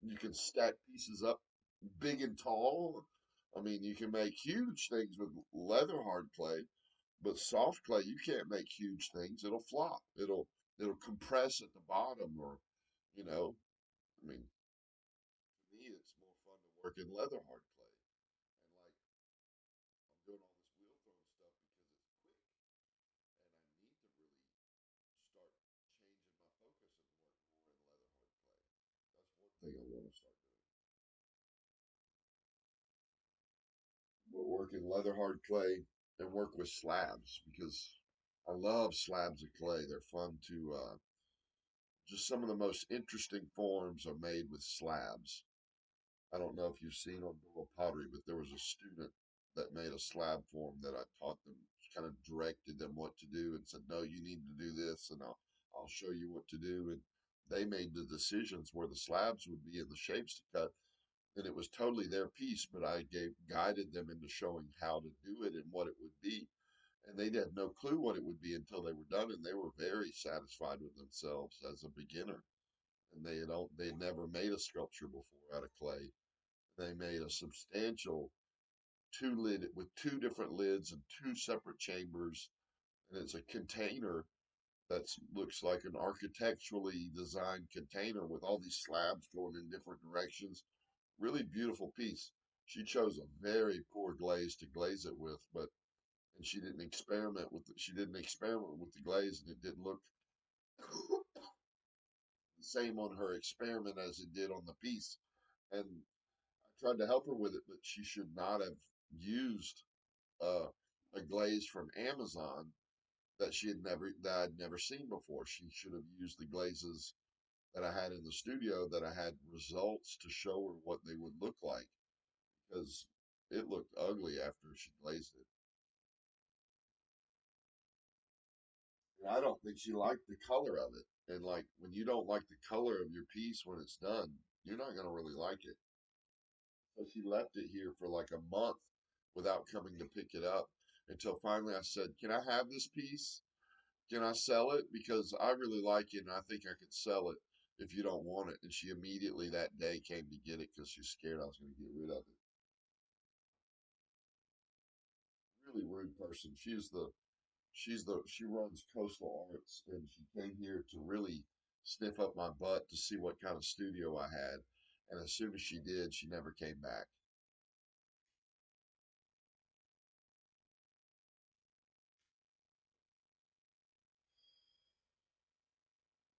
Speaker 1: You can stack pieces up big and tall. I mean, you can make huge things with leather hard clay, but soft clay you can't make huge things. It'll flop. It'll compress at the bottom, or you know. I mean, to me, it's more fun to work in leather hard clay. And like I'm doing all this wheel throwing stuff because it's quick, and I need to really start changing my focus and work more in leather hard clay. That's one thing I want to start doing. Work in leather hard clay and work with slabs because I love slabs of clay. They're fun to just some of the most interesting forms are made with slabs. I don't know if you've seen on Doyle pottery, but there was a student that made a slab form that I taught them, kind of directed them what to do and said, no, you need to do this and I'll show you what to do. And they made the decisions where the slabs would be and the shapes to cut, and it was totally their piece, but I guided them into showing how to do it and what it would be. And they had no clue what it would be until they were done, and they were very satisfied with themselves as a beginner. And they had never made a sculpture before out of clay. They made a substantial two lid with two different lids and two separate chambers, and it's a container that looks like an architecturally designed container with all these slabs going in different directions. Really beautiful piece. She chose a very poor glaze to glaze it with, but and she didn't experiment with the glaze and it didn't look the same on her experiment as it did on the piece. And I tried to help her with it, but she should not have used uh, a glaze from Amazon that I'd never seen before. She should have used the glazes that I had in the studio that I had results to show her what they would look like because it looked ugly after she glazed it. And I don't think she liked the color of it. And like when you don't like the color of your piece when it's done, you're not going to really like it. So she left it here for like a month without coming to pick it up until finally I said, can I have this piece? Can I sell it? Because I really like it and I think I could sell it if you don't want it. And she immediately that day came to get it because she's scared I was going to get rid of it. Really rude person. She runs Coastal Arts and she came here to really sniff up my butt to see what kind of studio I had. And as soon as she did, she never came back.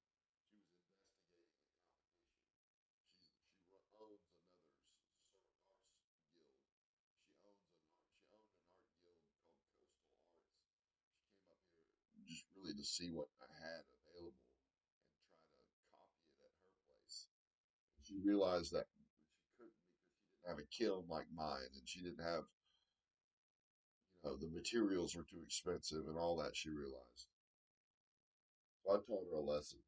Speaker 1: She was investigating a competition. Owns another arts guild. She owned an art guild called Coastal Arts. She came up here just really to see what I had available and try to copy it at her place. She realized that she couldn't because she didn't have a kiln like mine, and she didn't have, the materials were too expensive and all that. She realized. So I taught her a lesson.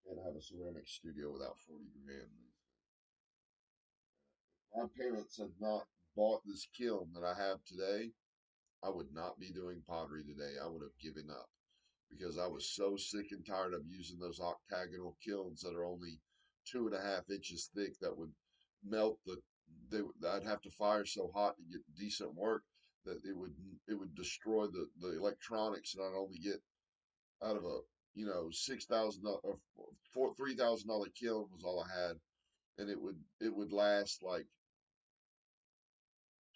Speaker 1: Can't have a ceramic studio without 40 grand. If my parents had not bought this kiln that I have today, I would not be doing pottery today. I would have given up because I was so sick and tired of using those octagonal kilns that are only 2.5 inches thick that would melt I'd have to fire so hot to get decent work that it would destroy the electronics that I'd only get out of a $6,000 or $3,000 kiln was all I had, and it would last like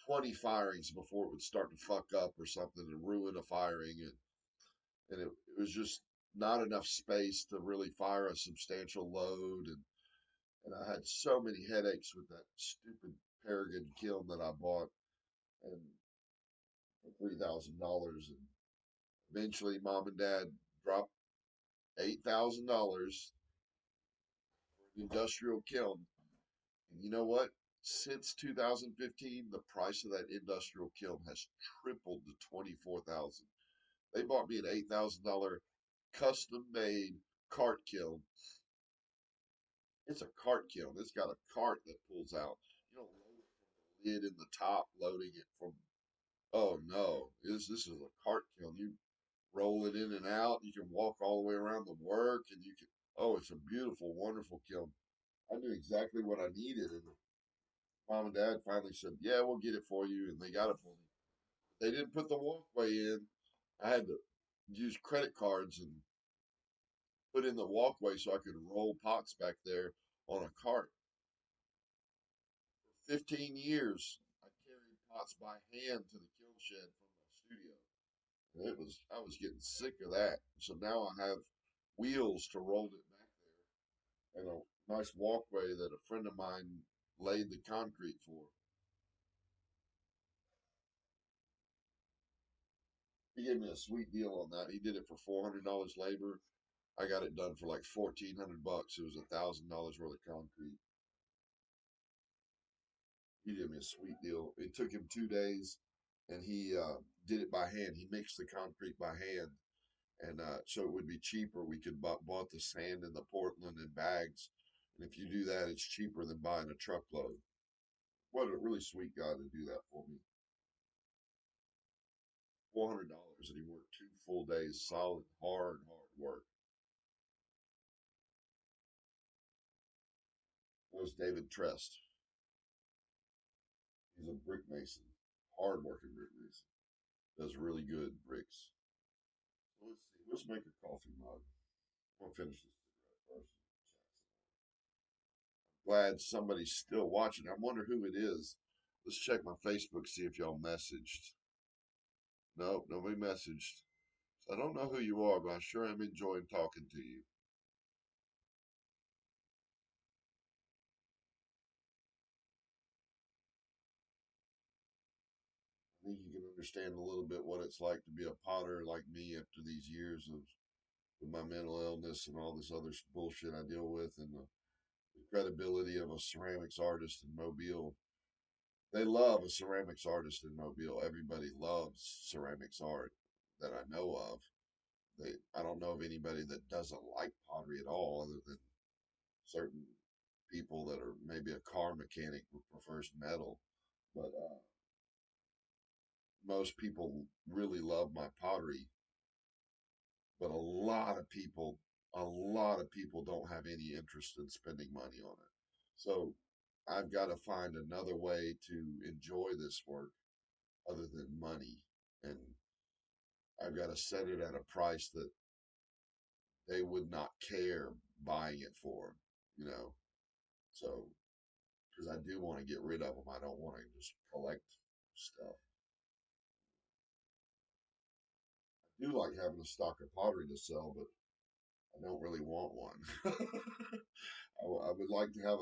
Speaker 1: 20 firings before it would start to fuck up or something and ruin a firing, and it was just not enough space to really fire a substantial load, and I had so many headaches with that stupid Paragon kiln that I bought and for $3,000, and eventually mom and dad dropped $8,000 for an industrial kiln. And you know what? Since 2015, the price of that industrial kiln has tripled to 24,000. They bought me an $8,000 custom made cart kiln. It's a cart kiln. It's got a cart that pulls out. You don't load it from the lid in the top, loading it from. Oh no, this is a cart kiln. You roll it in and out. You can walk all the way around the work, and you can. Oh, it's a beautiful, wonderful kiln. I knew exactly what I needed, and mom and dad finally said, "Yeah, we'll get it for you," and they got it for me. They didn't put the walkway in. I had to use credit cards and put in the walkway so I could roll pots back there on a cart. For 15 years, I carried pots by hand to the kiln shed from my studio. And I was getting sick of that. So now I have wheels to roll it back there and a nice walkway that a friend of mine laid the concrete for. He gave me a sweet deal on that. He did it for $400 labor. I got it done for like 1,400 bucks. It was $1,000 worth of concrete. He did me a sweet deal. It took him 2 days, and he did it by hand. He mixed the concrete by hand, and so it would be cheaper. We could bought the sand and the Portland in bags, and if you do that, it's cheaper than buying a truckload. What a really sweet guy to do that for me. $400, and he worked 2 full days, solid, hard work. That was David Trest. He's a brick mason, hard working brick mason. Does really good bricks. So let's see. Let's make a coffee mug. I'm gonna finish this cigarette first. Glad somebody's still watching. I wonder who it is. Let's check my Facebook, see if y'all messaged. Nope, nobody messaged. So I don't know who you are, but I sure am enjoying talking to you. I think you can understand a little bit what it's like to be a potter like me after these years of with my mental illness and all this other bullshit I deal with, and the credibility of a ceramics artist in Mobile. They love a ceramics artist in Mobile. Everybody loves ceramics art that I know of. I don't know of anybody that doesn't like pottery at all, other than certain people that are maybe a car mechanic who prefers metal. But most people really love my pottery. But a lot of people don't have any interest in spending money on it. So I've got to find another way to enjoy this work other than money. And I've got to set it at a price that they would not care buying it for, you know. So, because I do want to get rid of them, I don't want to just collect stuff. I do like having a stock of pottery to sell, but I don't really want one. I would like to have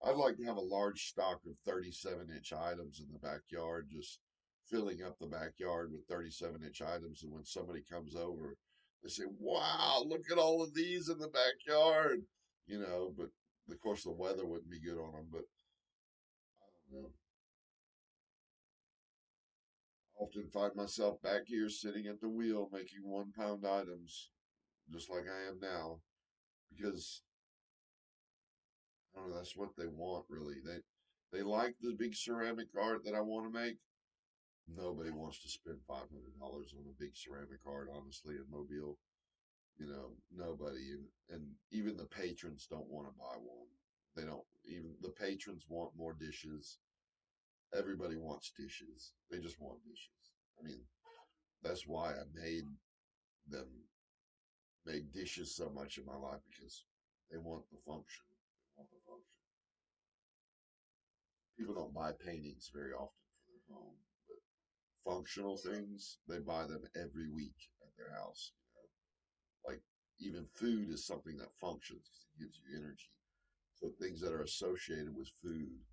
Speaker 1: I'd like to have a large stock of 37-inch items in the backyard, just filling up the backyard with 37-inch items. And when somebody comes over, they say, "Wow, look at all of these in the backyard," But of course, the weather wouldn't be good on them. But I don't know. I often find myself back here sitting at the wheel making 1 pound items, just like I am now, because I don't know, that's what they want, really. They like the big ceramic art that I want to make. Nobody wants to spend $500 on a big ceramic art, honestly, in Mobile. Nobody, and even the patrons don't want to buy one. They don't even the patrons want more dishes. Everybody wants dishes. They just want dishes. I mean, that's why I made them make dishes so much in my life because they want the function. They want the function. People don't buy paintings very often for their home, but functional things, they buy them every week at their house. Like even food is something that functions because it gives you energy. So things that are associated with food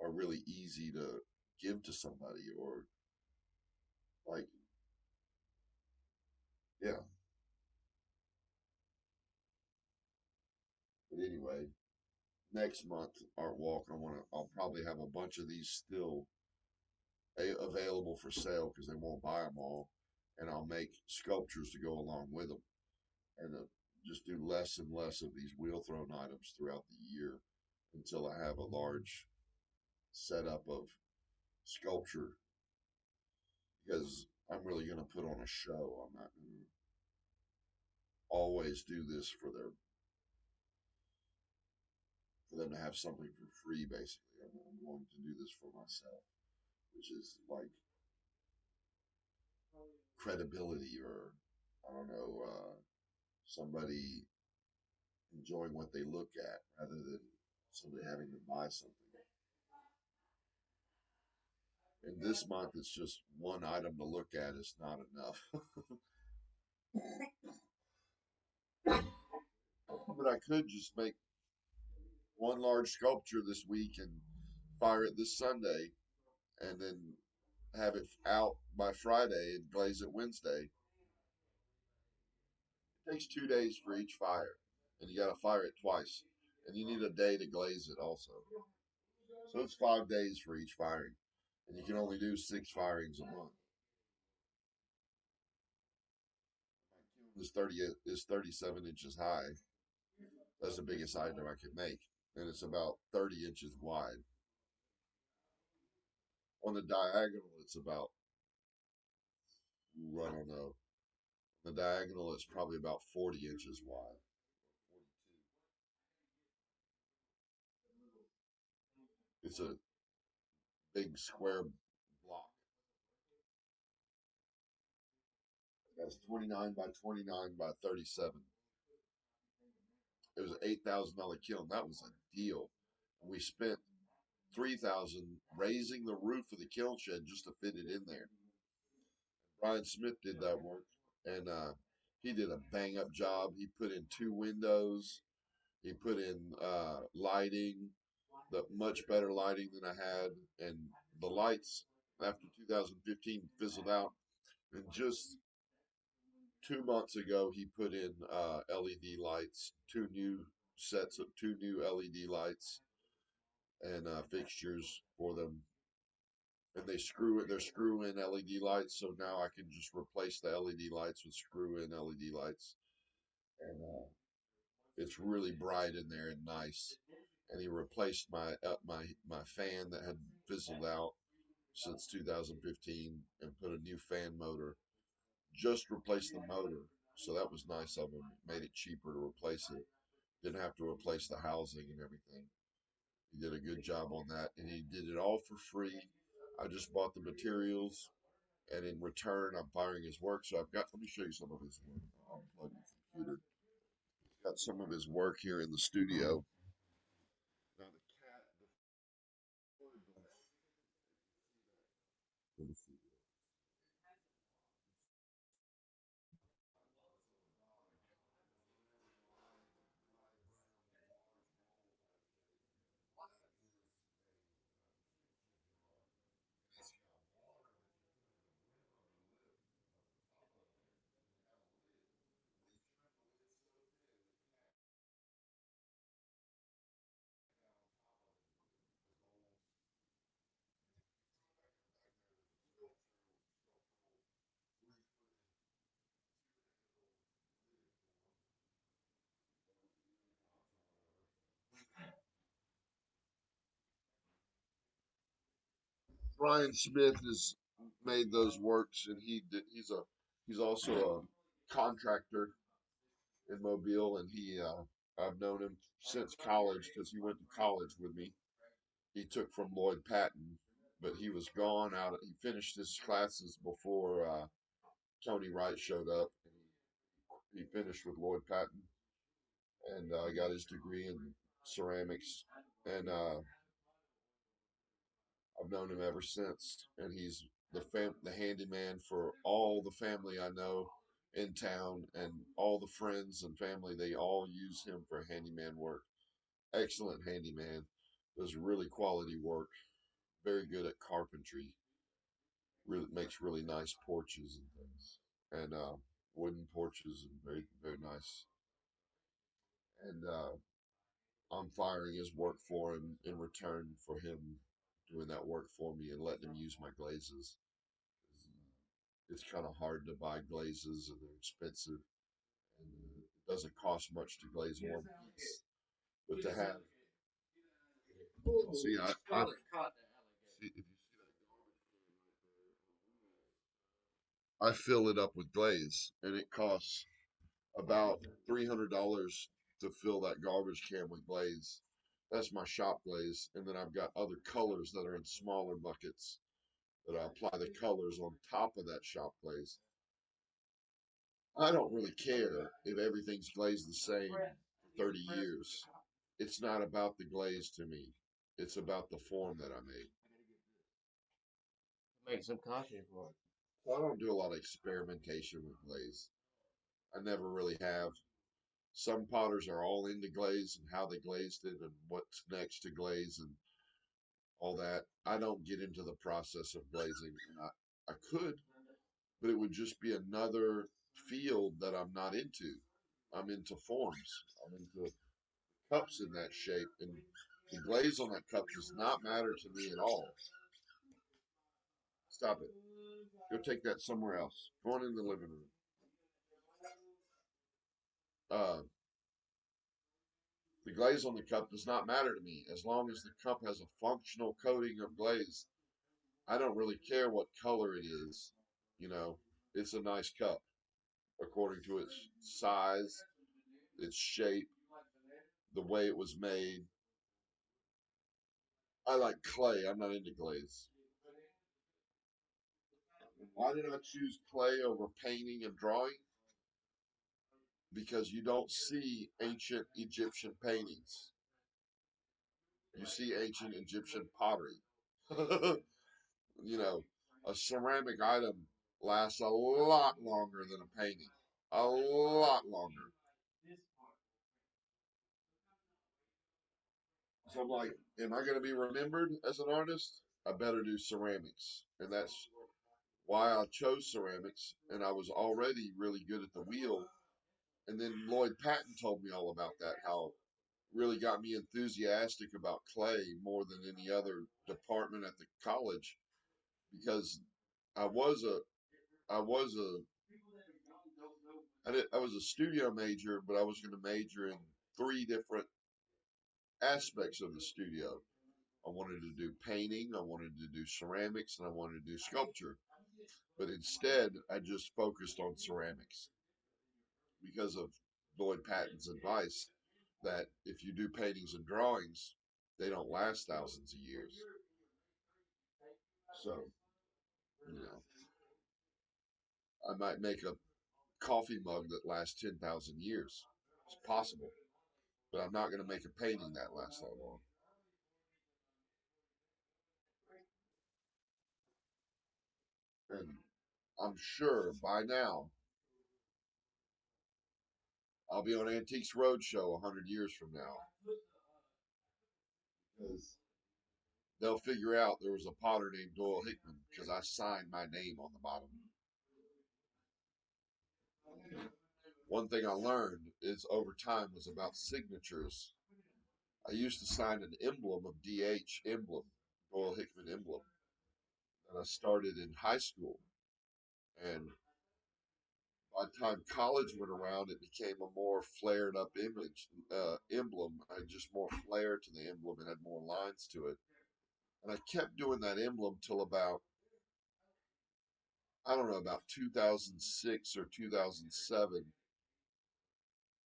Speaker 1: are really easy to give to somebody or like, yeah. But anyway, next month art walk, I'll probably have a bunch of these still available for sale because they won't buy them all, and I'll make sculptures to go along with them, and just do less and less of these wheel thrown items throughout the year until I have a large setup of sculpture because I'm really going to put on a show. I'm not going to always do this for them to have something for free. Basically, I'm going to do this for myself, which is like credibility or I don't know, somebody enjoying what they look at rather than somebody having to buy something. And this month, it's just one item to look at is not enough. But I could just make one large sculpture this week and fire it this Sunday and then have it out by Friday and glaze it Wednesday. It takes 2 days for each fire, and you got to fire it twice, and you need a day to glaze it also. So it's 5 days for each firing, and you can only do 6 firings a month. My kiln is 37 inches high. That's the biggest item I can make, and it's about 30 inches wide. On the diagonal, it's about, I don't know. The diagonal is probably about 40 inches wide. 42. It's a big square block. That's 29 by 29 by 37. It was an $8,000 kiln. That was a deal. We spent 3,000 raising the roof of the kiln shed just to fit it in there. Brian Smith did that work, and he did a bang up job. He put in 2 windows. He put in lighting, the much better lighting than I had, and the lights after 2015 fizzled out. And just 2 months ago, he put in LED lights, two new LED lights, and fixtures for them. And they're screw in LED lights, so now I can just replace the LED lights with screw in LED lights, and it's really bright in there and nice. And he replaced my fan that had fizzled out since 2015 and put a new fan motor. Just replaced the motor, so that was nice of him. It made it cheaper to replace it. Didn't have to replace the housing and everything. He did a good job on that, and he did it all for free. I just bought the materials, and in return, I'm firing his work. So I've got. Let me show you some of his work. I'll unplug the computer. Got some of his work here in the studio. Now the cat. Let me see. Brian Smith has made those works, and he's also a contractor in Mobile, and I've known him since college because he went to college with me. He took from Lloyd Patton, but he was gone out. He finished his classes before Tony Wright showed up. He finished with Lloyd Patton and got his degree in ceramics. And I've known him ever since. And he's the handyman for all the family I know in town, and all the friends and family. They all use him for handyman work. Excellent handyman. Does really quality work. Very good at carpentry. Really makes really nice porches and things, and wooden porches, and very very nice. And I'm firing his work for him in return for him doing that work for me and letting him use my glazes. It's kind of hard to buy glazes and they're expensive, and it doesn't cost much to glaze one piece. But to have, see, I see if you see that I fill it up with glaze, and it costs about $300 to fill that garbage can with glaze. That's my shop glaze, and then I've got other colors that are in smaller buckets that I apply the colors on top of that shop glaze. I don't really care if everything's glazed the same for 30 years. It's not about the glaze to me. It's about the form that I made.
Speaker 2: Make some costume for it.
Speaker 1: So I don't do a lot of experimentation with glaze. I never really have. Some potters are all into glaze and how they glazed it and what's next to glaze and all that. I don't get into the process of glazing. And I could, but it would just be another field that I'm not into. I'm into forms. I'm into cups in that shape, and the glaze on that cup does not matter to me at all. Stop it. Go take that somewhere else. Go on in the living room. Uh, the glaze on the cup does not matter to me as long as the cup has a functional coating of glaze. I don't really care what color it is. You know, it's a nice cup according to its size, its shape, the way it was made. I like clay. I'm not into glaze. Why did I choose clay over painting and drawing? Because you don't see ancient Egyptian paintings. You see ancient Egyptian pottery. You know, a ceramic item lasts a lot longer than a painting. A lot longer. So I'm like, am I going to be remembered as an artist? I better do ceramics. And that's why I chose ceramics. And I was already really good at the wheel. And then Lloyd Patton told me all about that, how really got me enthusiastic about clay more than any other department at the college, because I was a I was a I was a studio major, but I was going to major in three different aspects of the studio. I wanted to do painting, I wanted to do ceramics, and I wanted to do sculpture. But instead, I just focused on ceramics because of Lloyd Patton's advice that if you do paintings and drawings, they don't last thousands of years. So, you know, I might make a coffee mug that lasts 10,000 years. It's possible, but I'm not going to make a painting that lasts that long. And I'm sure by now I'll be on Antiques Roadshow 100 years from now, because they'll figure out there was a potter named Doyle Hickman because I signed my name on the bottom. One thing I learned is over time was about signatures. I used to sign an emblem of DH emblem, Doyle Hickman emblem, and I started in high school. And by the time college went around, it became a more flared up emblem. I had just more flair to the emblem and had more lines to it. And I kept doing that emblem till about, I don't know, about 2006 or 2007.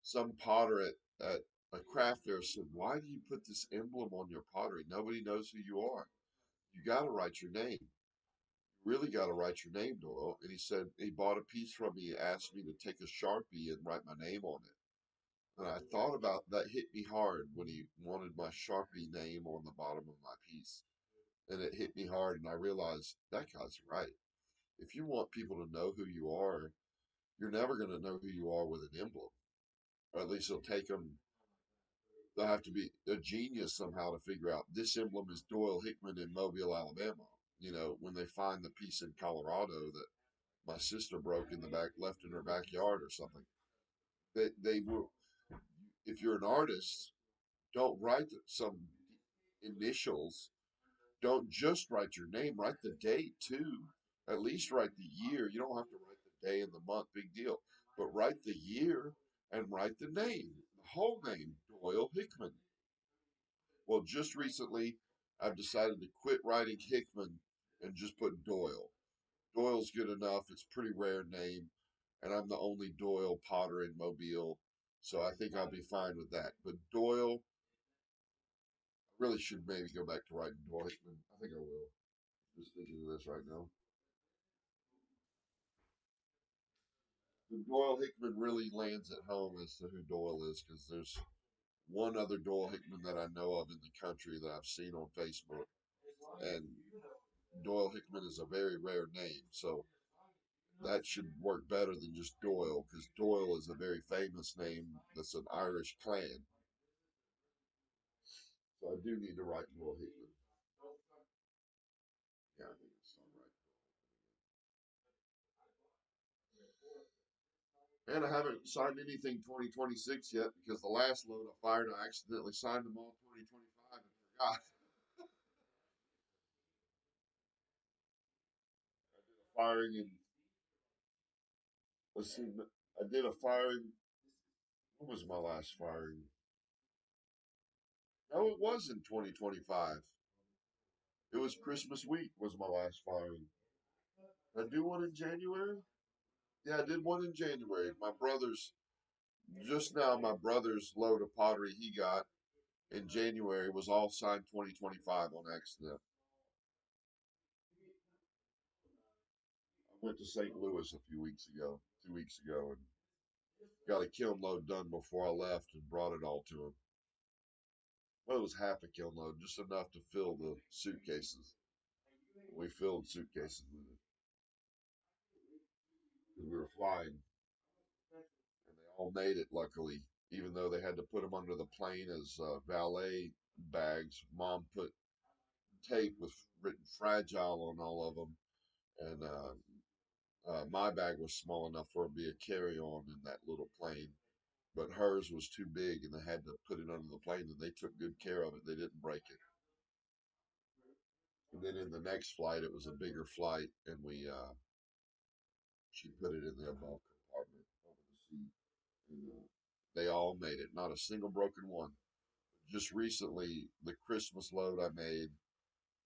Speaker 1: Some potter at a craft fair said, "Why do you put this emblem on your pottery? Nobody knows who you are. You got to write your name." Really got to write your name, Doyle. And he said he bought a piece from me, asked me to take a Sharpie and write my name on it. And I thought about that, hit me hard when he wanted my Sharpie name on the bottom of my piece. And it hit me hard, and I realized that guy's right. If you want people to know who you are, you're never going to know who you are with an emblem. Or at least it'll take them, they'll have to be a genius somehow to figure out this emblem is Doyle Hickman in Mobile, Alabama. You know, when they find the piece in Colorado that my sister broke in the back, left in her backyard or something. They will, if you're an artist, don't write some initials. Don't just write your name, write the date too. At least write the year. You don't have to write the day and the month, big deal. But write the year and write the name, the whole name, Doyle Hickman. Well, just recently, I've decided to quit writing Hickman and just put Doyle. Doyle's good enough. It's a pretty rare name, and I'm the only Doyle potter in Mobile, so I think I'll be fine with that. But Doyle, I really should maybe go back to writing Doyle Hickman. I think I will. Just thinking of this right now. The Doyle Hickman really lands at home as to who Doyle is because there's one other Doyle Hickman that I know of in the country that I've seen on Facebook, and Doyle Hickman is a very rare name, so that should work better than just Doyle because Doyle is a very famous name that's an Irish clan. So I do need to write Doyle Hickman. Yeah, I think it's all right. And I haven't signed anything 2026 yet because the last load I fired, I accidentally signed them all 2025 and forgot. Firing in, let's see, I did a firing. When was my last firing? No, it was in 2025. It was Christmas week was my last firing. Did I do one in January? Yeah, I did one in January. My brother's, just now, my brother's load of pottery he got in January was all signed 2025 on accident. I went to St. Louis a few weeks ago, 2 weeks ago, and got a kiln load done before I left and brought it all to him. Well, it was half a kiln load, just enough to fill the suitcases. We filled suitcases with it because we were flying, and they all made it. Luckily, even though they had to put them under the plane as valet bags, Mom put tape with written fragile on all of them, and my bag was small enough for it to be a carry-on in that little plane, but hers was too big, and they had to put it under the plane, and they took good care of it. They didn't break it. And then in the next flight, it was a bigger flight, and she put it in the above compartment over the seat, and they all made it. Not a single broken one. Just recently, the Christmas load I made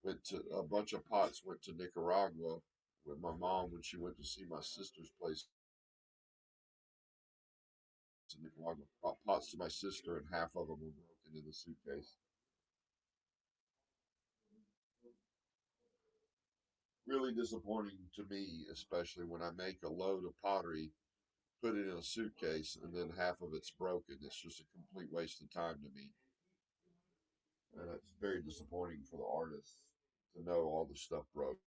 Speaker 1: went to a bunch of pots went to Nicaragua with my mom when she went to see my sister's place in Nicaragua. Brought pots to my sister, and half of them were broken in the suitcase. Really disappointing to me, especially when I make a load of pottery, put it in a suitcase, and then half of it's broken. It's just a complete waste of time to me. And it's very disappointing for the artists to know all the stuff broke.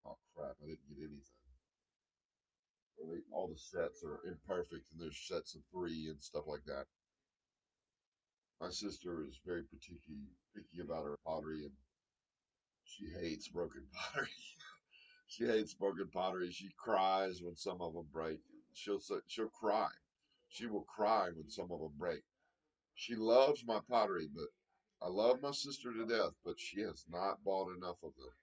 Speaker 1: Oh crap, I didn't get anything. All the sets are imperfect, and there's sets of three and stuff like that. My sister is very picky about her pottery, and she hates broken pottery. She hates broken pottery. She cries when some of them break. She'll cry. She will cry when some of them break. She loves my pottery, but I love my sister to death, but she has not bought enough of them.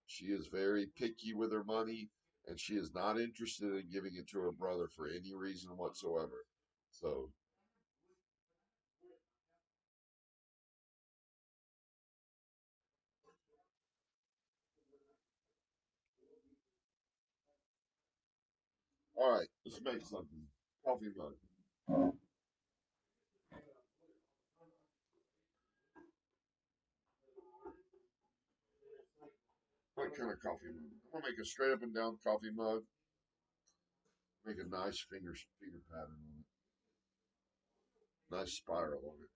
Speaker 1: She is very picky with her money, and she is not interested in giving it to her brother for any reason whatsoever. So, all right, let's make something. Coffee mug. What kind of coffee mug? I'm gonna make a straight up and down coffee mug. Make a nice finger pattern on it. Nice spiral on it.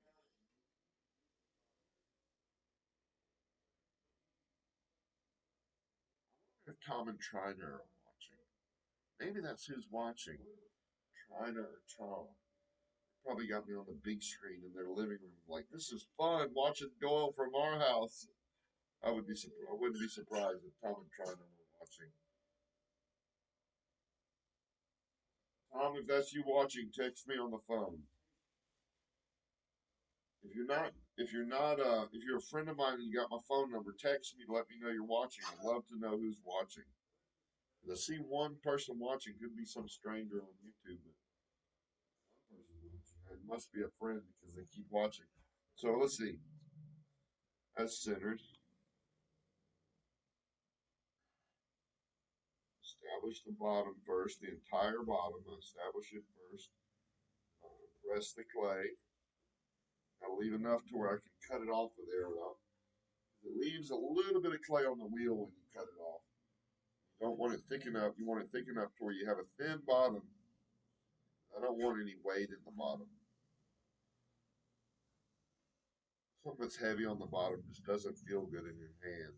Speaker 1: If Tom and Triner are watching. Maybe that's who's watching. Triner or Tom. Probably got me on the big screen in their living room. Like, this is fun watching Doyle from our house. I wouldn't be surprised if Tom and Triner were watching. Tom, if that's you watching, text me on the phone. If you're a friend of mine and you got my phone number, text me to let me know you're watching. I'd love to know who's watching. I see one person watching, could be some stranger on YouTube, but one person watching. It must be a friend because they keep watching. So let's see. That's centered. Establish the bottom first, the entire bottom. Establish it first. Press the clay. I'll leave enough to where I can cut it off with there though. It leaves a little bit of clay on the wheel when you cut it off. You don't want it thick enough. You want it thick enough to where you have a thin bottom. I don't want any weight in the bottom. Something that's heavy on the bottom just doesn't feel good in your hand.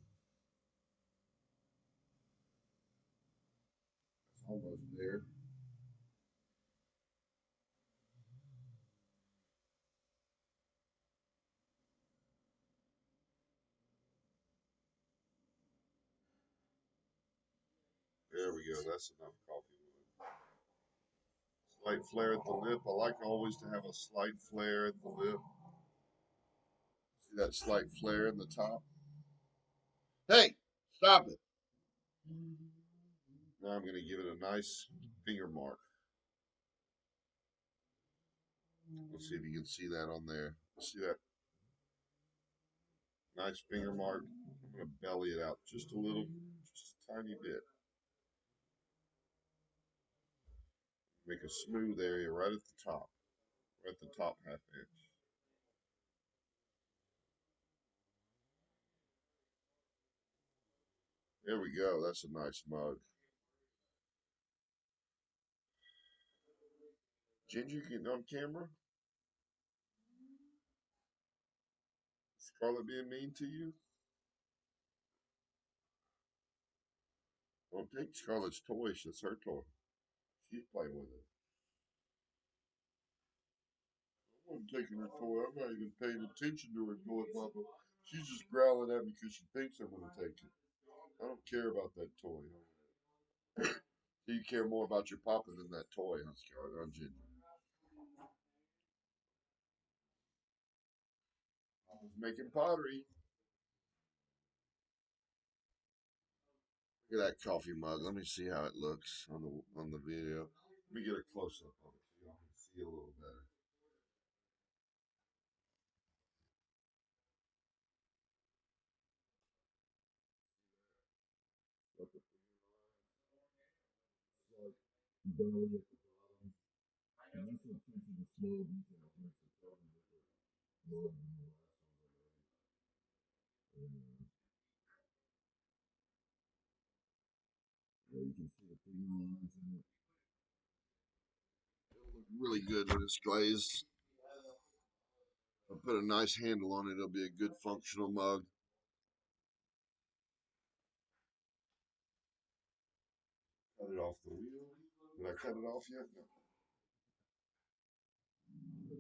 Speaker 1: It's almost there. There we go. That's enough coffee wood. Slight flare at the lip. I like always to have a slight flare at the lip. See that slight flare in the top? Hey, stop it. Now I'm going to give it a nice finger mark. Let's see if you can see that on there. See that nice finger mark? I'm going to belly it out just a little, just a tiny bit. Make a smooth area right at the top, right at the top half inch. There we go. That's a nice mug. Ginger, getting on camera? Scarlett being mean to you? Don't take Scarlett's toy. It's her toy. She's playing with it. I'm taking her toy. I'm not even paying attention to her toy, Papa. She's just growling at me because she thinks I'm going to take it. I don't care about that toy. You care more about your papa than that toy, huh, Scarlett? I'm Ginger. Papa's making pottery. Look at that coffee mug. Let me see how it looks on the video. Let me get a close up of it so y'all can see a little better. Look at the belly at the bottom. And that's what attention to small detail makes it tell you that they're more than the last one. Yeah, you can see the finger lines in it. It'll look really good when it's glazed. I'll put a nice handle on it. It'll be a good functional mug. Cut it off the wheel. Did I cut it off yet? No.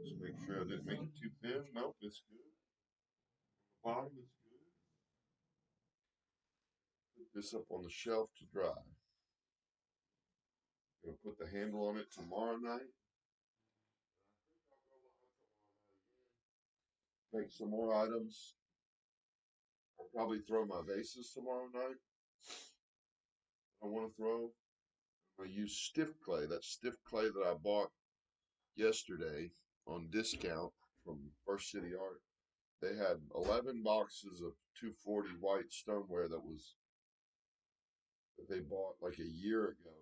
Speaker 1: Just make sure I didn't make it too thin. Nope, it's good. The bottom is good. Put this up on the shelf to dry. Gonna put the handle on it tomorrow night. Make some more items. I'll probably throw my vases tomorrow night. I want to throw. I'm gonna use stiff clay. That stiff clay that I bought yesterday on discount from First City Art. They had 11 boxes of 240 white stoneware that they bought like a year ago.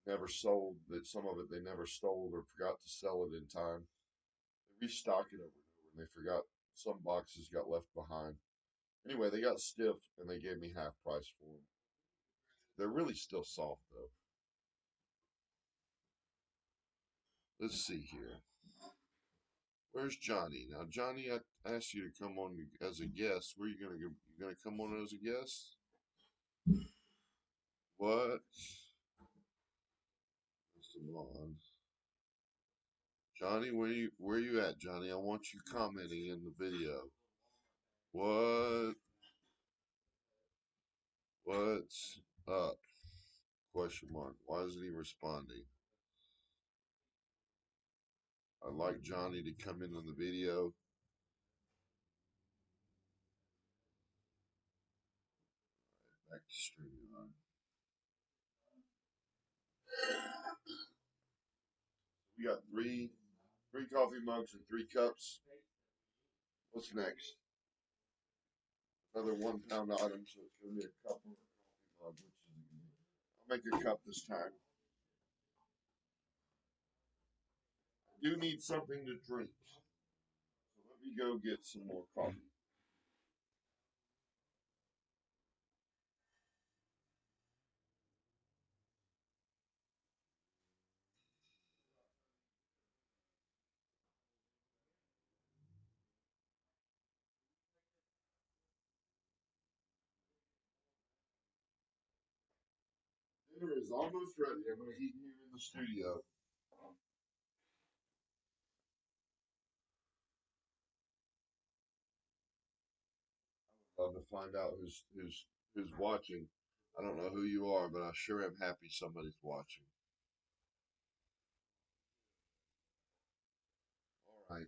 Speaker 1: Never sold. That some of it they never sold or forgot to sell it in time. They restock it over and over, and they forgot some boxes got left behind. Anyway, they got stiff and they gave me half price for them. They're really still soft though. Let's see here. Where's Johnny? Now, Johnny, I asked you to come on as a guest. Where you gonna come on as a guest? What? Come on, Johnny. Where you at, Johnny? I want you commenting in the video. What? What's up? Question mark. Why isn't he responding? I'd like Johnny to come in on the video. Back to streaming on. We got three coffee mugs and 3 cups. What's next? Another 1 pound item, so it's gonna be a cup or a coffee mug, which is I'll make a cup this time. I do need something to drink. So let me go get some more coffee. Dinner is almost ready. I'm gonna eat here in the studio. Love to find out who's watching. I don't know who you are, but I sure am happy somebody's watching. All right.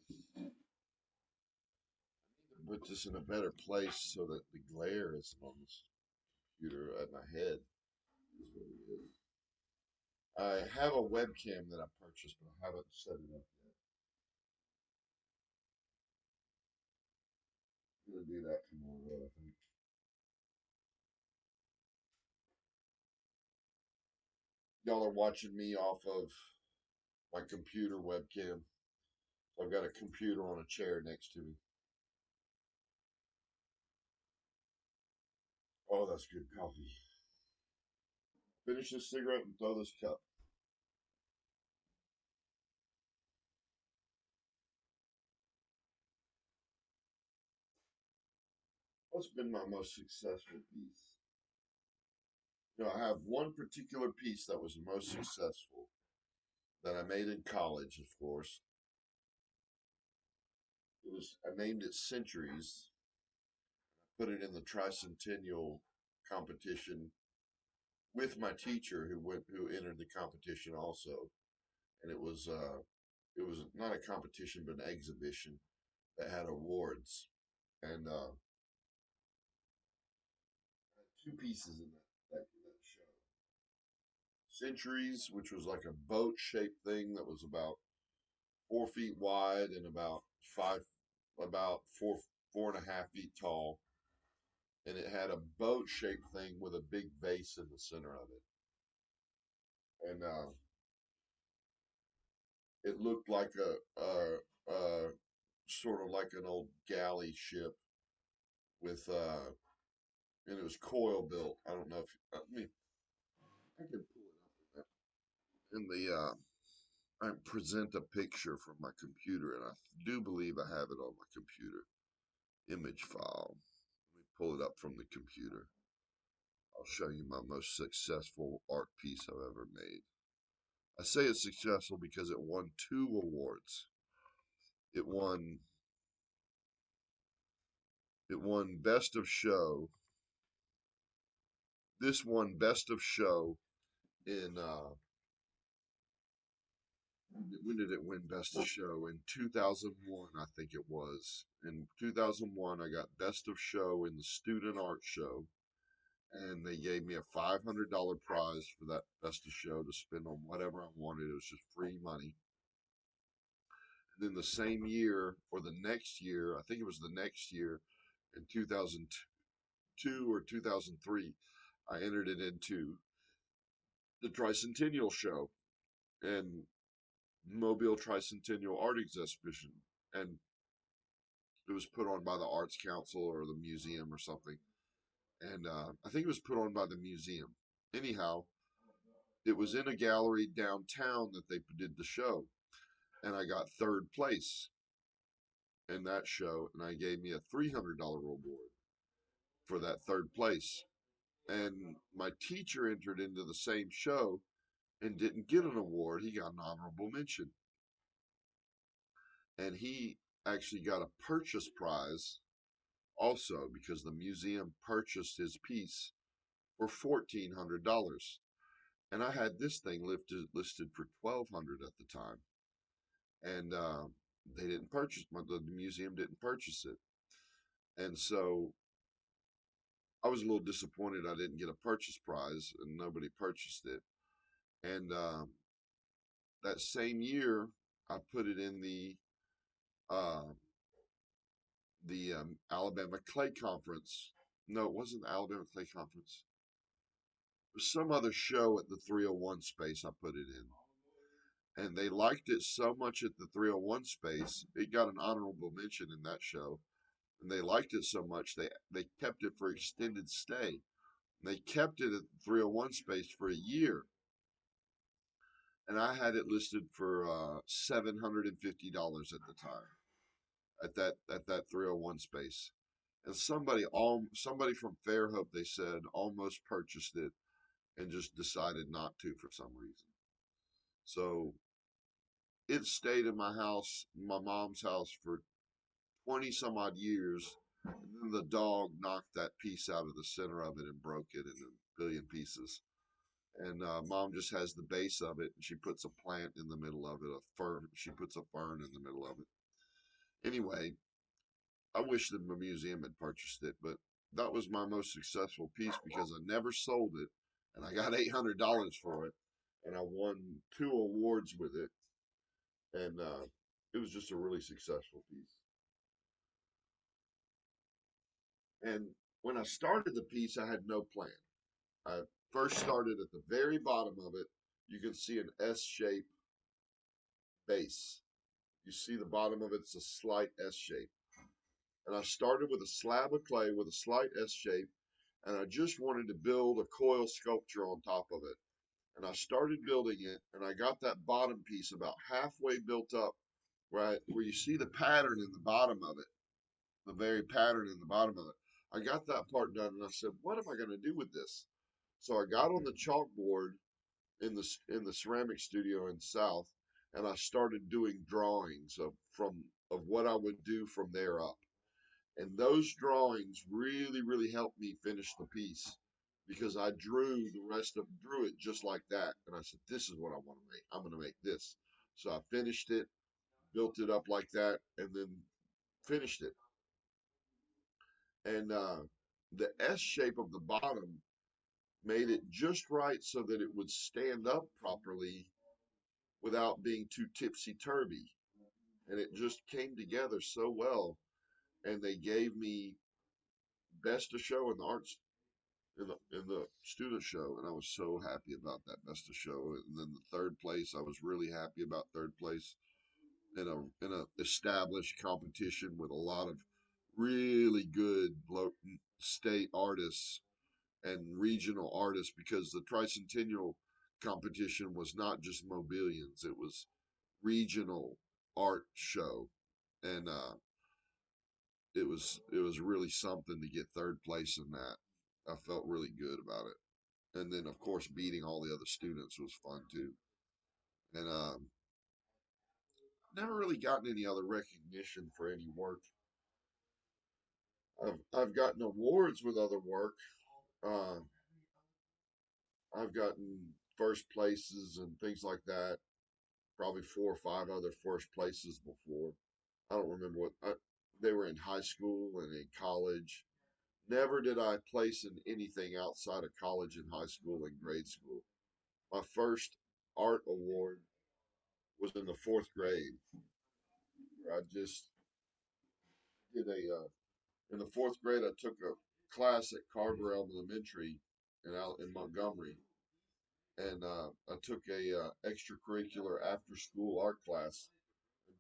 Speaker 1: Put this in a better place so that the glare isn't on this computer at my head. Is what it is. I have a webcam that I purchased, but I haven't set it up yet. I'm gonna do that tomorrow, I think. Y'all are watching me off of my computer webcam. So I've got a computer on a chair next to me. Oh, that's good coffee. Finish this cigarette and throw this cup. What's been my most successful piece? I have one particular piece that was the most successful that I made in college, of course. I named it Centuries. Put it in the tricentennial competition with my teacher who entered the competition also. And it was not a competition but an exhibition that had awards. And two pieces in that show. Centuries, which was like a boat shaped thing that was about 4 feet wide and about 4.5 feet tall, and it had a boat shaped thing with a big vase in the center of it, and it looked like a sort of like an old galley ship with and it was coil built. I don't know if I mean I can pull it up in the I present a picture from my computer, and I do believe I have it on my computer image file. Let me pull it up from the computer. I'll show you my most successful art piece I've ever made. I say it's successful because it won 2 awards. It won it won best of show. This won best of show in when did it win best of show? In 2001, I think it was. In 2001, I got best of show in the student art show, and they gave me a $500 prize for that best of show to spend on whatever I wanted. It was just free money. And then the same year, or the next year, I think it was the next year, in 2002 or 2003, I entered it into the Tricentennial Show and Mobile Tricentennial Art Exhibition. And It was put on by the Arts Council or the museum or something, and I think it was put on by the museum. Anyhow, it was in a gallery downtown that they did the show, and I got third place in that show, and I gave me a $300 reward for that third place. And my teacher entered into the same show and didn't get an award. He got an honorable mention, and he actually got a purchase prize also because the museum purchased his piece for $1,400. And I had this thing listed for 1,200 at the time, and they didn't purchase the museum didn't purchase it, and so I was a little disappointed I didn't get a purchase prize, and nobody purchased it. And that same year, I put it in uh, the Alabama Clay Conference. No, it wasn't the Alabama Clay Conference. It was some other show at the 301 space I put it in. And they liked it so much at the 301 space, it got an honorable mention in that show. And they liked it so much, they kept it for extended stay. And they kept it at the 301 space for a year. And I had it listed for $750 at the time at that 301 space. And somebody from Fairhope, they said, almost purchased it and just decided not to for some reason. So it stayed in my house, my mom's house, for 20 some odd years. And then the dog knocked that piece out of the center of it and broke it in a billion pieces. And mom just has the base of it, and she puts a plant in the middle of it, a fern. She puts a fern in the middle of it. Anyway, I wish the museum had purchased it, but that was my most successful piece because I never sold it, and I got $800 for it, and I won 2 awards with it, and it was just a really successful piece. And when I started the piece, I had no plan. I first started at the very bottom of it. You can see an S-shaped base. You see the bottom of it's a slight S shape. And I started with a slab of clay with a slight S shape, and I just wanted to build a coil sculpture on top of it. And I started building it, and I got that bottom piece about halfway built up, right where you see the pattern in the bottom of it, the very pattern in the bottom of it. I got that part done, and I said, "What am I going to do with this?" So I got on the chalkboard in the ceramic studio in South, and I started doing drawings of what I would do from there up. And those drawings really helped me finish the piece because I drew it just like that. And I said, "This is what I want to make. I'm going to make this." So I finished it, built it up like that, and then finished it. And the S shape of the bottom made it just right so that it would stand up properly without being too tipsy turvy. And it just came together so well. And they gave me best of show in the arts in the student show, and I was so happy about that best of show. And then the third place, I was really happy about third place in a established competition with a lot of really good state artists and regional artists because the tricentennial competition was not just mobilians; it was regional art show, and it was really something to get third place in that. I felt really good about it. And then of course beating all the other students was fun too. And never really gotten any other recognition for any work. I've gotten awards with other work. Uh, I've gotten first places and things like that. Probably 4 or 5 other first places before. I don't remember they were in high school and in college. Never did I place in anything outside of college and high school and grade school. My first art award was in the 4th grade. I just did in the 4th grade. I took a class at Carver Elementary in Montgomery, and I took a extracurricular after school art class.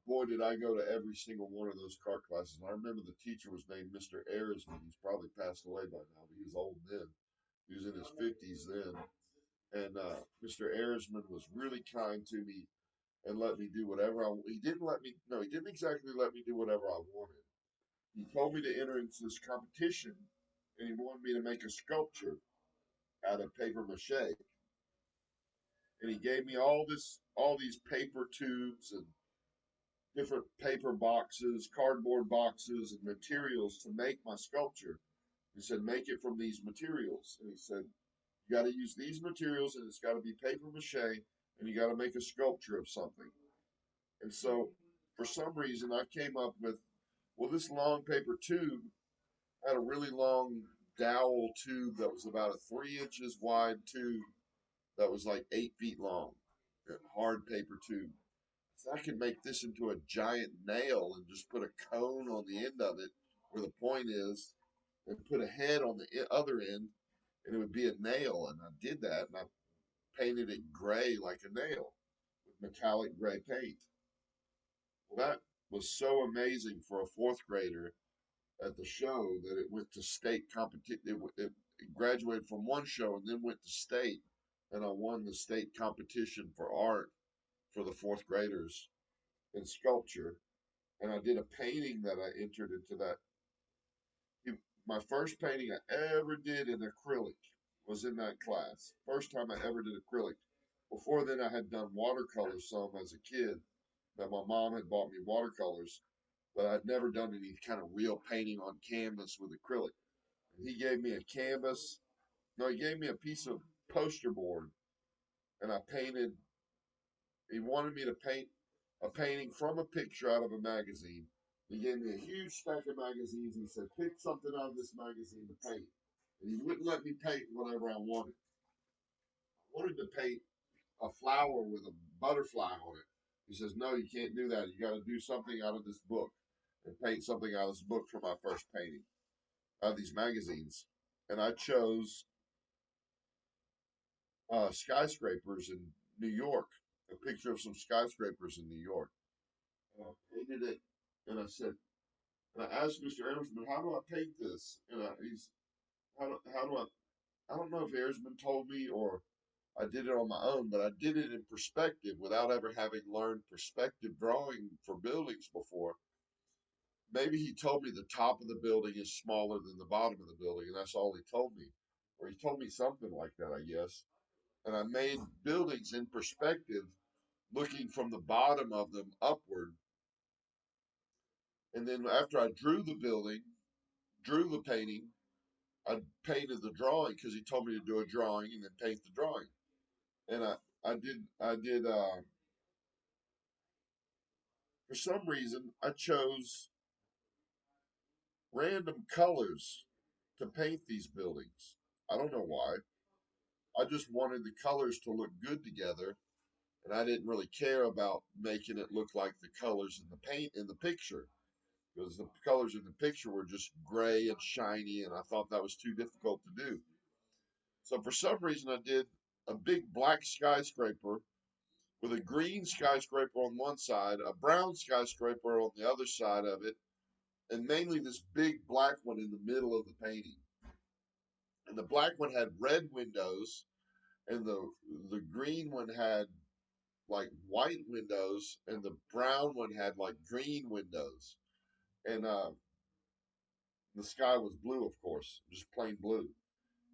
Speaker 1: boy, did I go to every single one of those art classes. And I remember the teacher was named Mr. Arisman. He's probably passed away by now, but he was old then. He was in his 50s then. And Mr. Arisman was really kind to me and let me do whatever he didn't let me, no, he didn't exactly let me do whatever I wanted. He told me to enter into this competition and he wanted me to make a sculpture out of paper mache. And he gave me all these paper tubes and different paper boxes, cardboard boxes, and materials to make my sculpture. He said, make it from these materials. And he said, you got to use these materials and it's got to be paper mache and you got to make a sculpture of something. And so for some reason, I came up with, well, this long paper tube had a really long dowel tube that was about a 3 inches wide tube that was like 8 feet long, a hard paper tube. So I could make this into a giant nail and just put a cone on the end of it where the point is and put a head on the other end and it would be a nail. And I did that and I painted it gray like a nail with metallic gray paint. Well, that was so amazing for a fourth grader at the show that it went to state competition. It graduated from one show and then went to state. And I won the state competition for art for the fourth graders in sculpture. And I did a painting that I entered into that. My first painting I ever did in acrylic was in that class. First time I ever did acrylic. Before then, I had done watercolors some as a kid. That my mom had bought me watercolors, but I'd never done any kind of real painting on canvas with acrylic. And he gave me a canvas. No, he gave me a piece of poster board, and I painted. He wanted me to paint a painting from a picture out of a magazine. He gave me a huge stack of magazines. He said, pick something out of this magazine to paint. And he wouldn't let me paint whatever I wanted. I wanted to paint a flower with a butterfly on it. He says, no, you can't do that. You got to do something out of this book and paint something out of this book for my first painting out of these magazines. And I chose skyscrapers in New York, a picture of some skyscrapers in New York. And I painted it, and I said, and I asked Mr. Ehrensman, how do I paint this? And how do I don't know if Ehrensman told me or I did it on my own, but I did it in perspective without ever having learned perspective drawing for buildings before. Maybe he told me the top of the building is smaller than the bottom of the building, and that's all he told me. Or he told me something like that, I guess. And I made buildings in perspective, looking from the bottom of them upward. And then after I drew the building, drew the painting, I painted the drawing because he told me to do a drawing and then paint the drawing. And I did for some reason I chose random colors to paint these buildings. I don't know why. I just wanted the colors to look good together, and I didn't really care about making it look like the colors in the paint in the picture because the colors in the picture were just gray and shiny, and I thought that was too difficult to do. So for some reason, I did a big black skyscraper with a green skyscraper on one side, a brown skyscraper on the other side of it, and mainly this big black one in the middle of the painting. And the black one had red windows, and the green one had like white windows, and the brown one had like green windows. And the sky was blue, of course, just plain blue.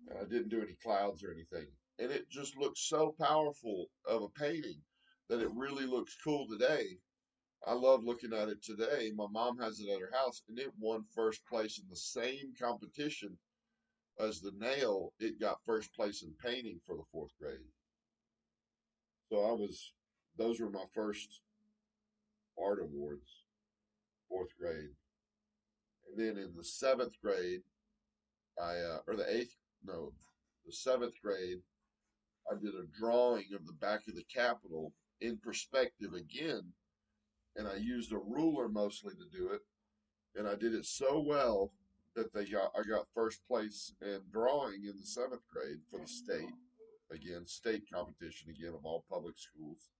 Speaker 1: And I didn't do any clouds or anything. And it just looked so powerful of a painting that it really looks cool today. I love looking at it today. My mom has it at her house, and it won first place in the same competition as the nail. It got first place in painting for the fourth grade. So those were my first art awards, fourth grade. And then in the seventh grade, or the eighth, no, the seventh grade, I did a drawing of the back of the Capitol in perspective again, and I used a ruler mostly to do it, and I did it so well that I got first place in drawing in the seventh grade for the state, again, state competition again of all public schools.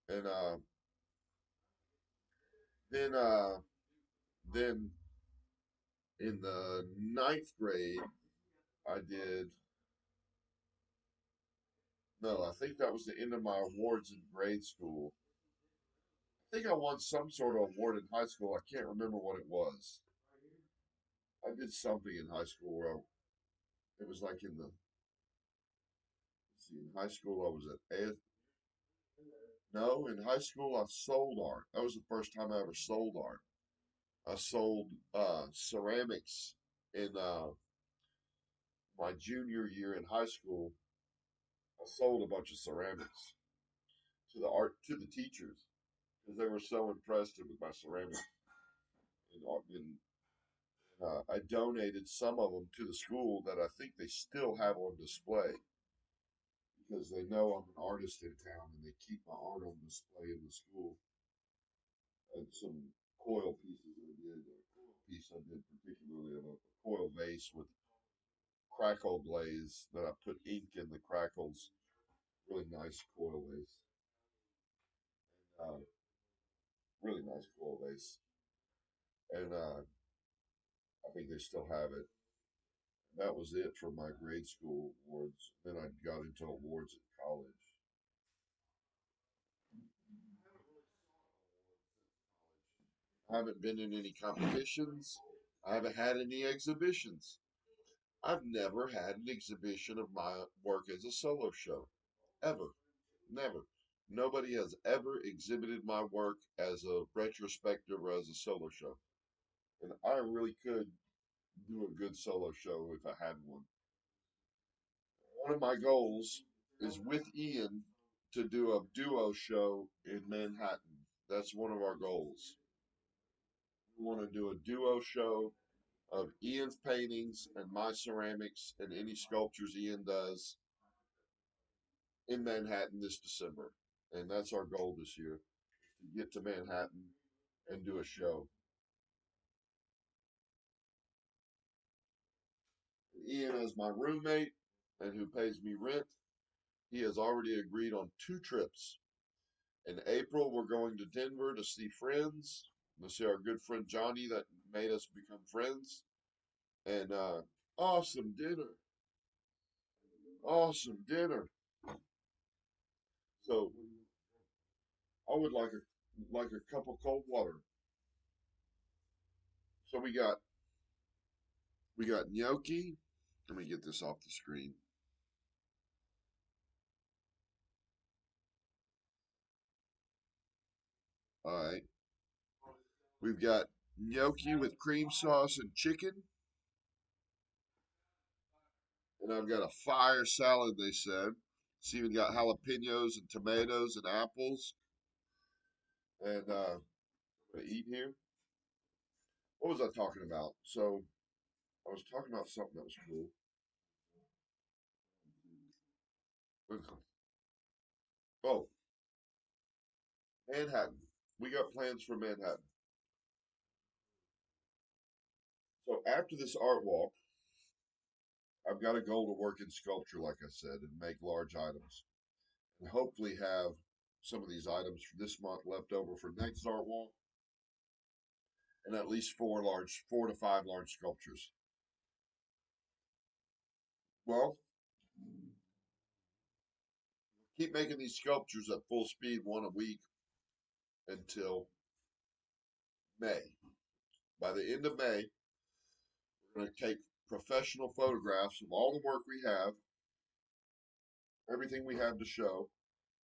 Speaker 1: And Then then in the ninth grade, I did no, I think that was the end of my awards in grade school. I think I won some sort of award in high school. I can't remember what it was. I did something in high school where it was like in the see, in high school I was at no, in high school I sold art. That was the first time I ever sold art. I sold ceramics in my junior year in high school. I sold a bunch of ceramics to the teachers because they were so impressed with my ceramics. And I donated some of them to the school that I think they still have on display because they know I'm an artist in town and they keep my art on display in the school. And some coil pieces I did. A coil piece I did particularly of a coil vase with crackle glaze that I put ink in the crackles. Really nice coil vase. Really nice coil vase. And I think they still have it. That was it for my grade school awards. Then I got into awards at college. I haven't been in any competitions. I haven't had any exhibitions. I've never had an exhibition of my work as a solo show. Ever. Never. Nobody has ever exhibited my work as a retrospective or as a solo show. And I really could do a good solo show if I had one. One of my goals is with Ian to do a duo show in Manhattan. That's one of our goals. We want to do a duo show of Ian's paintings and my ceramics and any sculptures Ian does in Manhattan this December. And that's our goal this year, to get to Manhattan and do a show. And Ian is my roommate and who pays me rent. He has already agreed on 2 trips. In April, we're going to Denver to see friends, to see our good friend Johnny that made us become friends. And awesome dinner. Awesome dinner. So I would like a cup of cold water. So we got gnocchi. Let me get this off the screen. All right. We've got gnocchi with cream sauce and chicken. And I've got a fire salad, they said. It's even got jalapenos and tomatoes and apples. And I'm gonna eat here. What was I talking about? So I was talking about something that was cool. Oh, Manhattan. We got plans for Manhattan. So after this art walk, I've got a goal to work in sculpture, like I said, and make large items, and hopefully have some of these items for this month left over for next art walk, and at least 4 to 5 large sculptures. Well, keep making these sculptures at full speed, one a week until May. By the end of May, we're going to take professional photographs of all the work we have, everything we have to show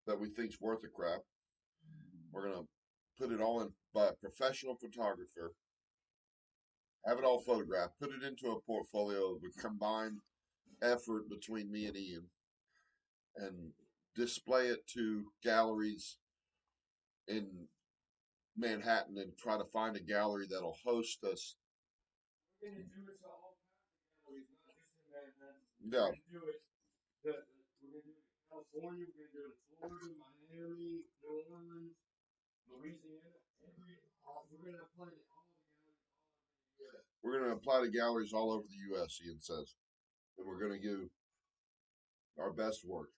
Speaker 1: that we think's worth a crap. We're going to put it all in by a professional photographer, have it all photographed, put it into a portfolio with combined effort between me and Ian, and display it to galleries in Manhattan and try to find a gallery that'll host us.
Speaker 2: We're gonna do it to all kinds of galleries, not just in Manhattan.
Speaker 1: Yeah,
Speaker 2: We're gonna do it in California. We're gonna do it in Florida, Miami, New Orleans, Louisiana. We're gonna apply to all the galleries all over the U.S.
Speaker 1: we're going to apply to galleries all over the U.S., Ian says. And we're going to do our best work.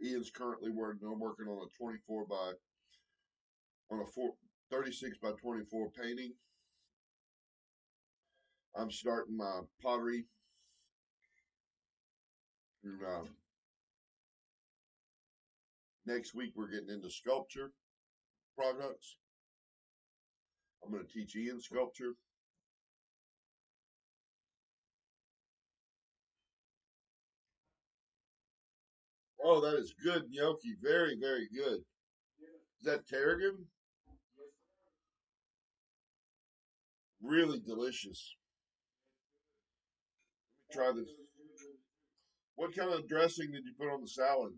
Speaker 1: Ian's currently working. I'm working on a 24 by on a 36 by 24 painting. I'm starting my pottery, and next week we're getting into sculpture products. I'm going to teach Ian sculpture. Oh, that is good gnocchi. Very, very good. Is that tarragon? Really delicious. Try this. What kind of dressing did you put on the salad?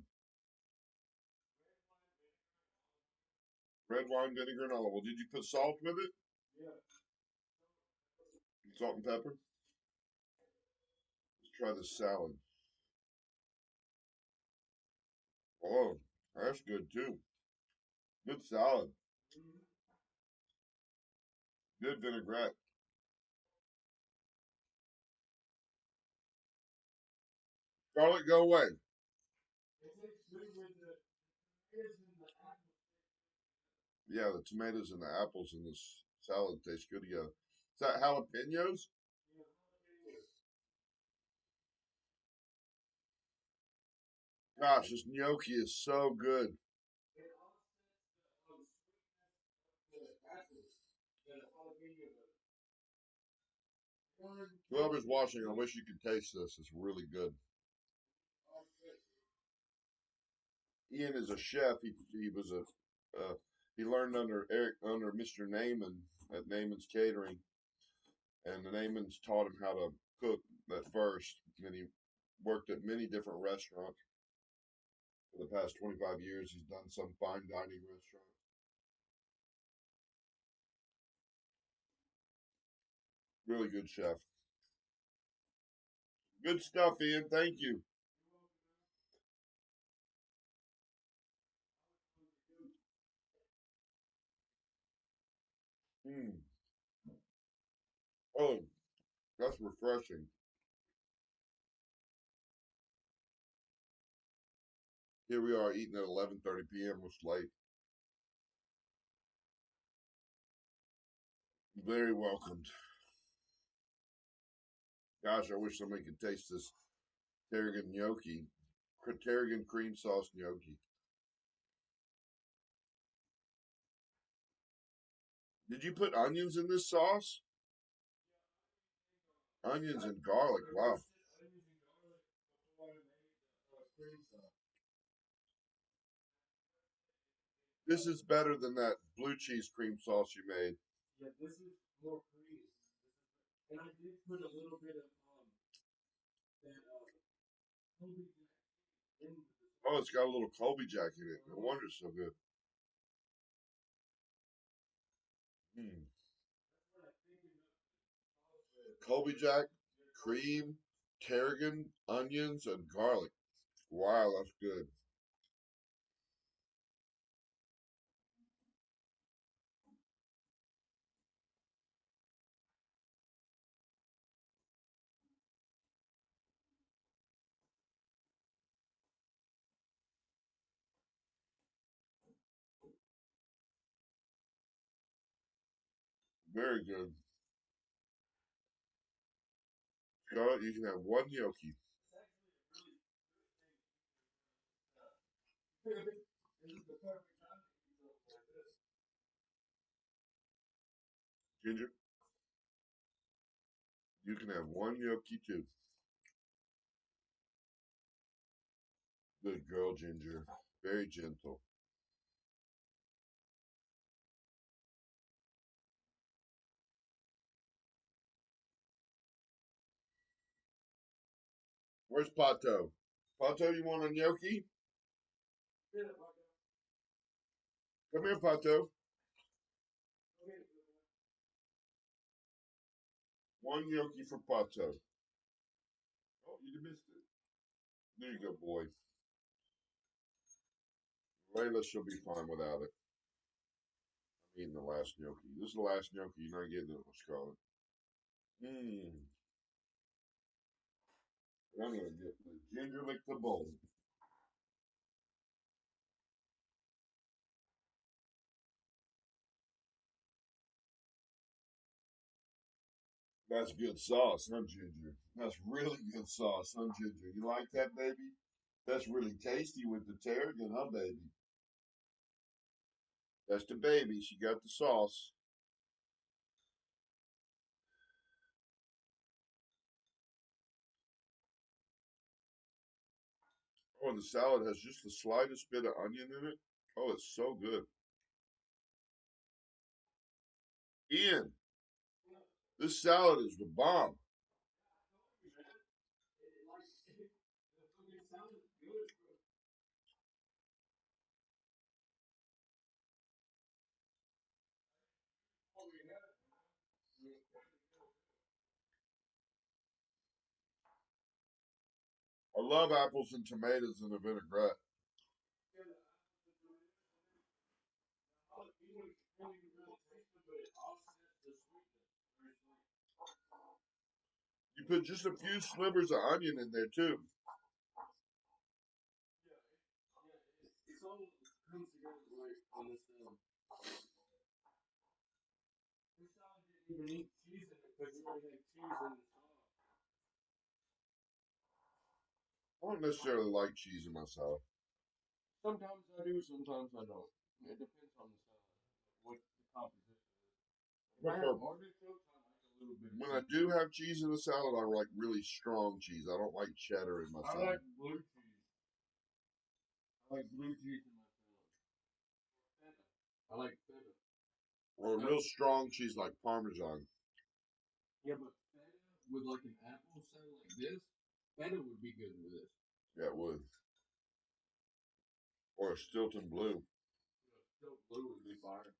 Speaker 1: Red wine, vinegar, and olive oil. Did you put salt with it? Salt and pepper? Let's try this salad. Oh, that's good too. Good salad. Good vinaigrette. Garlic, go away. Yeah, the tomatoes and the apples in this salad taste good together. Is that jalapenos? Gosh, this gnocchi is so good. Whoever's watching, I wish you could taste this. It's really good. Ian is a chef. He was a he learned under Mr. Naaman at Naaman's Catering, and the Naamans taught him how to cook at first. And he worked at many different restaurants for the past 25 years. He's done some fine dining restaurants. Really good chef. Good stuff, Ian. Thank you. Mm. Oh, that's refreshing. Here we are eating at 11:30 p.m. It's late. Very welcomed. Gosh, I wish somebody could taste this tarragon gnocchi, tarragon cream sauce gnocchi. Did you put onions in this sauce? Onions and garlic. Wow. This is better than that blue cheese cream sauce you made. Oh, it's got a little Colby Jack in it. No wonder it's so good. Mm. Colby Jack, cream, tarragon, onions, and garlic. Wow, that's good. Very good. Charlotte, you can have one gnocchi. Ginger, you can have one gnocchi too. Good girl, Ginger. Very gentle. Where's Pato? Pato, you want a gnocchi? Come here, Pato. One gnocchi for Pato. Oh, you missed it. There you go, boy. Layla, she'll be fine without it. I'm eating the last gnocchi. This is the last gnocchi. You're not getting it with Scarlet. Mmm. I'm going to get the ginger lick the bowl. That's good sauce, huh, Ginger? That's really good sauce, huh, Ginger? You like that, baby? That's really tasty with the tarragon, huh, baby? That's the baby. She got the sauce. Oh, and the salad has just the slightest bit of onion in it. Oh, it's so good. Ian, this salad is the bomb. I love apples and tomatoes in a vinaigrette. You put just a few slivers of onion in there too.
Speaker 2: It's all comes together right on this this salad didn't even need cheese in it because you already had cheese in the sauce.
Speaker 1: I don't necessarily like cheese in my salad.
Speaker 2: Sometimes I do, sometimes I don't. It depends on the salad, what the composition is. If I
Speaker 1: But
Speaker 2: have
Speaker 1: for
Speaker 2: artichokes, I like a little bit of
Speaker 1: when I
Speaker 2: cheese.
Speaker 1: do have cheese in the salad, I like really strong cheese. I don't like cheddar in my
Speaker 2: I
Speaker 1: salad.
Speaker 2: like blue cheese. I like blue cheese in my salad. Feta. I like feta.
Speaker 1: Or a
Speaker 2: Uh,
Speaker 1: real strong cheese like Parmesan.
Speaker 2: yeah, but feta with like an apple salad like this, feta would be good with this.
Speaker 1: Yeah, it would. Or a Stilton Blue.
Speaker 2: Still blue would be fire.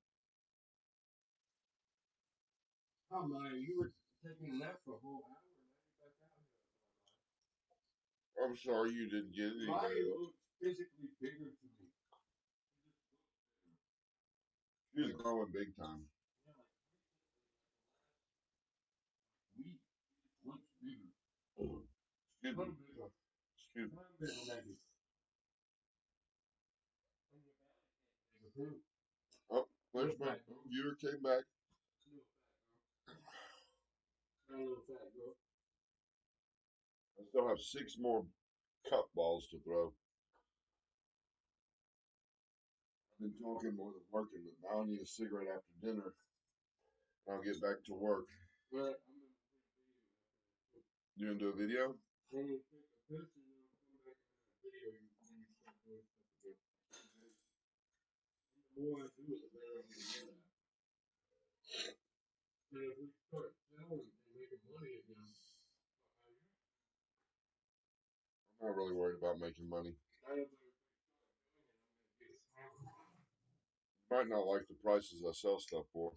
Speaker 2: Oh my, you were taking a nap for a whole hour and now you're back out here.
Speaker 1: I'm sorry you didn't get anything out
Speaker 2: Maya
Speaker 1: of it.
Speaker 2: looks physically bigger to me.
Speaker 1: She's growing big time.
Speaker 2: Yeah, like week looks bigger. A
Speaker 1: Excuse me.
Speaker 2: little bigger.
Speaker 1: Excuse
Speaker 2: A
Speaker 1: me.
Speaker 2: little bit maybe. And your belly bigger too.
Speaker 1: Oh, there's
Speaker 2: Little
Speaker 1: my
Speaker 2: fat girl.
Speaker 1: viewer came back.
Speaker 2: Little fat girl. Not a little fat girl.
Speaker 1: I still have 6 more cup balls to throw. I've been talking more than working, but now I need a cigarette after dinner. I'll get back to work.
Speaker 2: But I'm gonna put a video.
Speaker 1: You gonna do a video?
Speaker 2: When you take a picture, then I'll come back in that video when you start doing stuff again. And the more I do it, the better I'm gonna get at. And if we start selling and making money again,
Speaker 1: I'm not really worried about making money.
Speaker 2: I have better doing it. I'm gonna get stronger.
Speaker 1: You might not like the prices I sell stuff for.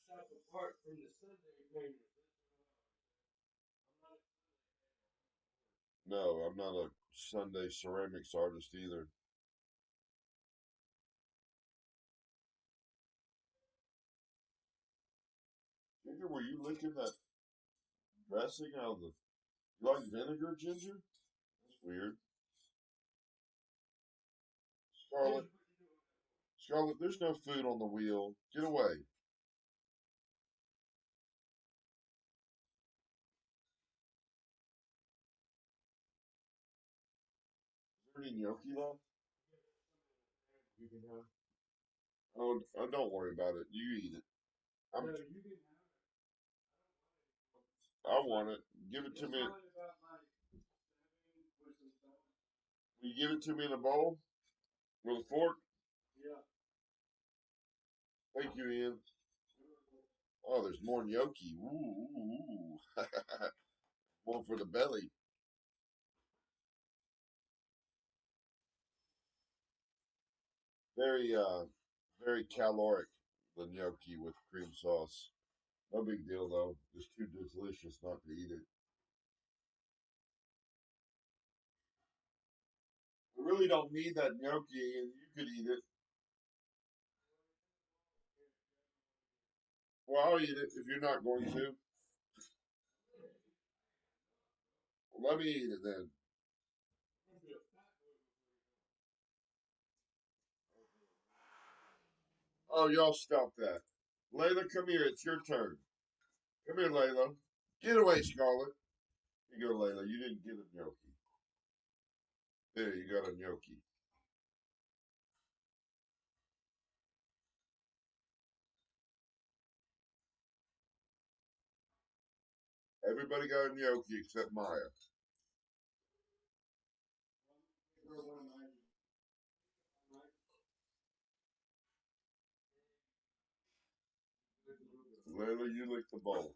Speaker 2: Step apart from the Sunday painters.
Speaker 1: No, I'm not a Sunday ceramics artist either. Ginger, were you licking that dressing out of the. You like vinegar, Ginger? That's weird. Scarlet, Scarlet, there's no food on the wheel. Get away. Is there any gnocchi left?
Speaker 2: You can have.
Speaker 1: Oh, don't worry about it. You eat it.
Speaker 2: No,
Speaker 1: I'm.
Speaker 2: you can have.
Speaker 1: I want it. Give it to
Speaker 2: It's
Speaker 1: me.
Speaker 2: only about like 7 with some stuff.
Speaker 1: Will you give it to me in a bowl with a fork?
Speaker 2: Yeah.
Speaker 1: Thank you, Ian. Oh, there's more gnocchi. Ooh, ooh, ooh. More for the belly. Very, very caloric. the gnocchi with cream sauce. No big deal though. It's too delicious not to eat it. We really don't need that gnocchi, and you could eat it. Well, I'll eat it if you're not going to. Well, let me eat it then. Oh, y'all stop that. Layla, come here. It's your turn. Come here, Layla. Get away, Scarlet. Here you go, Layla. You didn't get a gnocchi. There, you got a gnocchi. Everybody got a gnocchi except Maya. Layla, you lick the bowl.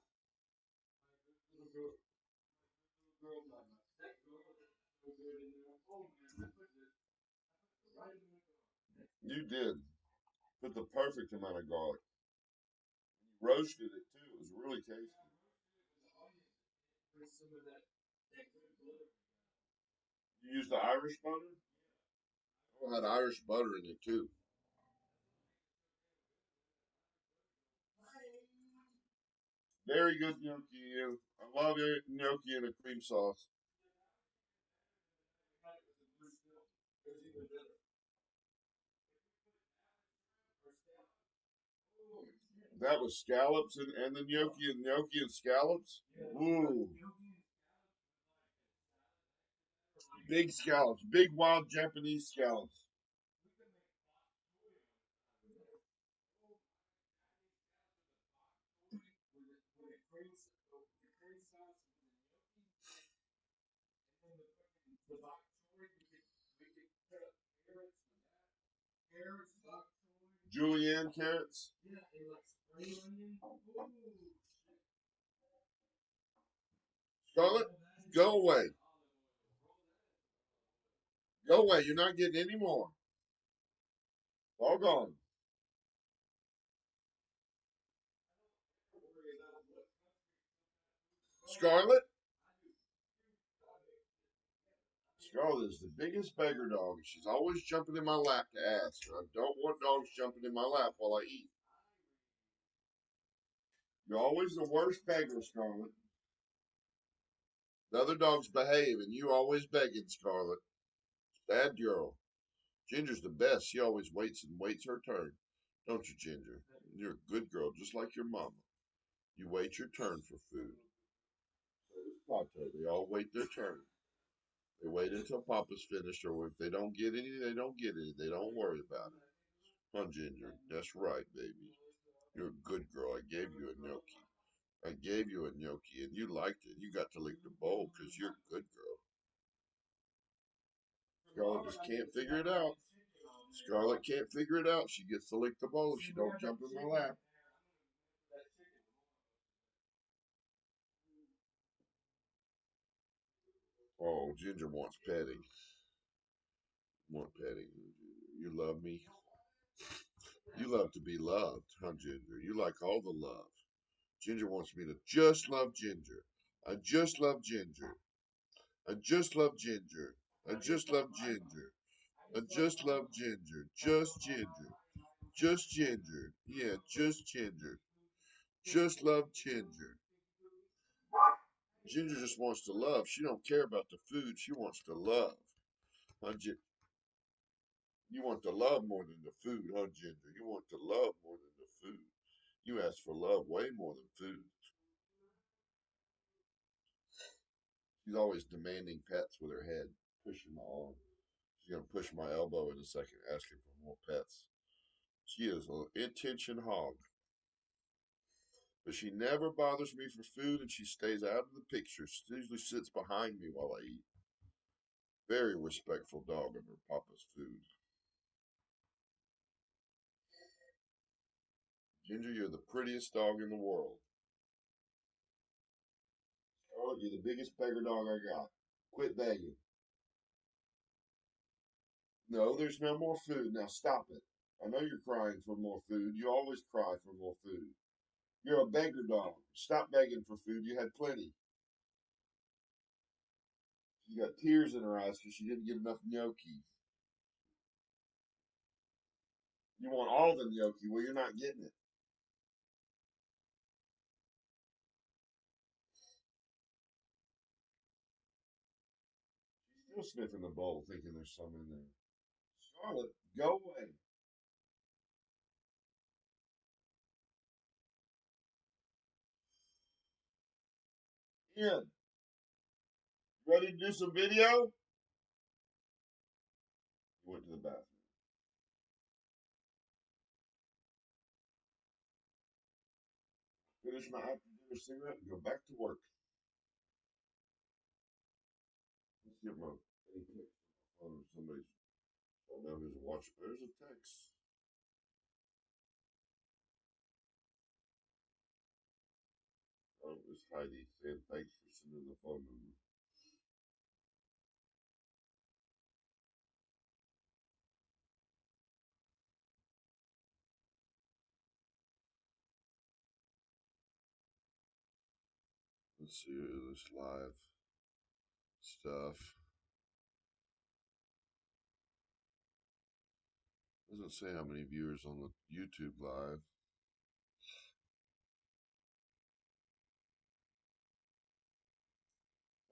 Speaker 1: You did. Put the perfect amount of garlic. You roasted it too. It was really tasty. You used the Irish butter? Oh, it had Irish butter in it too. Very good gnocchi. I love it. Gnocchi and a cream sauce. That was scallops and the gnocchi and scallops. Ooh, big scallops, big wild Japanese scallops. Julienne carrots. Scarlet, go away. Go away. You're not getting any more. All gone. Scarlet. Scarlet is the biggest beggar dog. She's always jumping in my lap to ask. I don't want dogs jumping in my lap while I eat. You're always the worst beggar, Scarlet. The other dogs behave, and you always begging, Scarlet. Bad girl. Ginger's the best. She always waits and waits her turn. Don't you, Ginger? You're a good girl, just like your mama. You wait your turn for food. So does Pato. They all wait their turn. They wait until Papa's finished, or if they don't get any, they don't get any. They don't worry about it. Huh, Ginger? That's right, baby. You're a good girl. I gave you a gnocchi. I gave you a gnocchi, and you liked it. You got to lick the bowl because you're a good girl. Scarlet just can't figure it out. Scarlet can't figure it out. She gets to lick the bowl if she don't jump in my lap. Oh, Ginger wants petting. Want petting. You love me. You love to be loved, huh, Ginger? You like all the love. Ginger wants me to just love Ginger. I just love Ginger. I just love Ginger. I just love Ginger. I just love Ginger. Just Ginger. Just Ginger. Yeah, just Ginger. Just love Ginger. Ginger just wants to love. She don't care about the food. She wants to love. Huh, you want the love more than the food, huh, Ginger? You want the love more than the food. You ask for love way more than food. She's always demanding pets with her head, pushing my arm. She's gonna push my elbow in a second, asking for more pets. She is an intention hog, but she never bothers me for food, and she stays out of the picture. She usually sits behind me while I eat. Very respectful dog of her papa's food. Ginger, you're the prettiest dog in the world. Oh, you're the biggest beggar dog I got. Quit begging. No, there's no more food. Now stop it. I know you're crying for more food. You always cry for more food. You're a beggar dog. Stop begging for food. You had plenty. She got tears in her eyes because she didn't get enough gnocchi. You want all the gnocchi. Well, you're not getting it. She's still sniffing the bowl, thinking there's some in there. Charlotte, go away. Ian, ready to do some video? He went to the bathroom. Finish my after dinner cigarette and go back to work. Let's get my any text on somebody's. I don't know who's watching. There's a text. Oh, it's Heidi saying thanks for sending the phone number. Let's see this live stuff. Doesn't say how many viewers on the YouTube live.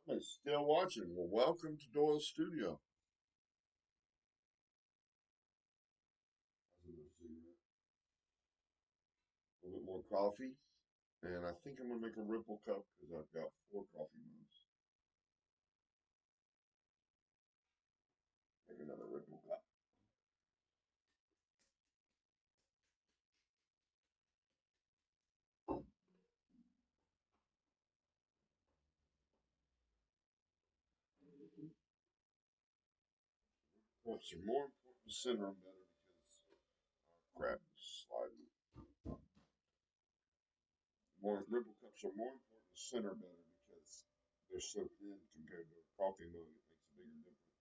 Speaker 1: Somebody's still watching. Well, welcome to Doyle Studio. A little bit more coffee. And I think I'm going to make a ripple cup because I've got 4 coffee mugs. Make another ripple cup. Cups are more important to center them better because crap is sliding. More ripple cups are more important to center better because they're so thin compared to a coffee mug. It makes a bigger difference.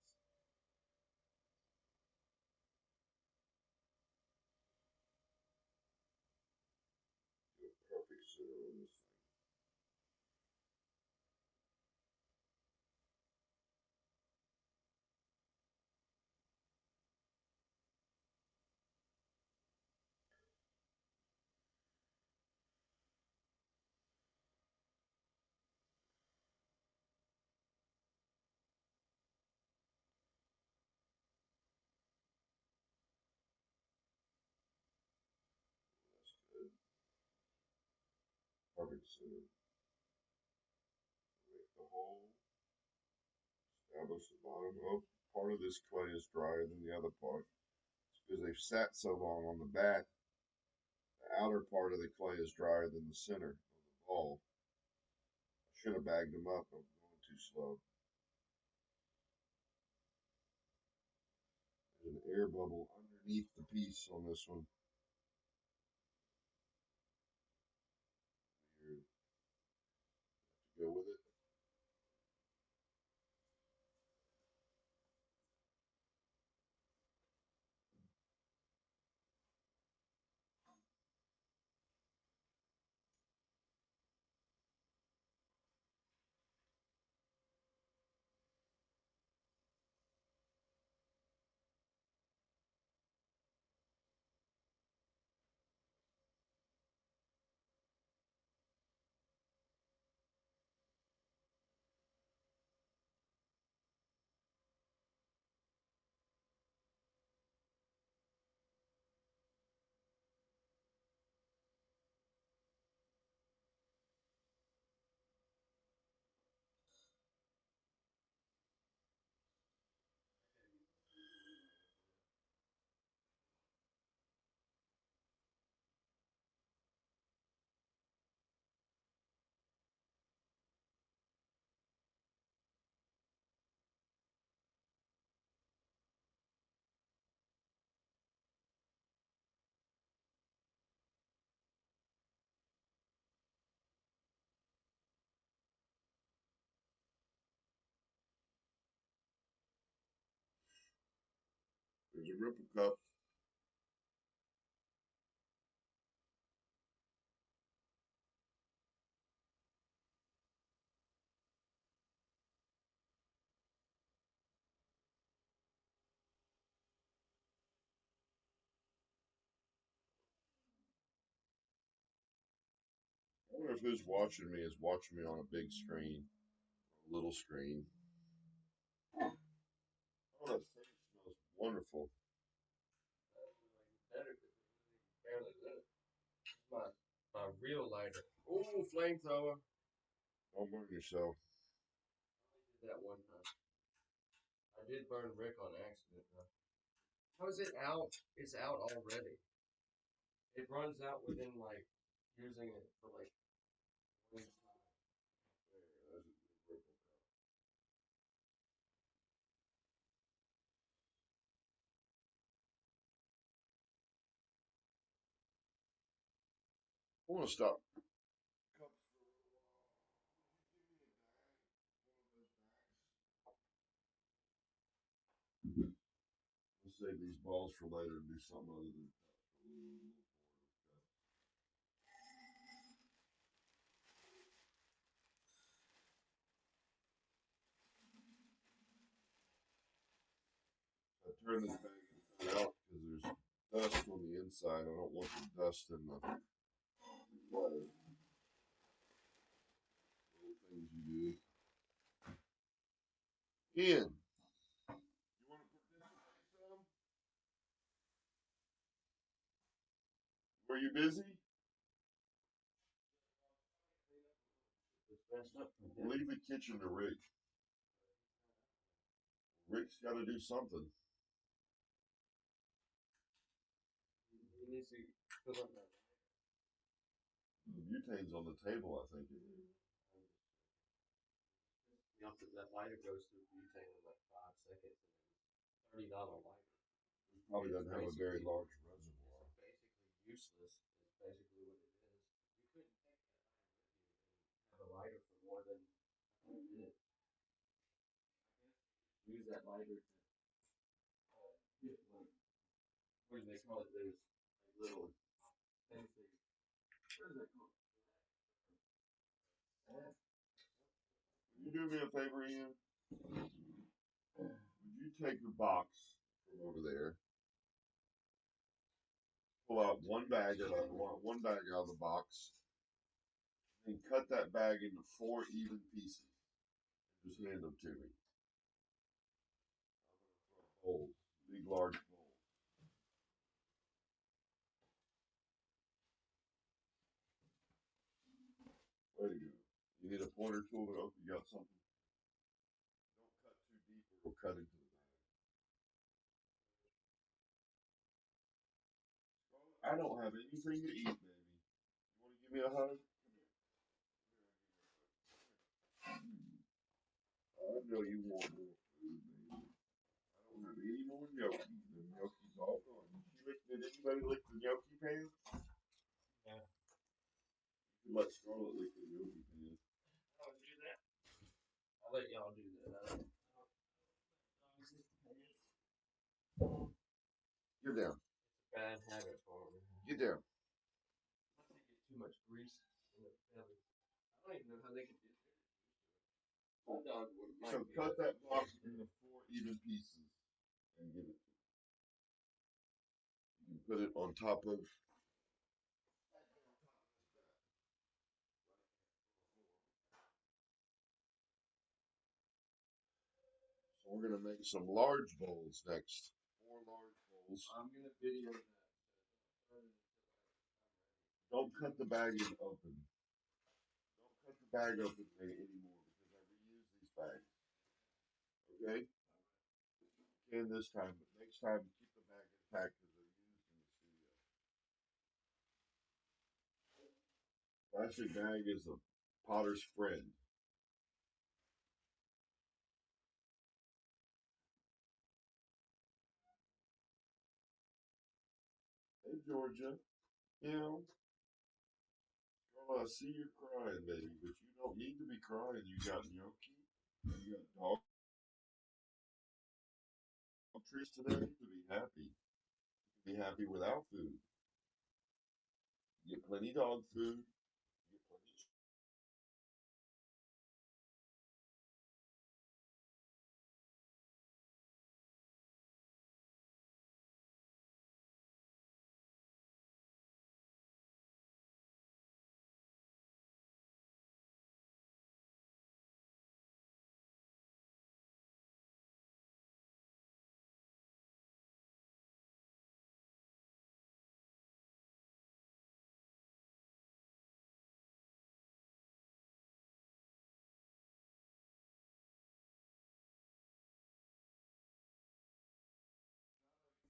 Speaker 1: Get a perfect center on this thing. That's good. Perfect center. Make the hole. Establish the bottom. Oh, part of this clay is drier than the other part. It's because they've sat so long on the back. The outer part of the clay is drier than the center of the ball. I should have bagged them up. I'm going too slow. There's an air bubble underneath the piece on this one. Here, to go with it. There's a ripple cup. of who's watching me is watching me on a big screen, a little screen. Oh, that steak smells wonderful.
Speaker 2: Better because it's barely lit. It's my real lighter. Ooh, flamethrower.
Speaker 1: Don't burn yourself.
Speaker 2: I did that one time. I did burn Rick on accident though. How is it out? It's out already. It runs out within like using it for like 1 time.
Speaker 1: There, that's a good ripple. I want to stop cups for a little while. Give me a bag, one of those bags. Let's save these balls for later and do something other than cups for a little forward with cups. I turn this bag inside out because there's dust on the inside. I don't want the dust in the water. Little things you do. Ian, you want to participate some? Were you busy?
Speaker 2: It's messed up from him.
Speaker 1: Leave the kitchen to Rick. Rick's got to do something.
Speaker 2: He needs to fill up that.
Speaker 1: The butane's on the table, I think it is.
Speaker 2: That lighter goes through butane in like 5 seconds, and then $30 lighter.
Speaker 1: It probably
Speaker 2: It's
Speaker 1: doesn't have a very large reservoir.
Speaker 2: It's basically useless. Is basically what it is. You couldn't take that lighter with you and have a lighter for more than a minute. Use that lighter to get like what do they call it? There's like little things that what is that called?
Speaker 1: Would you do me a favor, Ian? Would you take the box from over there, pull out one bag out of the box, and cut that bag into 4 even pieces, and just hand them to me. Bowls, big large bowls. Way to go. You need a pointer tool to open. You got something? Don't cut too deep or it'll cut into the bag. I don't have anything to eat, baby. You want to give me a hug? Come here. I know you want more food, baby. I don't have any more gnocchi. The gnocchi's all gone. Did anybody lick the gnocchi pan?
Speaker 2: Yeah.
Speaker 1: You could let Scarlett lick the gnocchi pan.
Speaker 2: I'll do that. I'll let y'all do that.
Speaker 1: Get down.
Speaker 2: It's a bad habit for me.
Speaker 1: Get down.
Speaker 2: Once they get too much grease in their belly, I don't even know how they can do it. My dog would
Speaker 1: So cut that box into 4 even pieces and give it. You can put it on top of. So we're gonna make some large bowls next. 4 large bowls.
Speaker 2: I'm gonna video that.
Speaker 1: Don't cut the bag open. Don't cut the bag open anymore because I reuse these bags. Okay? Can this time, but next time keep the bag intact because they're used in the studio. Plastic bag is a potter's friend. Hey Georgia, you know, girl, I see you're crying, baby, but you don't need to be crying. You got gnocchi, you got dog treats today to be happy. You can be happy without food. You get plenty dog food. You get plenty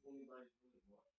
Speaker 2: anybody's really watching.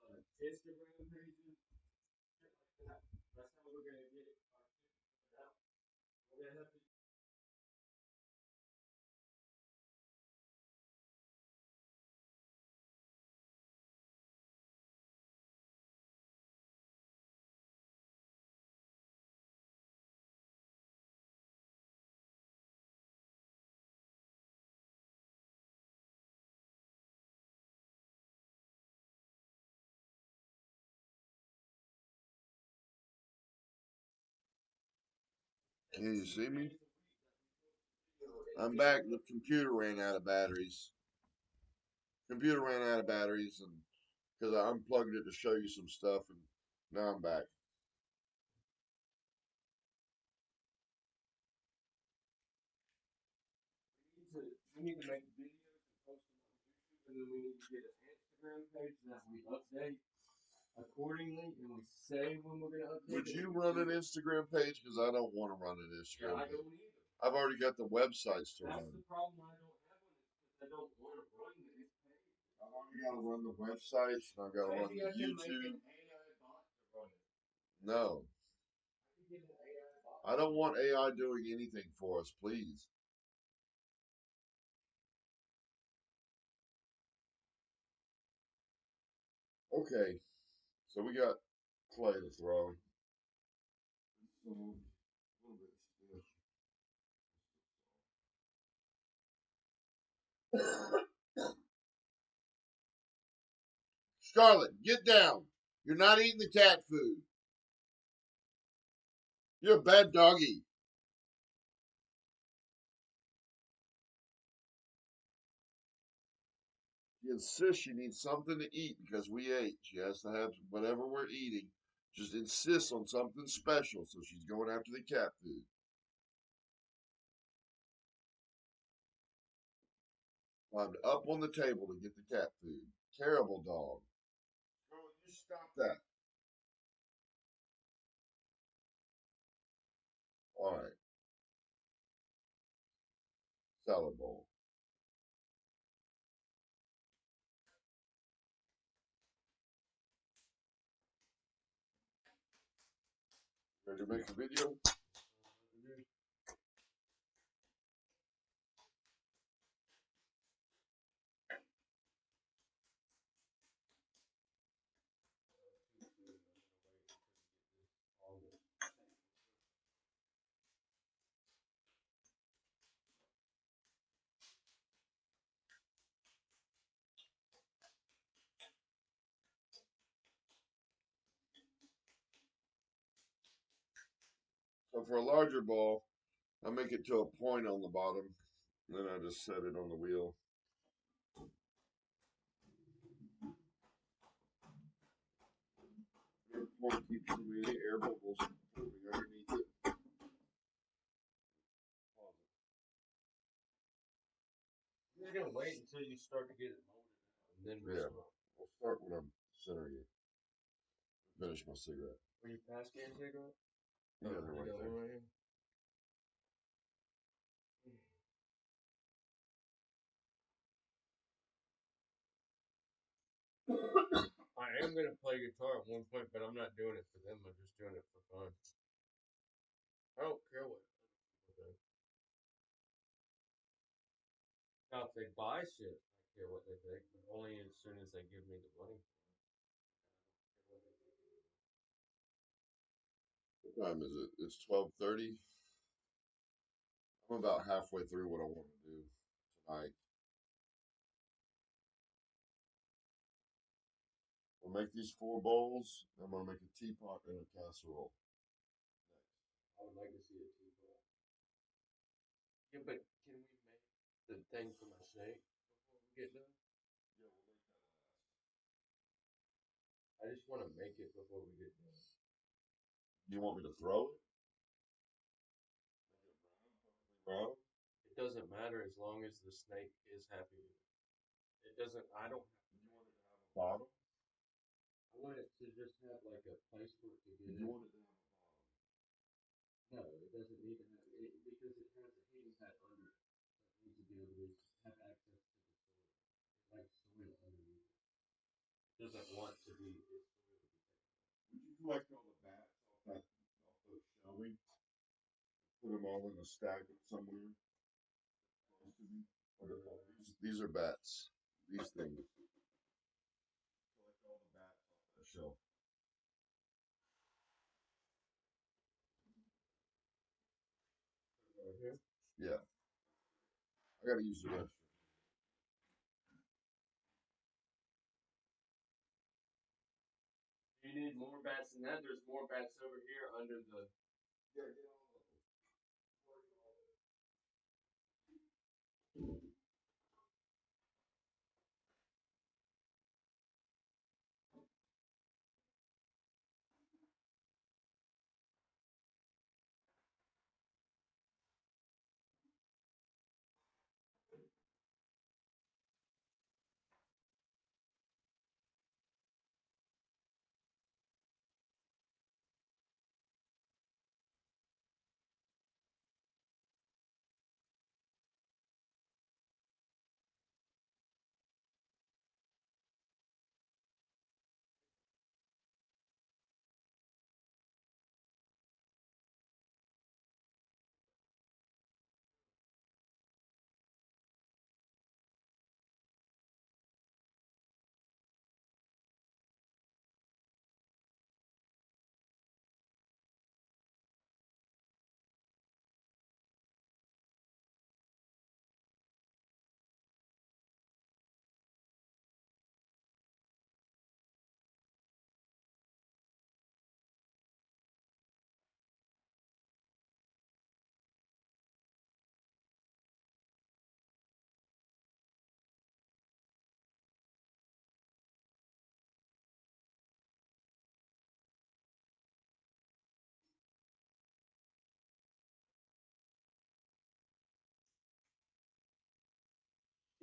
Speaker 2: Some Instagram pages, shit like that. That's how we're gonna get our out. We're gonna have to.
Speaker 1: Can you see me? I'm back. The computer ran out of batteries. Computer ran out of batteries, and because I unplugged it to show you some stuff, and now I'm back.
Speaker 2: We need to make videos and post them on YouTube, and then we need to get an Instagram page that we update accordingly, and we say when we're gonna update
Speaker 1: Would
Speaker 2: it.
Speaker 1: you run an Instagram page? Because I don't want to run an
Speaker 2: Yeah,
Speaker 1: Instagram
Speaker 2: I
Speaker 1: page.
Speaker 2: don't either.
Speaker 1: I've already got the websites to
Speaker 2: That's
Speaker 1: run.
Speaker 2: the problem. I don't have one because I don't want to run this page.
Speaker 1: I've already got to run the websites, and I've got to run
Speaker 2: Maybe
Speaker 1: the
Speaker 2: I can make
Speaker 1: YouTube.
Speaker 2: an AI bot to run it.
Speaker 1: No,
Speaker 2: I can get an AI bot.
Speaker 1: I don't want AI doing anything for us, please. Okay, so we got clay to throw. So, a little bit stiff. Scarlett, get down. You're not eating the cat food. You're a bad doggy. She insists she needs something to eat because we ate. She has to have whatever we're eating. Just insists on something special, so she's going after the cat food. Climbed up on the table to get the cat food. Terrible dog. Scarlett, you stop that. All right, salad bowl. Ready to make a video? So for a larger ball, I make it to a point on the bottom. Then I just set it on the wheel. The point keeps the air bubbles forming underneath it.
Speaker 2: You're gonna wait until you start to get it molded out, and then
Speaker 1: Yeah, I'll start when I'm centering it. Finish my cigarette.
Speaker 2: Will you pass me a cigarette?
Speaker 1: Yeah, they're
Speaker 2: You
Speaker 1: right
Speaker 2: got
Speaker 1: there.
Speaker 2: one right here? I am gonna play guitar at one point, but I'm not doing it for them. I'm just doing it for fun. I don't care what other people do. Now, if they buy shit, I care what they think, but only as soon as they give me the money for it.
Speaker 1: What time is it? It's 12:30. I'm about halfway through what I want to do tonight. Or make these 4 bowls. I'm gonna make a teapot and a casserole.
Speaker 2: I would like to see a teapot. Yeah, but can we make the thing for my snake before we get done?
Speaker 1: Yeah, we'll make that last.
Speaker 2: I just want to make it before we get done.
Speaker 1: You want me to throw it? Make it round, perfectly round?
Speaker 2: It doesn't matter as long as the snake is happy with it. It doesn't. I don't.
Speaker 1: You want it to have a bottom?
Speaker 2: I want it to just have like a place for it to get
Speaker 1: You
Speaker 2: in.
Speaker 1: want it to have a bottom?
Speaker 2: No, it doesn't need to have it because it has a heating pad under it. So it needs to be able to have access to the soil. It likes soil underneath it. It doesn't want to be its soil to be taken.
Speaker 1: Would you collect all the bats off those shelving? Put them all in a stack somewhere close to me? These are bats. These things. Collect all the bats off that shelf.
Speaker 2: Right here.
Speaker 1: Yeah. I gotta use the restroom.
Speaker 2: You need more bats than that. There's more bats over here under the.
Speaker 1: Yeah, get all of them.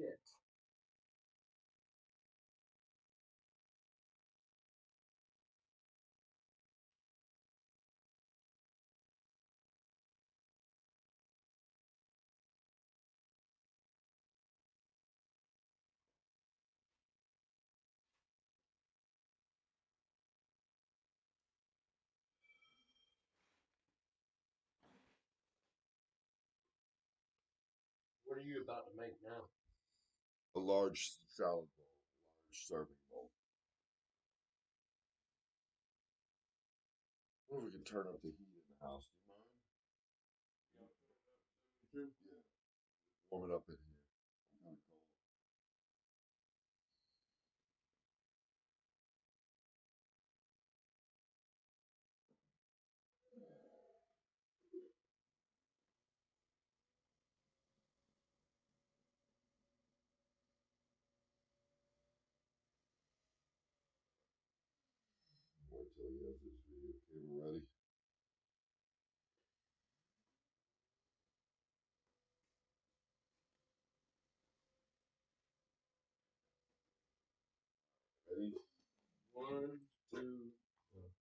Speaker 2: Shit. What are you about to make now?
Speaker 1: A large salad bowl, a large serving bowl. What if we can turn up the heat in the house? Do you mind? Yeah. Warm it up in here. I'm kind of cold. Wait till he has this video camera ready. Ready?
Speaker 2: One, two, one.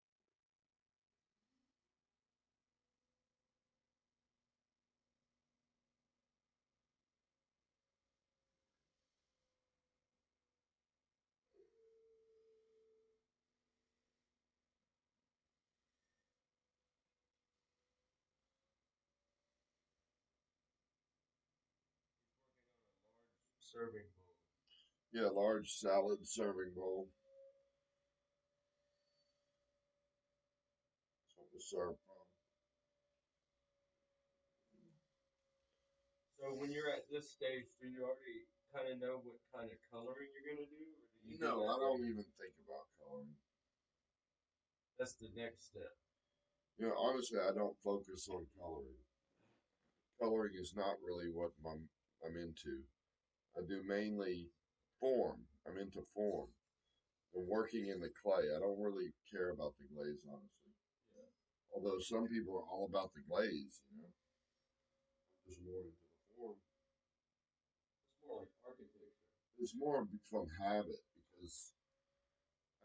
Speaker 2: Serving bowl.
Speaker 1: Yeah, large salad serving bowl. Something to serve from.
Speaker 2: So when you're at this stage, do you already kind of know what kind of coloring you're gonna do, or do you do
Speaker 1: No,
Speaker 2: that
Speaker 1: I don't
Speaker 2: later?
Speaker 1: even think about color. coloring.
Speaker 2: That's the next step.
Speaker 1: Honestly, I don't focus on coloring. Coloring is not really what I'm into. I do mainly form. I'm into form and working in the clay. I don't really care about the glaze, honestly.
Speaker 2: Yeah.
Speaker 1: Although some people are all about the glaze. I'm just more into the form.
Speaker 2: It's more like architecture.
Speaker 1: It's more from habit because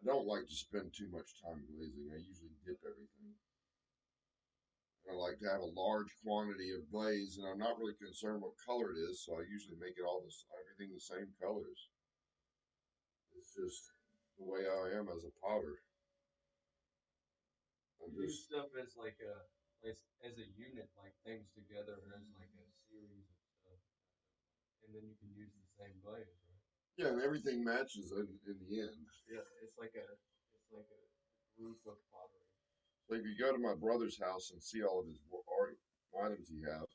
Speaker 1: I don't like to spend too much time glazing. I usually dip everything. I like to have a large quantity of glaze, and I'm not really concerned what color it is, so I usually make it all everything the same colors. It's just the way I am as a potter. I
Speaker 2: You do
Speaker 1: just
Speaker 2: stuff as a unit, like things together as like a series of stuff, and then you can use the same glaze, right?
Speaker 1: yeah, and everything matches in the end.
Speaker 2: Yeah, it's like a group of pottery.
Speaker 1: So if you go to my brother's house and see all of his art items he has,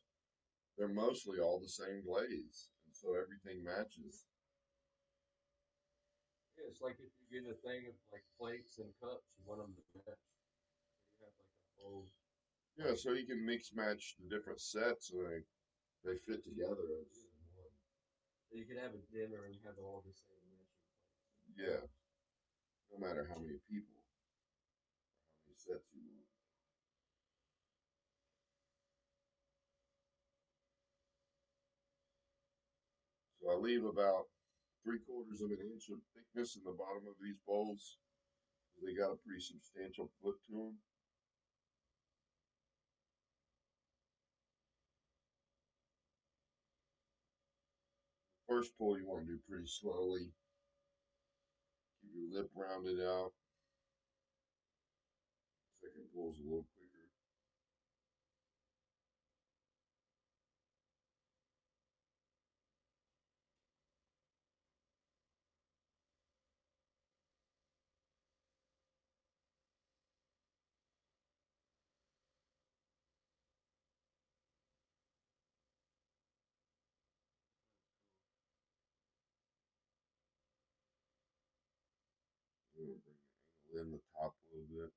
Speaker 1: they're mostly all the same glaze, and so everything matches.
Speaker 2: Yeah, it's like if you get a thing of like plates and cups, you want them to match. So you have like a whole
Speaker 1: Yeah,
Speaker 2: like
Speaker 1: so you can mix match the different sets, and they fit together as one.
Speaker 2: so you could have a dinner and have all the same matching plates.
Speaker 1: Yeah, no matter how many people, how many sets you want. So I leave about 3/4 of an inch of thickness in the bottom of these bowls. They got a pretty substantial foot to them. First pull you want to do pretty slowly. Keep your lip rounded out. Second pull is a little quicker. Bring your angle in the top a little bit.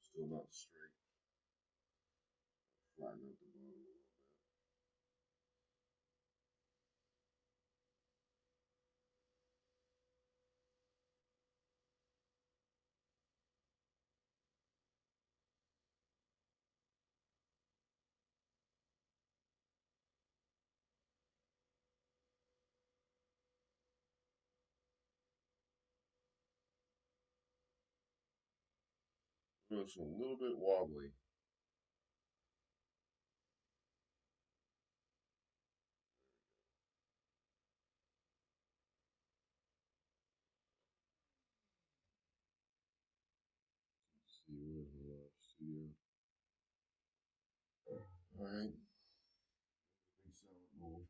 Speaker 1: Still not straight. Flatten out the bottom a little bit. It's a little bit wobbly. Let's see where's the last studio. All right. Big salad bowl.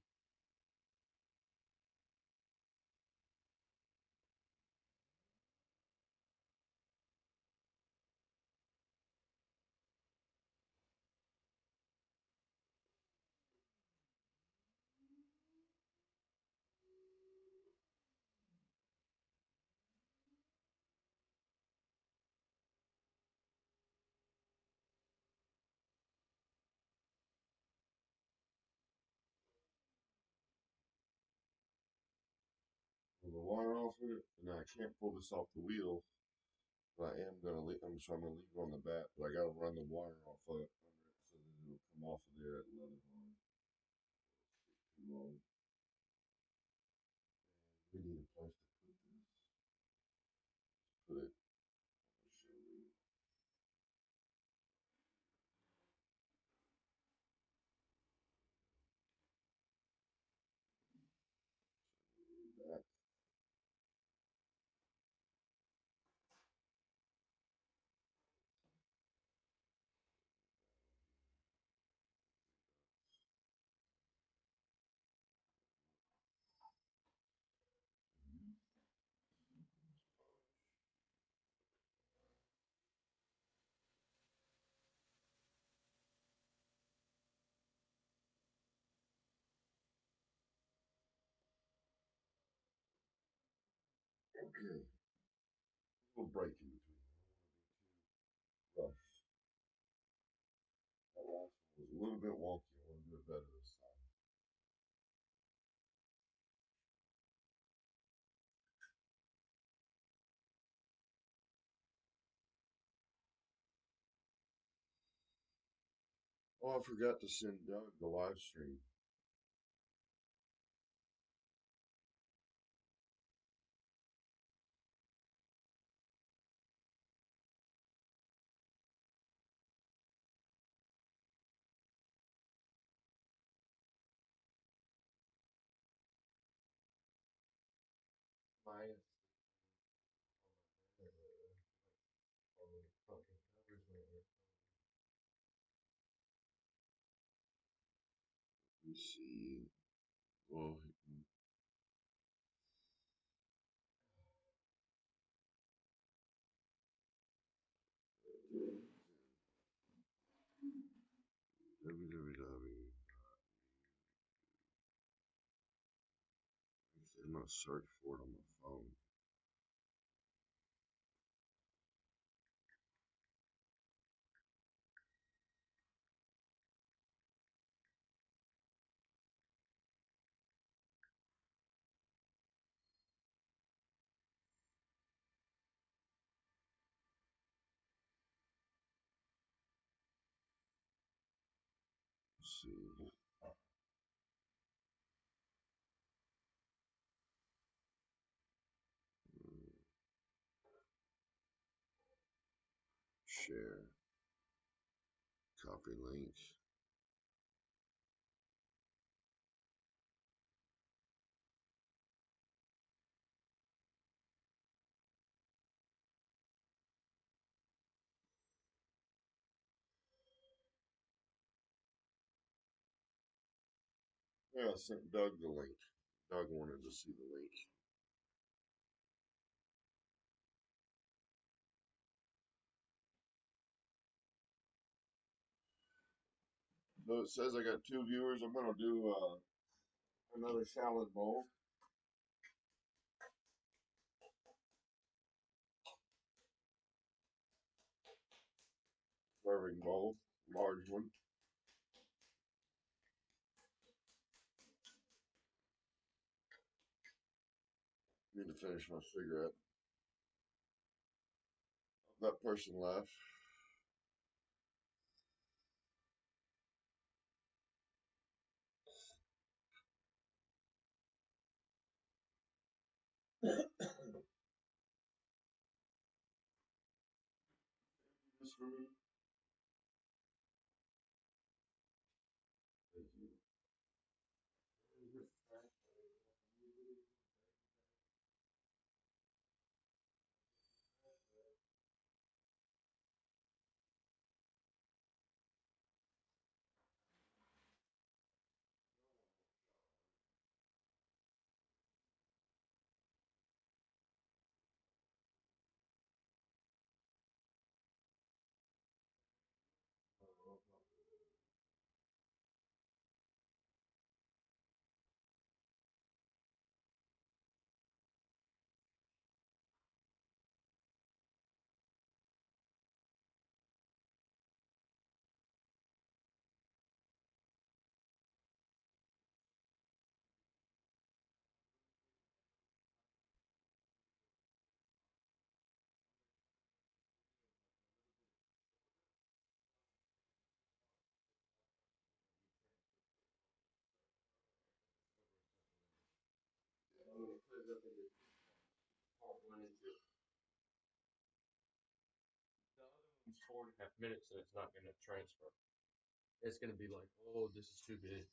Speaker 1: Pull the water off of it. And I can't pull this off the wheel. But I am gonna leave. I'm gonna leave it on the bat, but I gotta run the wire off of it under it so that it'll come off of there at leather line. Too long. We need a place to put this. Put it on the show. That. little break in between. I don't want to be too rough. That last one was a little bit wonky. I want to do it better this time. Oh, I forgot to send Doug the live stream.
Speaker 2: Mine is on my banner, on the fucking covers lately.
Speaker 1: Let me see. Well, www. I'm gonna search for it on my phone. Let's see. Share. Copy link. Yeah, I sent Doug the link. Doug wanted to see the link. So it says I got 2 viewers. I'm gonna do another salad bowl, serving bowl, large one. Need to finish my cigarette. That person left. This for me. Thank you.
Speaker 2: I'm gonna put it up into part one and two. The other one's 4.5 minutes and it's not gonna transfer. It's gonna be like, oh, this is too big.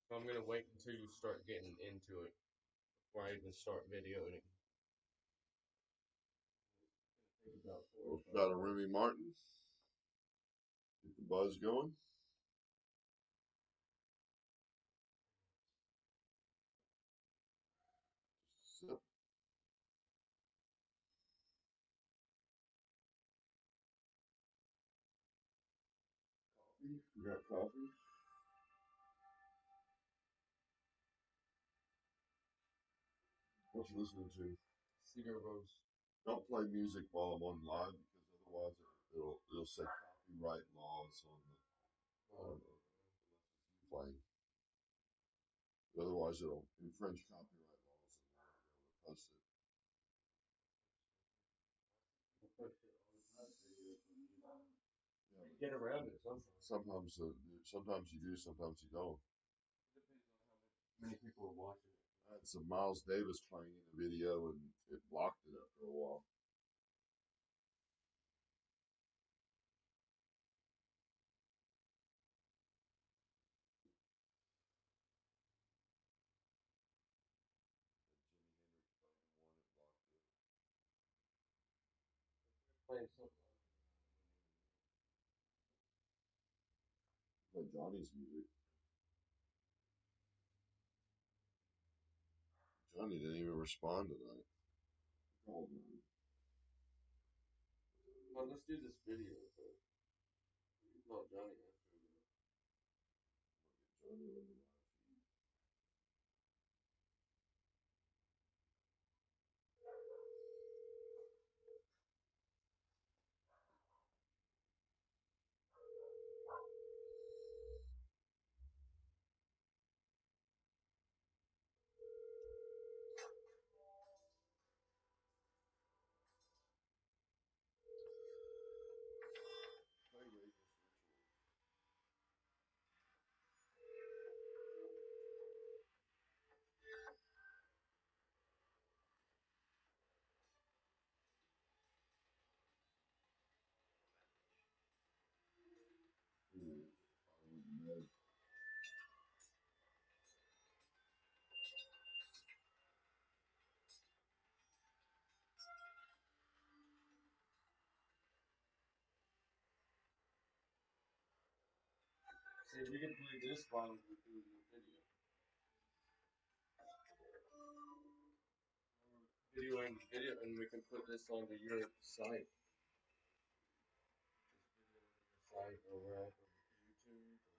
Speaker 2: So I'm gonna wait until you start getting into it before I even start videoing it. It's gonna take about
Speaker 1: Little
Speaker 2: 4
Speaker 1: shot
Speaker 2: or
Speaker 1: of
Speaker 2: 5
Speaker 1: Remy
Speaker 2: minutes.
Speaker 1: Martin. Get the buzz going. Sip. You got coffee? what you listening to.
Speaker 2: Cedar Rose.
Speaker 1: Don't play music while I'm on live because otherwise it'll say copyright laws on the playing. Otherwise it'll infringe copyright laws and we won't be able to post it. Yeah,
Speaker 2: Get around it sometimes.
Speaker 1: sometimes you do, sometimes you don't.
Speaker 2: Depends on how many people are watching it.
Speaker 1: I had some Miles Davis playing in a video and it blocked it after a while. Jimi Hendrix playing in one, it blocked it.
Speaker 2: Playing something.
Speaker 1: Play Johnny's music. Johnny didn't even respond tonight. Call Johnny.
Speaker 2: Well, let's do this video. You call Johnny after.
Speaker 1: Johnny on the live feed. Play Radius Ritual. Ooh, probably went to bed.
Speaker 2: See, we can play this while we do the video. Videoing the video, and we can put this onto your site. This video on your site or wherever, YouTube or whatever.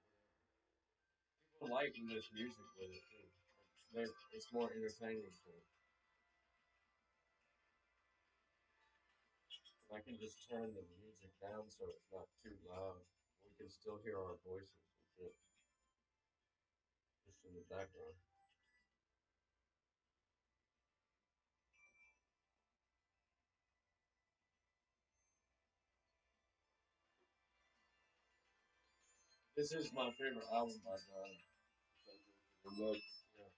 Speaker 2: People like this music with it too. It's more entertaining for them. I can just turn the music down so it's not too loud. We can still hear our voices and shit just in the background. This is my favorite album by Doyle.
Speaker 1: And look,
Speaker 2: Yeah.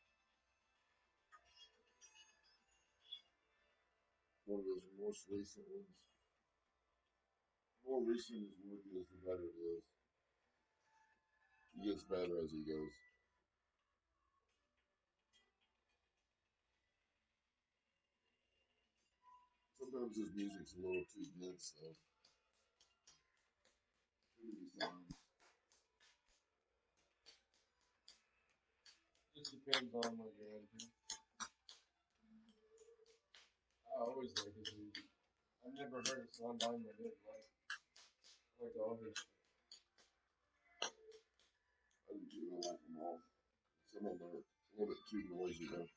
Speaker 1: one of those most recent ones. The more recent his work is, the better it is. He gets better as he goes. Sometimes his music's a little too dense, though. Too many sounds.
Speaker 2: Just depends on what you're into. I always like his music. I've never heard a song by him I didn't like. I like all his shit.
Speaker 1: I do too. I like them all. Some of them are a little bit too noisy, though. Is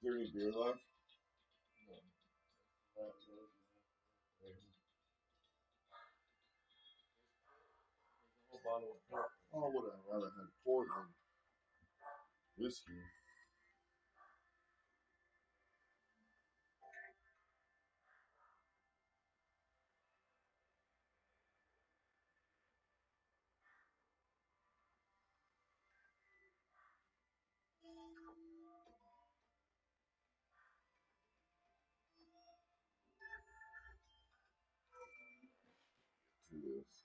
Speaker 1: there any beer left?
Speaker 2: No. There's a whole bottle of port.
Speaker 1: Oh, would I rather have port than whiskey? To this.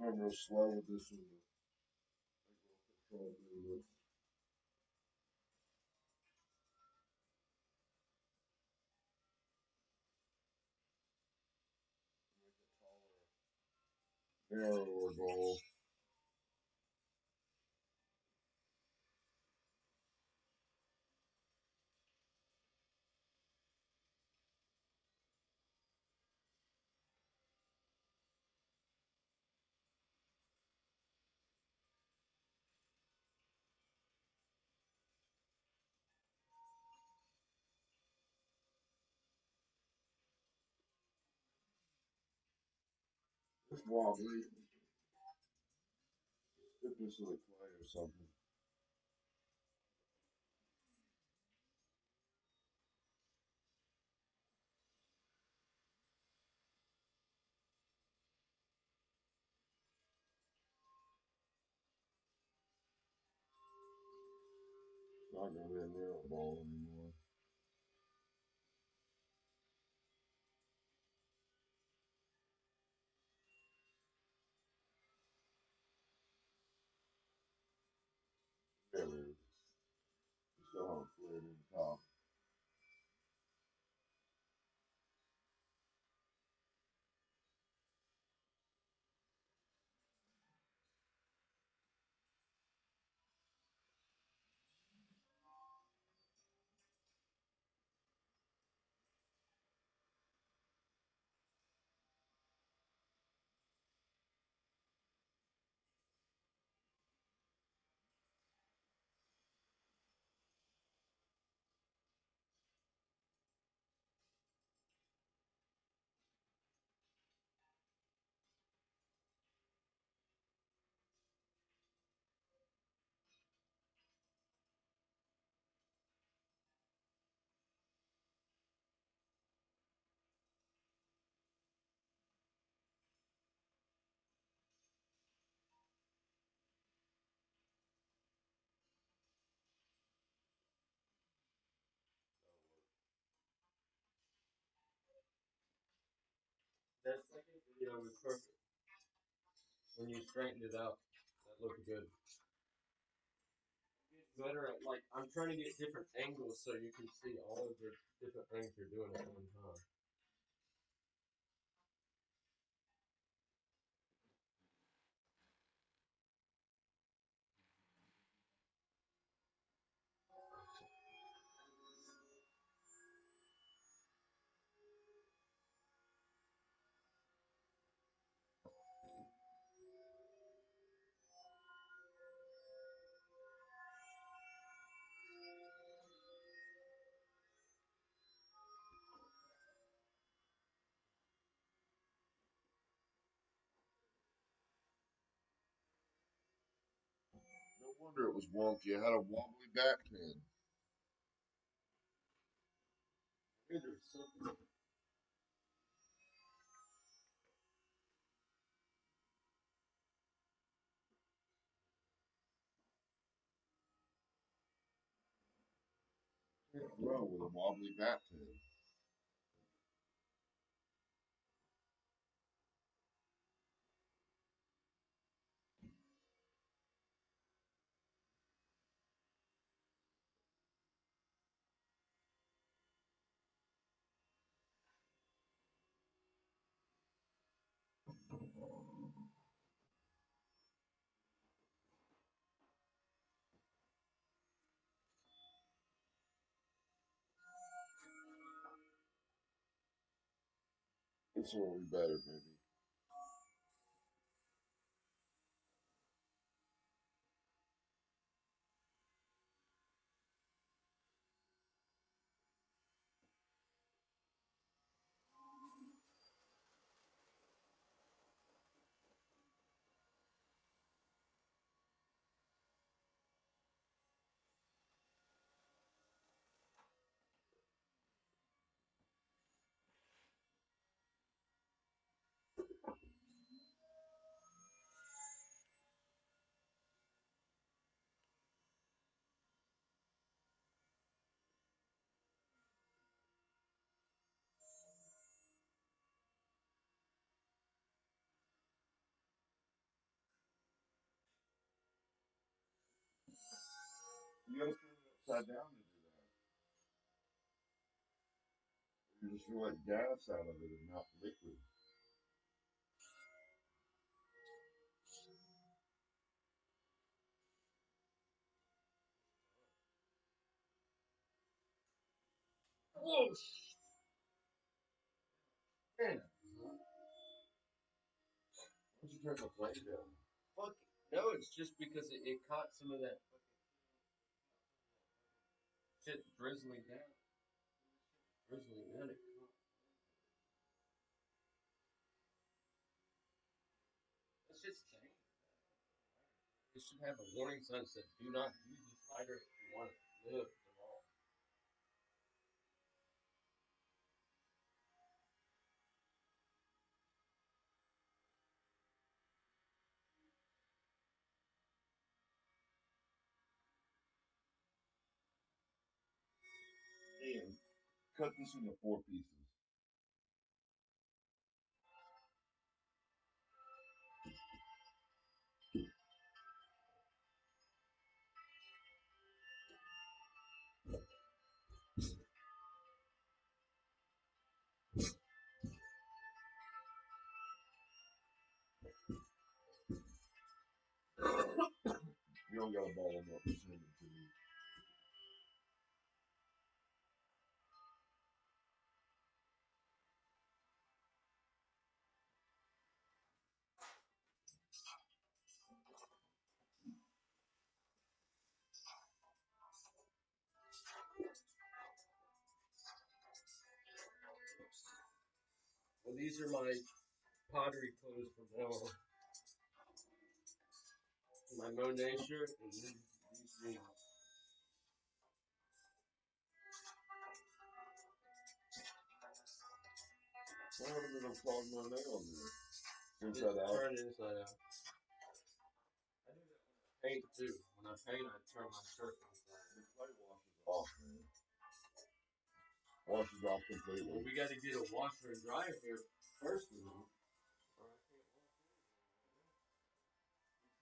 Speaker 1: I'm real slow with this one. Control through it. Narrower bowl. It's wobbly. Stiffness of the clay or something. It's not gonna be a narrow bowl anymore. There it is. You still have a fluid in the top.
Speaker 2: That second video was perfect. When you straightened it out, that looked good. Better at like I'm trying to get different angles so you can see all of the different things you're doing at one time.
Speaker 1: No wonder it was wonky. It had a wobbly back pin.
Speaker 2: Maybe there's something.
Speaker 1: Can't throw with a wobbly back pin. This one will be better, maybe. You gotta turn it upside down to do that. You're just gonna let gas out of it and not liquid.
Speaker 2: Whoa, man.
Speaker 1: Why don't you turn the flame down?
Speaker 2: Fuck. No, it's just because it caught some of that shit drizzling down. Drizzling down. It caught. That shit's changed. It should have a warning sign that says, "Do not use this lighter if you want to live tomorrow."
Speaker 1: And cut this into 4 pieces. You don't gotta ball them up and send them to me.
Speaker 2: Well, these are my pottery clothes from now on. My Monet shirt and these jeans.
Speaker 1: Why haven't they clogged my nail on there?
Speaker 2: Just
Speaker 1: Inside out.
Speaker 2: turn it inside out. I do that when I paint too. When I paint, I turn my shirt inside.
Speaker 1: The clay washes off, man. Washes off completely.
Speaker 2: Well, we got to get a washer and dryer here first of all. Or I can't wash it.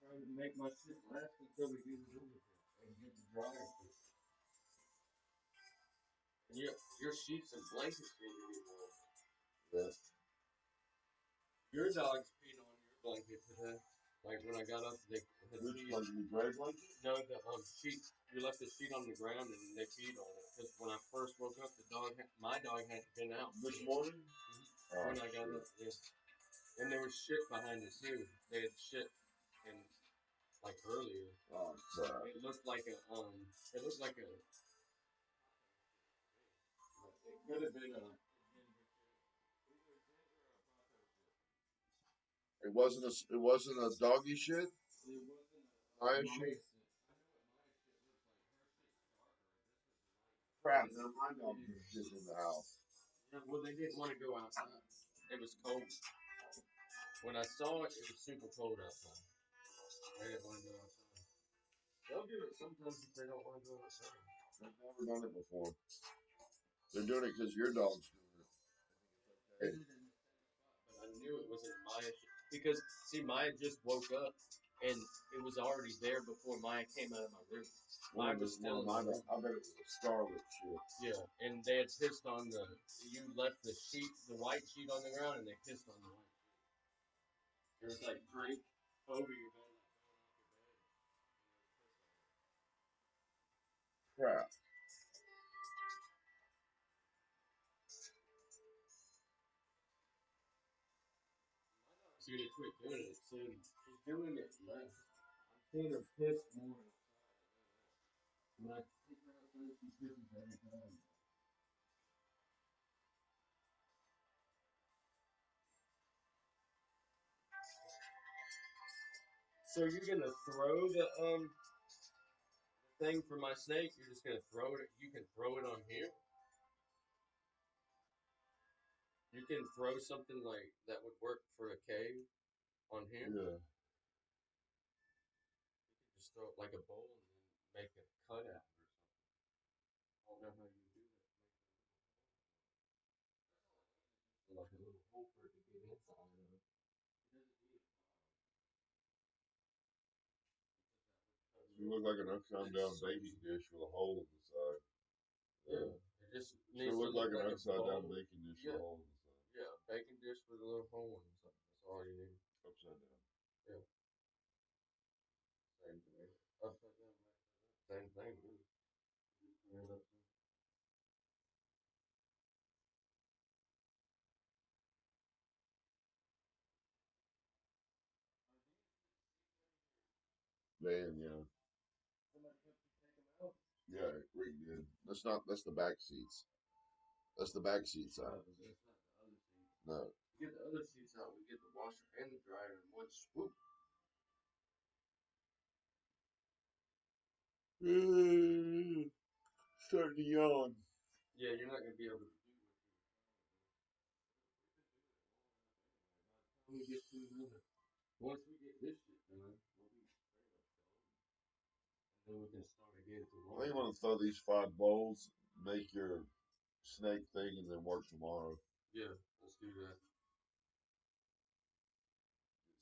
Speaker 2: I'm trying to make my shit last until we get it over here and get the dryer fixed. And your sheets and blankets need to be warm.
Speaker 1: Yeah.
Speaker 2: Your dogs peed on your blanket today. Like when I got up, they had
Speaker 1: Which
Speaker 2: peed.
Speaker 1: blanket? The gray blanket?
Speaker 2: No, the sheets. You left the sheet on the ground and they peed on it. Because when I first woke up, my dog had been out
Speaker 1: This morning?
Speaker 2: when I got up. Yeah. And there was shit behind it too. They had shit and like earlier.
Speaker 1: Oh, crap.
Speaker 2: It looked like a It looked like a. It could have been a.
Speaker 1: It wasn't a doggy shit?
Speaker 2: It wasn't a
Speaker 1: Maya
Speaker 2: Maya
Speaker 1: shit?
Speaker 2: shit. I know what Maya shit looks like. Her shit's darker.
Speaker 1: Crap, now my dog just shit in the house.
Speaker 2: Yeah, well, they didn't want to go outside. It was cold. When I saw it, it was super cold outside. They didn't want to go outside. They'll do it sometimes if they don't want to go outside.
Speaker 1: They've never done it before. They're doing it because your dog's doing it.
Speaker 2: They did it in the same spot, but I knew it wasn't Maya because see, Maya just woke up and it was already there before Maya came out of my room. Maya was still in my room.
Speaker 1: I bet it was a scarlet shit.
Speaker 2: Yeah, and they had pissed on the. You left the sheet, the white sheet on the ground, and they pissed on the white sheet. There was like drink over your bed, like going off your bed.
Speaker 1: Crap.
Speaker 2: She's gonna quit doing it soon. She's doing it less. I'm seeing her piss more outside. When I take her outside, she pisses every time. So you're gonna throw the thing for my snake? You're just gonna throw it? You can throw it on here. You can throw something like that would work for a cave on here.
Speaker 1: Yeah.
Speaker 2: You can just throw it like a bowl and then make a cutout or something. I don't know how you do that. Like a little hole for it to get inside of. It doesn't need a bottom.
Speaker 1: You look like an upside down baking dish with a hole in the side.
Speaker 2: Yeah, it just
Speaker 1: Sure
Speaker 2: needs to
Speaker 1: look like
Speaker 2: look
Speaker 1: an
Speaker 2: like a
Speaker 1: upside down
Speaker 2: bowl.
Speaker 1: baking dish with
Speaker 2: Yeah,
Speaker 1: a hole in the side.
Speaker 2: yeah, a baking dish with a little hole inside. That's all you need.
Speaker 1: Upside down.
Speaker 2: Yeah, same thing. Upside down, same thing. Really. Just turn it upside.
Speaker 1: Man, yeah.
Speaker 2: Somebody help you take them out?
Speaker 1: Yeah, we did. That's the back seats. That's the back seat
Speaker 2: No,
Speaker 1: side.
Speaker 2: but that's not the other seat.
Speaker 1: No.
Speaker 2: We get the other seats out. We get the washer and the dryer in one swoop.
Speaker 1: Starting to yawn.
Speaker 2: Yeah, you're not gonna be able to do what you were trying to do. By the time we get through this, once we get this shit done, we'll be pretty much done. And then we can start again
Speaker 1: I think
Speaker 2: tomorrow.
Speaker 1: I'm gonna throw these 5 bowls, make your snake thing, and then work tomorrow.
Speaker 2: Yeah, let's do that.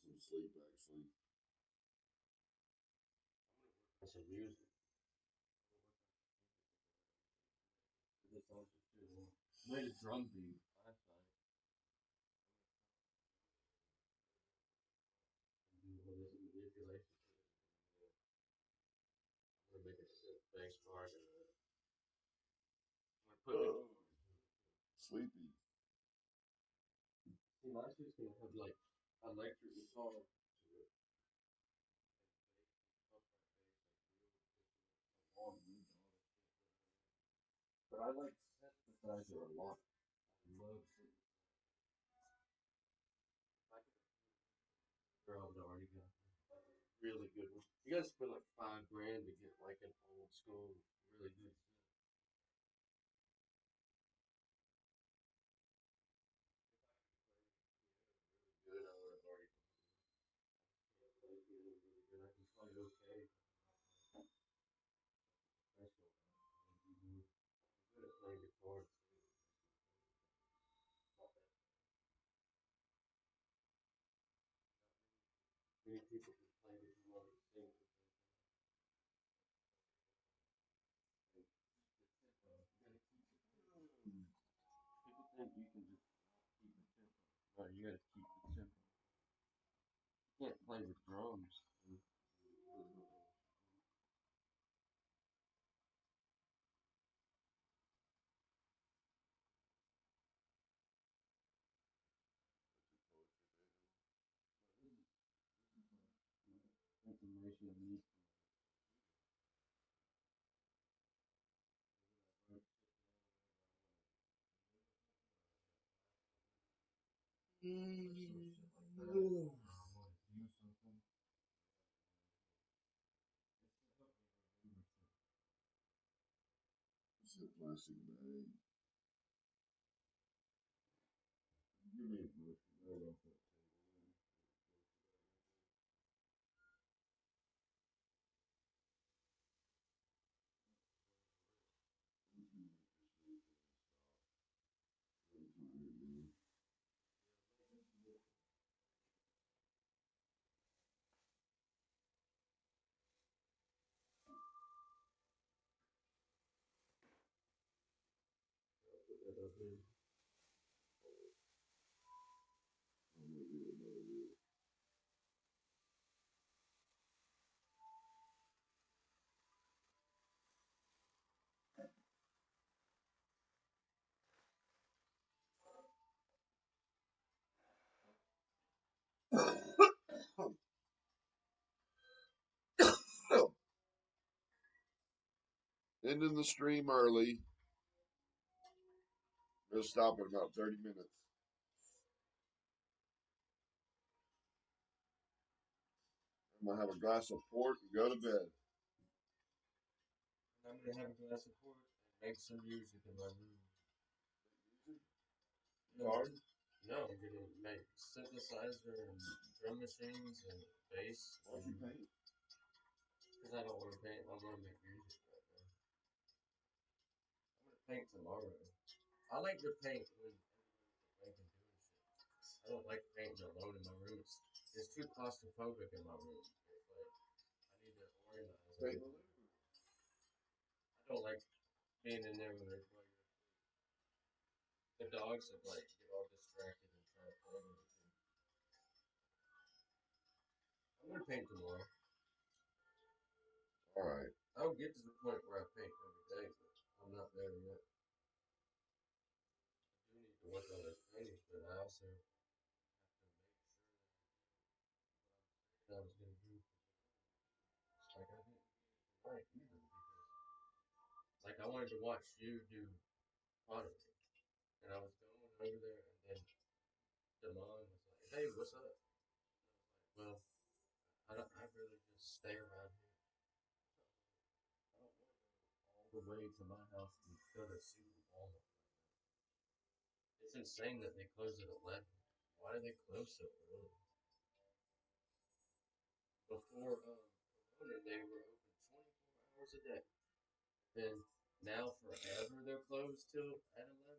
Speaker 1: Get some sleep, actually.
Speaker 2: And some music. This also too. Made a drum beat last night. Do all this manipulation. I'm gonna make a synth bass part and I'm gonna put
Speaker 1: Oh,
Speaker 2: guitar into it.
Speaker 1: sleepy.
Speaker 2: See, my shit's gonna have like electric guitar to it. But I like synthesizer a lot. I love synthesizer. If I could girl that already got like a really good one. You gotta spend like $5 grand to get like an old school, really good synth. Good, I would have already play piano really good. I can play okay. Professional. I'm good at playing guitar too. Not that many people can play guitar and sing at the same time. And the tempo, you gotta keep the tempo. People think you can just keep the tempo. No, you gotta keep the tempo. You can't play with drums. Information I need.
Speaker 1: It's a plastic bag. Give me a plastic bag off that table. I'm tired, man. I'm gonna get another wheel. Ending the stream early. We'll stop in about 30 minutes. I'm gonna have a glass of port and go to bed.
Speaker 2: I'm gonna have a glass of port and make some music in my room.
Speaker 1: Guitar?
Speaker 2: No, I'm gonna make synthesizer and drum machines and bass.
Speaker 1: Why'd you paint?
Speaker 2: Because I don't want to paint. I want to make music right now. I'm gonna paint tomorrow. I like to paint when everybody's awake and doing shit. I don't like painting alone in my room. It's too claustrophobic in my room. It's like I need to organize it. I don't like being in there when they're playing. The dogs would like get all distracted and try to play with it. I'm gonna paint tomorrow.
Speaker 1: All right.
Speaker 2: I'll get to the point where I paint every day, but I'm not there yet. I do need to work on those paintings, but I also have to make sure that I was gonna do. Like I didn't right either because like I wanted to watch you do pottery, and I was going over there, and then Damon was like, "Hey, what's up?" And I was like, "Well, I don't. I'd rather just stay around here. I don't want to go all the way to my house to go to see Walmart. It's insane that they close at 11. Why do they close so early? Before Corona, they were open 24 hours a day. Then now forever they're closed till at 11.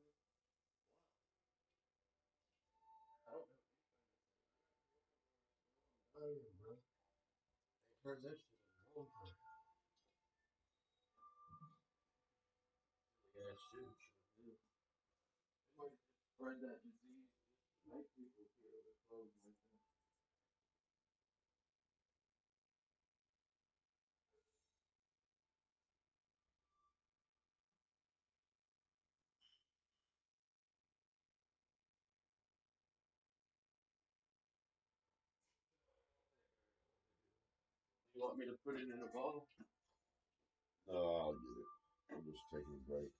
Speaker 2: I don't know. Oh, bro. They turned that shit on long time. Yeah, shoot. They might just spread that disease just to make people feel the clothes like that. You want me to put it in a bottle?
Speaker 1: No, I'll get it. I'm just taking a break.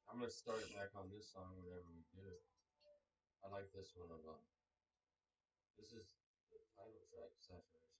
Speaker 2: I'm gonna start it back on this song whenever we do it. I like this one a lot. This is the title track, Saturation.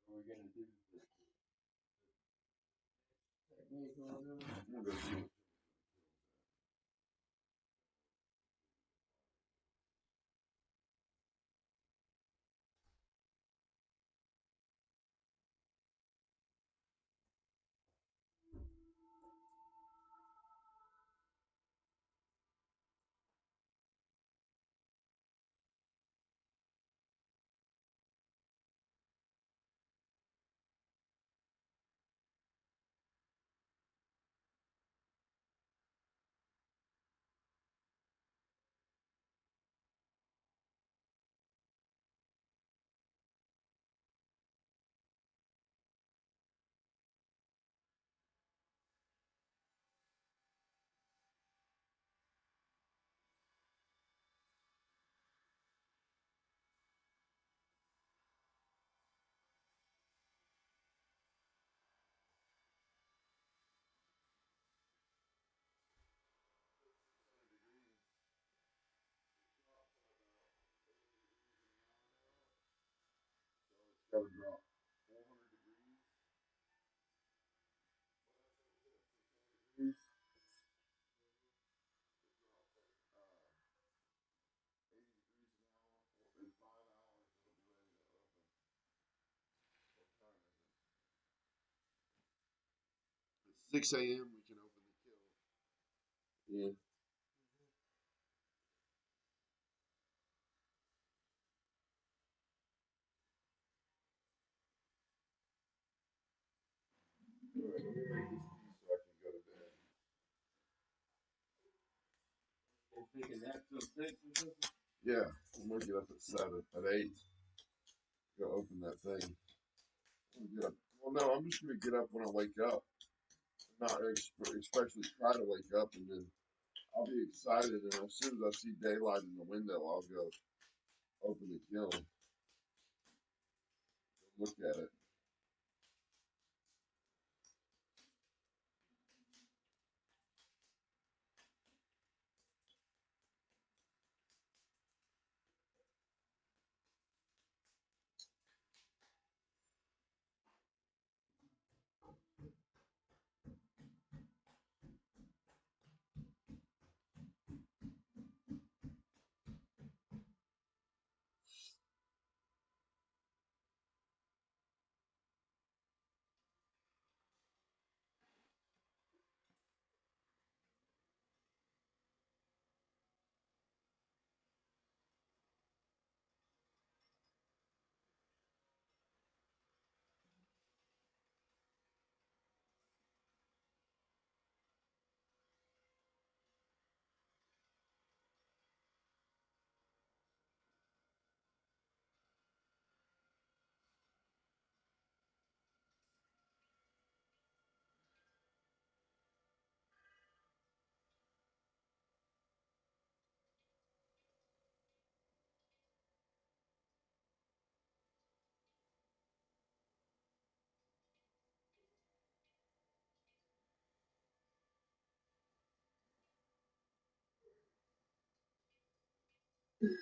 Speaker 2: What we're gonna do this technique on them.
Speaker 1: We'll go see it. Got to drop 400 degrees. Degrees. Uh, 80 degrees an hour. In 5 hours, it'll be ready to open. What time is it? At 6 a.m. we can open the kiln. Yeah. All right, let me make this tea so I can go to bed.
Speaker 2: You're thinking that till 6 or something?
Speaker 1: Yeah, I'm gonna get up at 7, at 8. Go open that thing. Get up. Well, no, I'm just gonna get up when I wake up. Not especially try to wake up, and then I'll be excited. And as soon as I see daylight in the window, I'll go open the kiln, look at it.
Speaker 2: And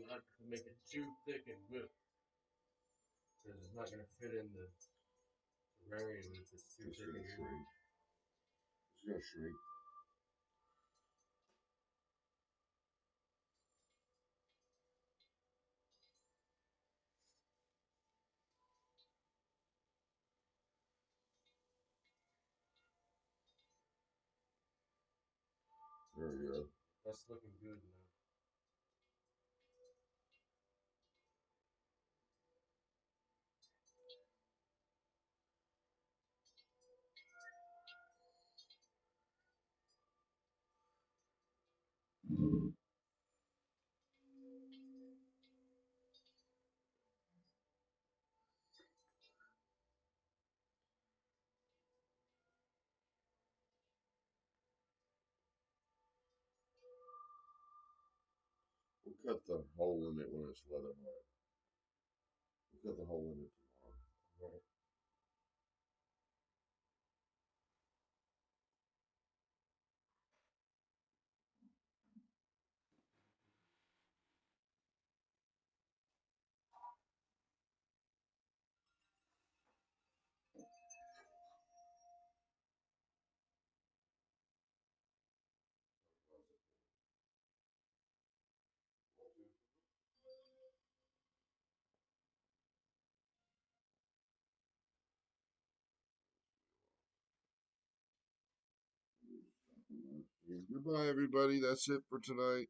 Speaker 2: not to make it too thick and whip, because it's not going to fit in the terrarium if it's too
Speaker 1: It's
Speaker 2: thick
Speaker 1: gonna
Speaker 2: and whip.
Speaker 1: shrink. It's gonna shrink. There we go.
Speaker 2: That's looking good now.
Speaker 1: We'll cut the hole in it when it's leather hard. We'll cut the hole in it tomorrow.
Speaker 2: Right.
Speaker 1: Goodbye, everybody. That's it for tonight.